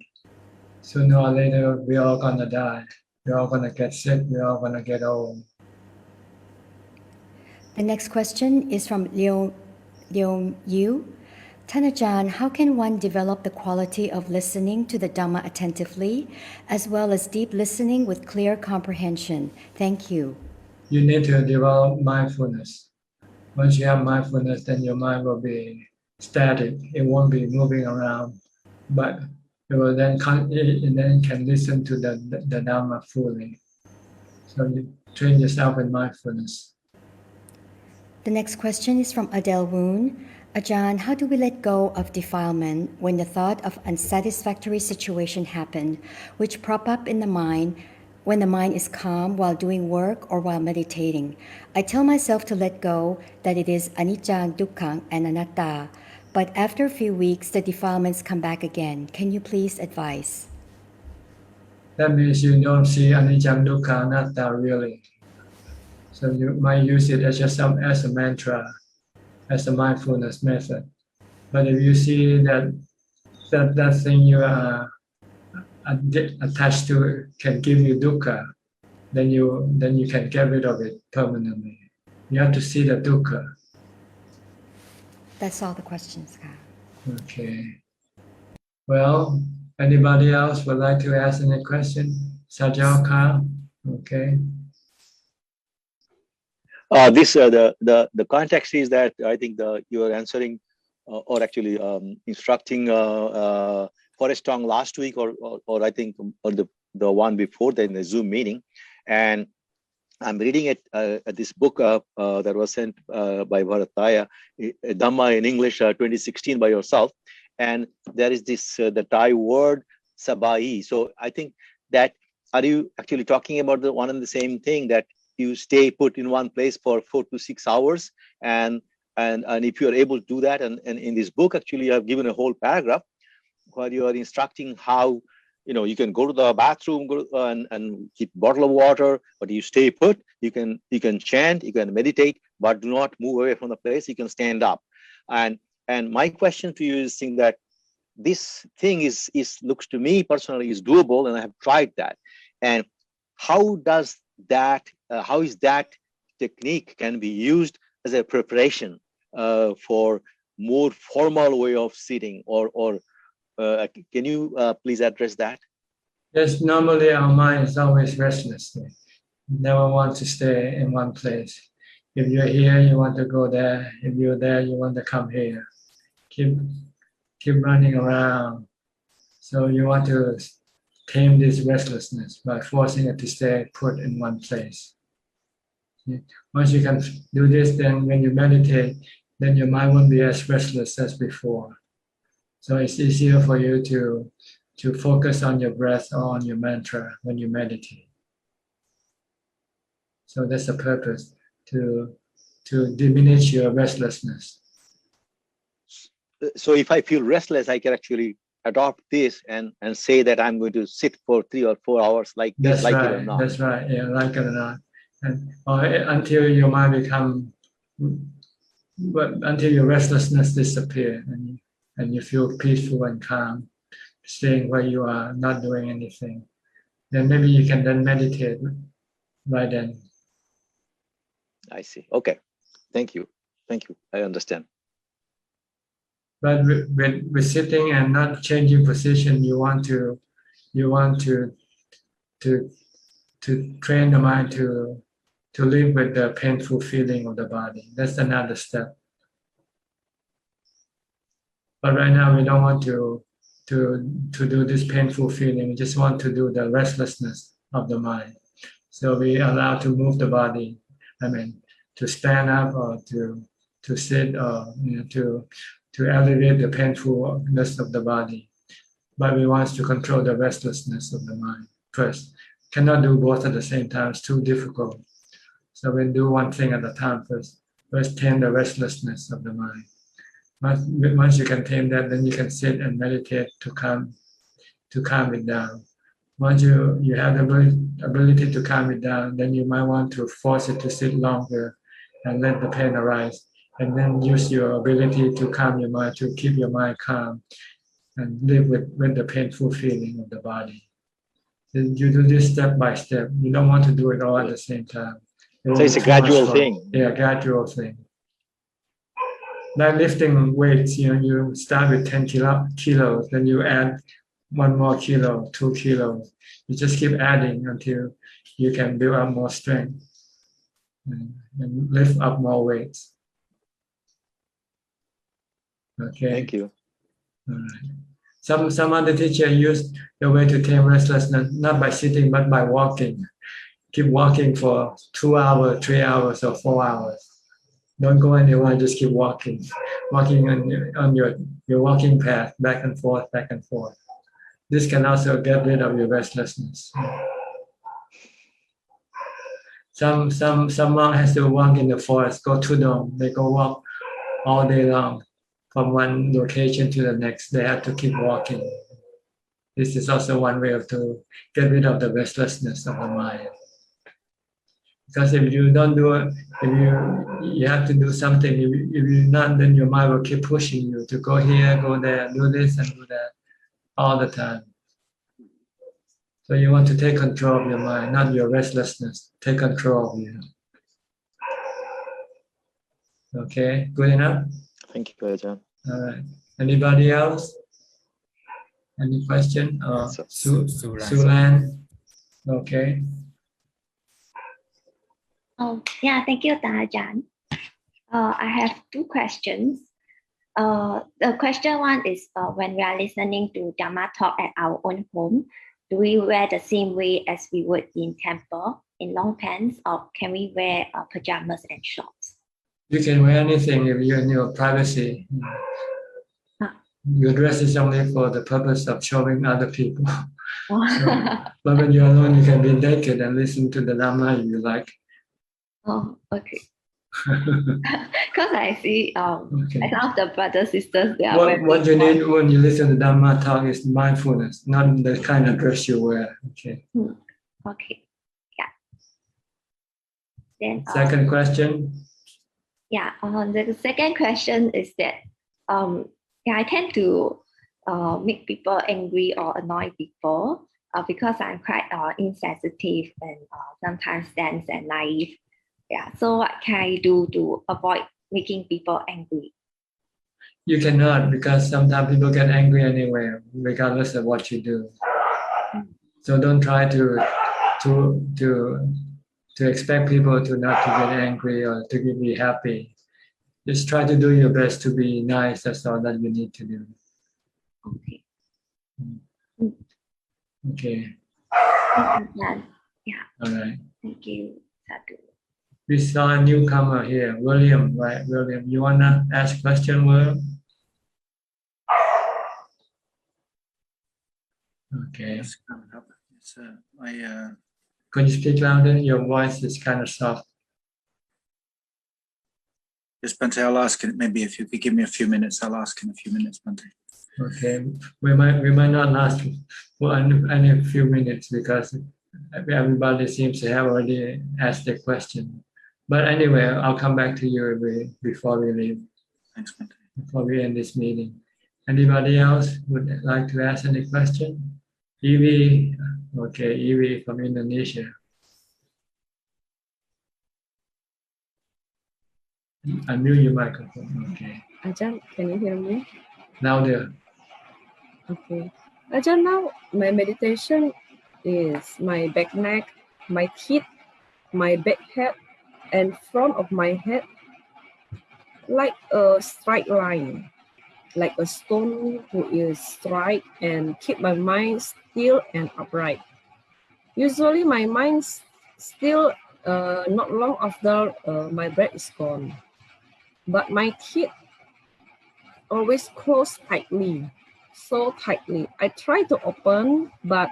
Sooner or later, we're all gonna die. We're all gonna get sick. We're all gonna get old. The next question is from Liu Yu. Ajahn, how can one develop the quality of listening to the Dhamma attentively, as well as deep listening with clear comprehension? Thank you. You need to develop mindfulness. Once you have mindfulness, then your mind will be static. It won't be moving around, but it will then can listen to the Dhamma fully. So you train yourself in mindfulness. The next question is from Adele Woon. Ajahn, how do we let go of defilement when the thought of unsatisfactory situation happened, which prop up in the mind when the mind is calm while doing work or while meditating? I tell myself to let go, that it is anicca, dukkha, and anatta, but after a few weeks, the defilements come back again. Can you please advise? That means you don't see anicca, dukkha, anatta really. So you might use it as as a mantra, as a mindfulness method. But if you see that thing you are attached to can give you dukkha, then you can get rid of it permanently. You have to see the dukkha. That's all the questions, Ka. Okay. Well, anybody else would like to ask any question? Sajal Ka? Okay. The context is that I think you are answering or actually instructing Forrest Tong last week or I think or the one before that in the Zoom meeting, and I'm reading it this book that was sent by Bharataya, Dhamma in English 2016 by yourself, and there is this the Thai word sabai. So I think that are you actually talking about the one and the same thing, that you stay put in one place for 4 to 6 hours, and if you are able to do that, and in this book actually you have given a whole paragraph where you are instructing how you can go to the bathroom and keep a bottle of water, but you stay put. You can chant, you can meditate, but do not move away from the place. You can stand up, and my question to you is saying that this thing is looks to me personally is doable, and I have tried that. And how is that technique can be used as a preparation for more formal way of sitting, or can you please address that? Yes, normally our mind is always restless. Never want to stay in one place. If you're here, you want to go there. If you're there, you want to come here. Keep running around. So you want to tame this restlessness by forcing it to stay put in one place. Once you can do this, then when you meditate, then your mind won't be as restless as before. So it's easier for you to focus on your breath or on your mantra when you meditate. So that's the purpose, to diminish your restlessness. So if I feel restless, I can actually adopt this and say that I'm going to sit for 3 or 4 hours like this, like it or not. That's right. Yeah, like it or not, and or until your mind become, but until your restlessness disappear and you feel peaceful and calm, staying where you are, not doing anything. Then maybe you can then meditate right then. I see. Okay. Thank you. Thank you. I understand. But with sitting and not changing position, you want to train the mind to live with the painful feeling of the body. That's another step. But right now we don't want to do this painful feeling. We just want to do the restlessness of the mind. So we allow to move the body. I mean, to stand up or to sit or to alleviate the painfulness of the body. But we want to control the restlessness of the mind first. Cannot do both at the same time. It's too difficult. So we do one thing at a time first. First tame the restlessness of the mind. Once you can tame that, then you can sit and meditate to calm it down. Once you have the ability to calm it down, then you might want to force it to sit longer and let the pain arise. And then use your ability to calm your mind, to keep your mind calm and live with the painful feeling of the body. Then you do this step by step. You don't want to do it all at the same time. So it's a gradual thing. Yeah, gradual thing. Like lifting weights, you start with 10 kilos, then you add 1 more kilo, 2 kilos. You just keep adding until you can build up more strength and lift up more weights. Okay. Thank you. All right. Some other teacher use the way to tame restlessness not by sitting but by walking. Keep walking for 2 hours, 3 hours, or 4 hours. Don't go anywhere. Just keep walking on your walking path, back and forth, back and forth. This can also get rid of your restlessness. Some monk has to walk in the forest, go to them. They go walk all day long. From one location to the next, they have to keep walking. This is also one way to get rid of the restlessness of the mind. Because if you don't do it, if you have to do something, if you're not, then your mind will keep pushing you to go here, go there, do this and do that all the time. So you want to take control of your mind, not your restlessness. Take control of you. Okay, good enough? Thank you, Ajahn. All right. Anybody else? Any question? Sulan. Okay. Oh, yeah, thank you, Ajahn. I have 2 questions. The question 1 is when we are listening to Dhamma talk at our own home, do we wear the same way as we would in temple, in long pants, or can we wear pajamas and shorts? You can wear anything if you're in your privacy. Your dress is only for the purpose of showing other people. But when you're alone, you can be naked and listen to the Dhamma if you like. Oh, okay. Because I see some of the brothers, sisters, they are what you need when you listen to Dhamma talk is mindfulness, not the kind of dress you wear. Okay. Okay. Yeah. Then second question. Yeah. The second question is that I tend to make people angry or annoy people because I'm quite insensitive and sometimes dense and naive. Yeah. So what can I do to avoid making people angry? You cannot, because sometimes people get angry anyway, regardless of what you do. So don't try to expect people to not to get angry or to be happy. Just try to do your best to be nice. That's all that you need to do. Okay. Okay. Yeah. All right. Thank you, Sadhu. We saw a newcomer here, William, right? William, you wanna ask question, William? Okay. Yes, coming up. It's, Could you speak louder? Your voice is kind of soft. Yes, Bhante, I'll ask it. Maybe if you could give me a few minutes, I'll ask in a few minutes, Bhante. Okay, we might not last for only a few minutes because everybody seems to have already asked their question. But anyway, I'll come back to you before we leave. Thanks, Bhante. Before we end this meeting. Anybody else would like to ask any question? Evie, okay, Evie from Indonesia. Unmute your microphone. Okay. Ajahn, can you hear me? Louder. Okay. Ajahn, now my meditation is my back neck, my teeth, my back head, and front of my head, like a straight line, like a stone who is straight, and keep my mind still and upright. Usually my mind still not long after my breath is gone, but my teeth always close tightly, so tightly. I try to open, but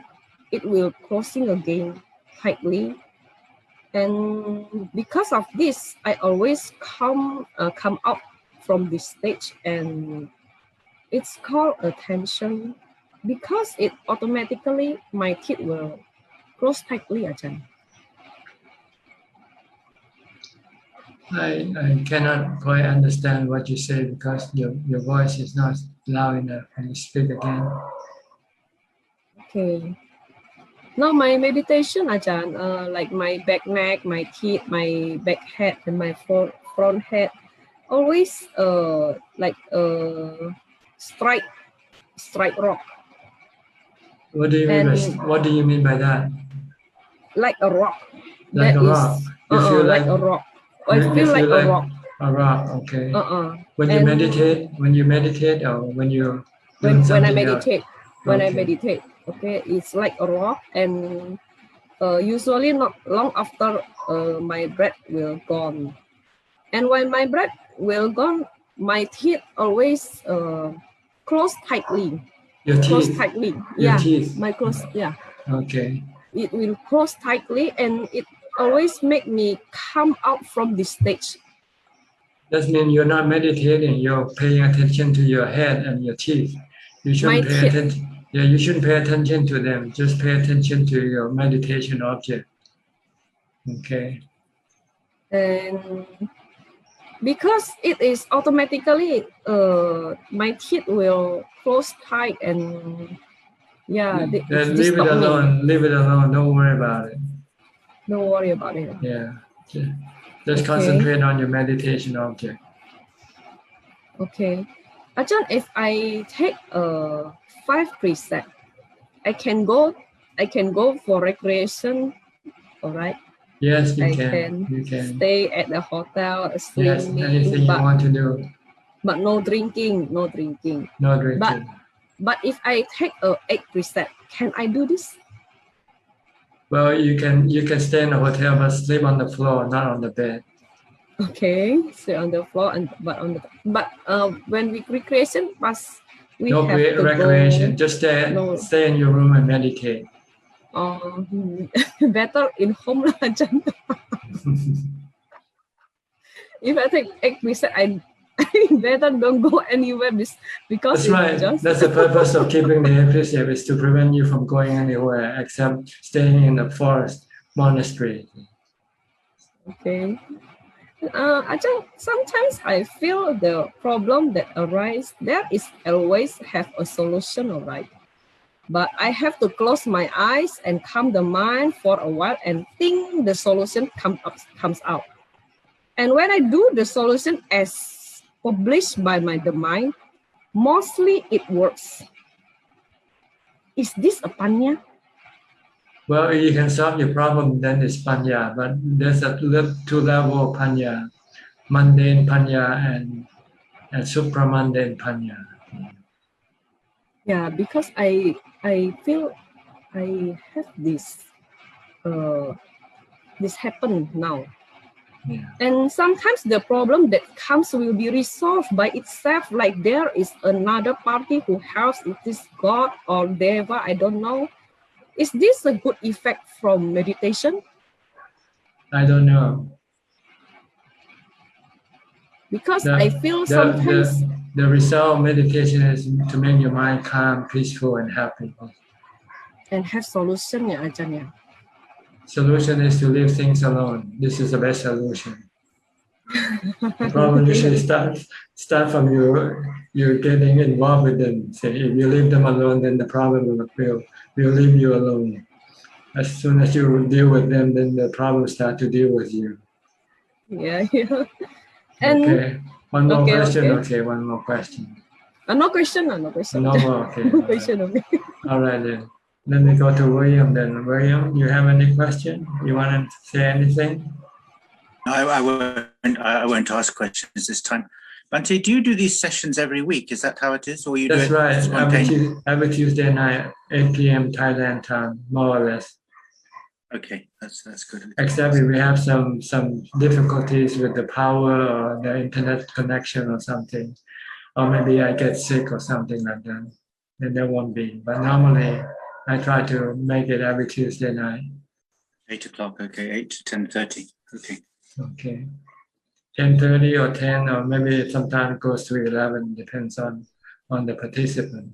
it will closing again tightly. And because of this, I always come out from this stage, and it's called a tension because it automatically my teeth will close tightly, Ajahn. I cannot quite understand what you say because your voice is not loud enough. Can you speak again? Okay. Now my meditation, Ajahn, like my back neck, my teeth, my back head, and my front head, always like straight rock. What do you mean? What do you mean by that? Like a rock. Like that a rock. You feel like a rock. I feel like a rock. A rock. Okay. When you And meditate, or when you when I something meditate, else? when I Okay. meditate, okay, it's like a rock, and usually not long after my breath will gone. And when my breath will gone, my teeth always close tightly. Your Close teeth. tightly. Your Yeah, teeth. my close. Yeah, Okay. it will close tightly, and it always make me come out from this stage. That means you're not meditating. You're paying attention to your head and your teeth. You shouldn't My pay teeth. attention. Yeah, you shouldn't pay attention to them. Just pay attention to your meditation object. Okay. And because it is automatically my teeth will close tight, and yeah, it's Then leave it disturb me. alone. Leave it alone. Don't worry about it. Don't worry about it. Yeah. Just Okay. concentrate on your meditation object. Okay. Ajahn, if I take 5 precepts, I can go for recreation, all right? Yes, you I can. You can. stay at the hotel, Yes, swimming, anything you want to do. but no drinking, no drinking. No drinking. But if I take 8 precepts, can I do this? Well, you can stay in the hotel but sleep on the floor, not on the bed. Okay, sit on the floor but when we recreation, we No have to recreation. go. Just No. stay in your room and meditate. Better in home lah, Ajahn. If I take 8 precepts, I better don't go anywhere because That's right. it's just That's the purpose of keeping the precept, is to prevent you from going anywhere except staying in the forest, monastery. Okay. Ajahn, sometimes I feel the problem that arises, there is always have a solution, all right? But I have to close my eyes and calm the mind for a while and think the solution comes out. And when I do the solution as published by the mind, mostly it works. Is this a panya? Well, you can solve your problem, then it's panya. But there's a two level of panya, mundane panya and supramundane panya. Yeah, because I feel I have this happen now. Yeah. And sometimes the problem that comes will be resolved by itself, like there is another party who helps, it is God or Deva, I don't know. Is this a good effect from meditation? I don't know. Because I feel the, sometimes the result of meditation is to make your mind calm, peaceful, and happy. and have solution, ya, Ajahn, ya. Solution is to leave things alone. This is the best solution. The problem usually start from you getting involved with them. Say, if you leave them alone, then the problem will leave you alone. As soon as you deal with them, then the problem start to deal with you. Yeah. And okay. One more question. Okay. Okay, one more question. No question. No question. No more. Okay. No question. Okay. All right then. Let me go to William then. William, you have any question? You want to say anything? I won't ask questions this time. Bhante, do you do these sessions every week? Is that how it is? Or you That's do it right. spontaneously? Every Tuesday night, 8 p.m. Thailand time, more or less. Okay, that's good. Except if we have some difficulties with the power or the internet connection or something, or maybe I get sick or something like that, then there won't be. But normally, I try to make it every Tuesday night. 8 o'clock, okay, 8 to 10:30, okay. Okay. 10:30 or 10, or maybe sometimes it goes to 11, depends on the participant.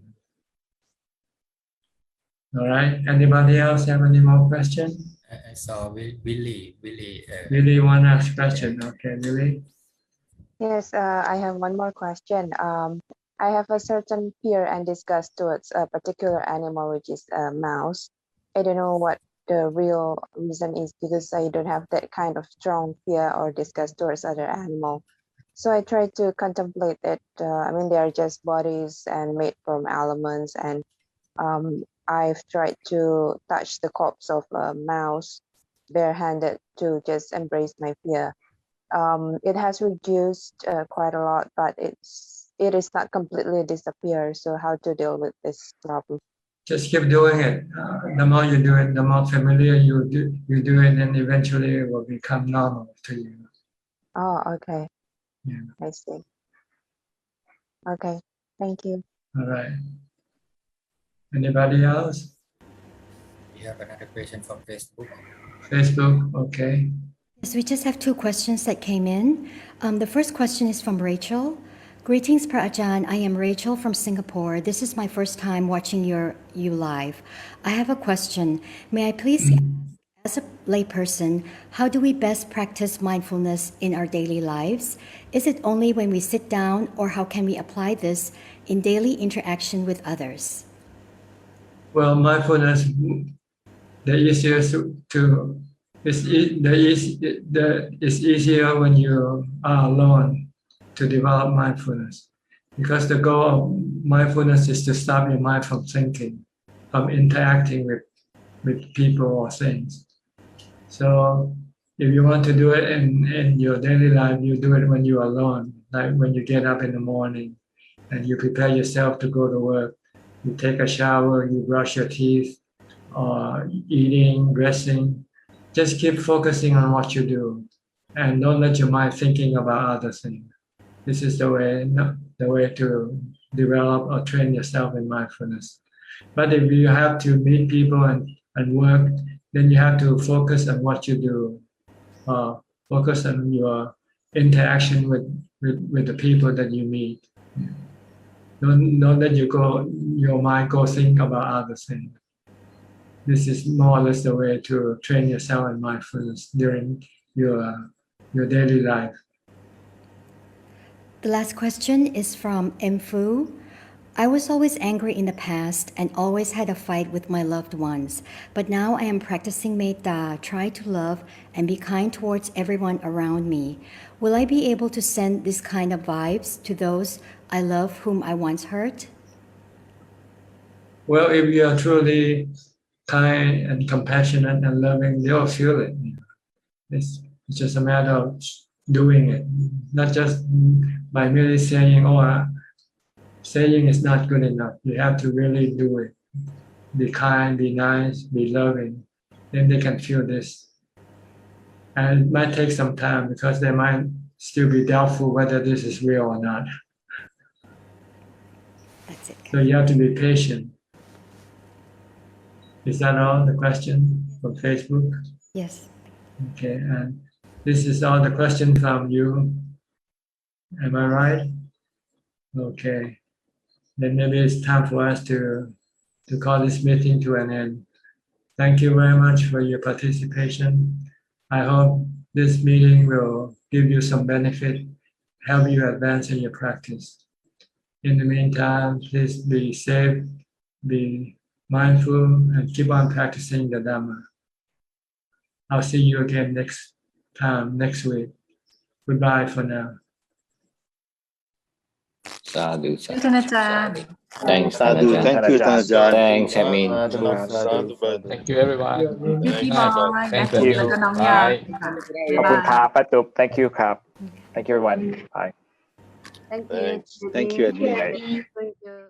All right. Anybody else have any more questions? I saw Willie. Willie want to ask question? Okay, Willie. Yes, I have one more question. I have a certain fear and disgust towards a particular animal, which is a mouse. I don't know what the real reason is because I don't have that kind of strong fear or disgust towards other animal. So I try to contemplate that. I mean, they are just bodies and made from elements, and I've tried to touch the corpse of a mouse barehanded to just embrace my fear. It has reduced quite a lot, but it is not completely disappear. So how to deal with this problem? Just keep doing it. The more you do it, the more familiar you do it, and eventually it will become normal to you. Oh, okay. Yeah. I see. Okay, thank you. All right. Anybody else? We have another question from Facebook. Facebook, okay. Yes, we just have two questions that came in. The first question is from Rachel. Greetings, Ajahn. I am Rachel from Singapore. This is my first time watching you live. I have a question. May I please ask, as a layperson, how do we best practice mindfulness in our daily lives? Is it only when we sit down, or how can we apply this in daily interaction with others? Well, mindfulness, the easiest it's easier when you are alone to develop mindfulness, because the goal of mindfulness is to stop your mind from thinking, from interacting with people or things. So if you want to do it in your daily life, you do it when you're alone, like when you get up in the morning and you prepare yourself to go to work. You take a shower, you brush your teeth, or eating, dressing. Just keep focusing on what you do, and don't let your mind thinking about other things. This is the way to develop or train yourself in mindfulness. But if you have to meet people and work, then you have to focus on what you do. Focus on your interaction with the people that you meet. Don't let your mind go think about other things. This is more or less the way to train yourself in mindfulness during your daily life. The last question is from M. Fu. I was always angry in the past and always had a fight with my loved ones. But now I am practicing metta, try to love and be kind towards everyone around me. Will I be able to send this kind of vibes to those I love whom I once hurt? Well, if you are truly kind and compassionate and loving, they'll feel it. It's just a matter of doing it, not just by merely saying, saying is not good enough. You have to really do it. Be kind, be nice, be loving. Then they can feel this. And it might take some time because they might still be doubtful whether this is real or not. That's it. So you have to be patient. Is that all the question from Facebook? Yes. Okay, and this is all the question from you. Am I right? Okay. Then maybe it's time for us to call this meeting to an end. Thank you very much for your participation. I hope this meeting will give you some benefit, help you advance in your practice. In the meantime, please be safe, be mindful, and keep on practicing the Dhamma. I'll see you again next week. Goodbye for now. Sadhu, Thank you, Ajahn. Thanks, Sadhu, Ajahn. thank you, Ajahn. Thanks, Amin. Thank you, everyone. Thank you, P-Boy. Thank Thank you, you. Ajahn Nongya. Bye. บ๊าย ขอบ บา คุณ ย ครับป้าตุ๊บ thank you ครับ thank you everyone bye Thank you. Thank you, Admin. Thank you.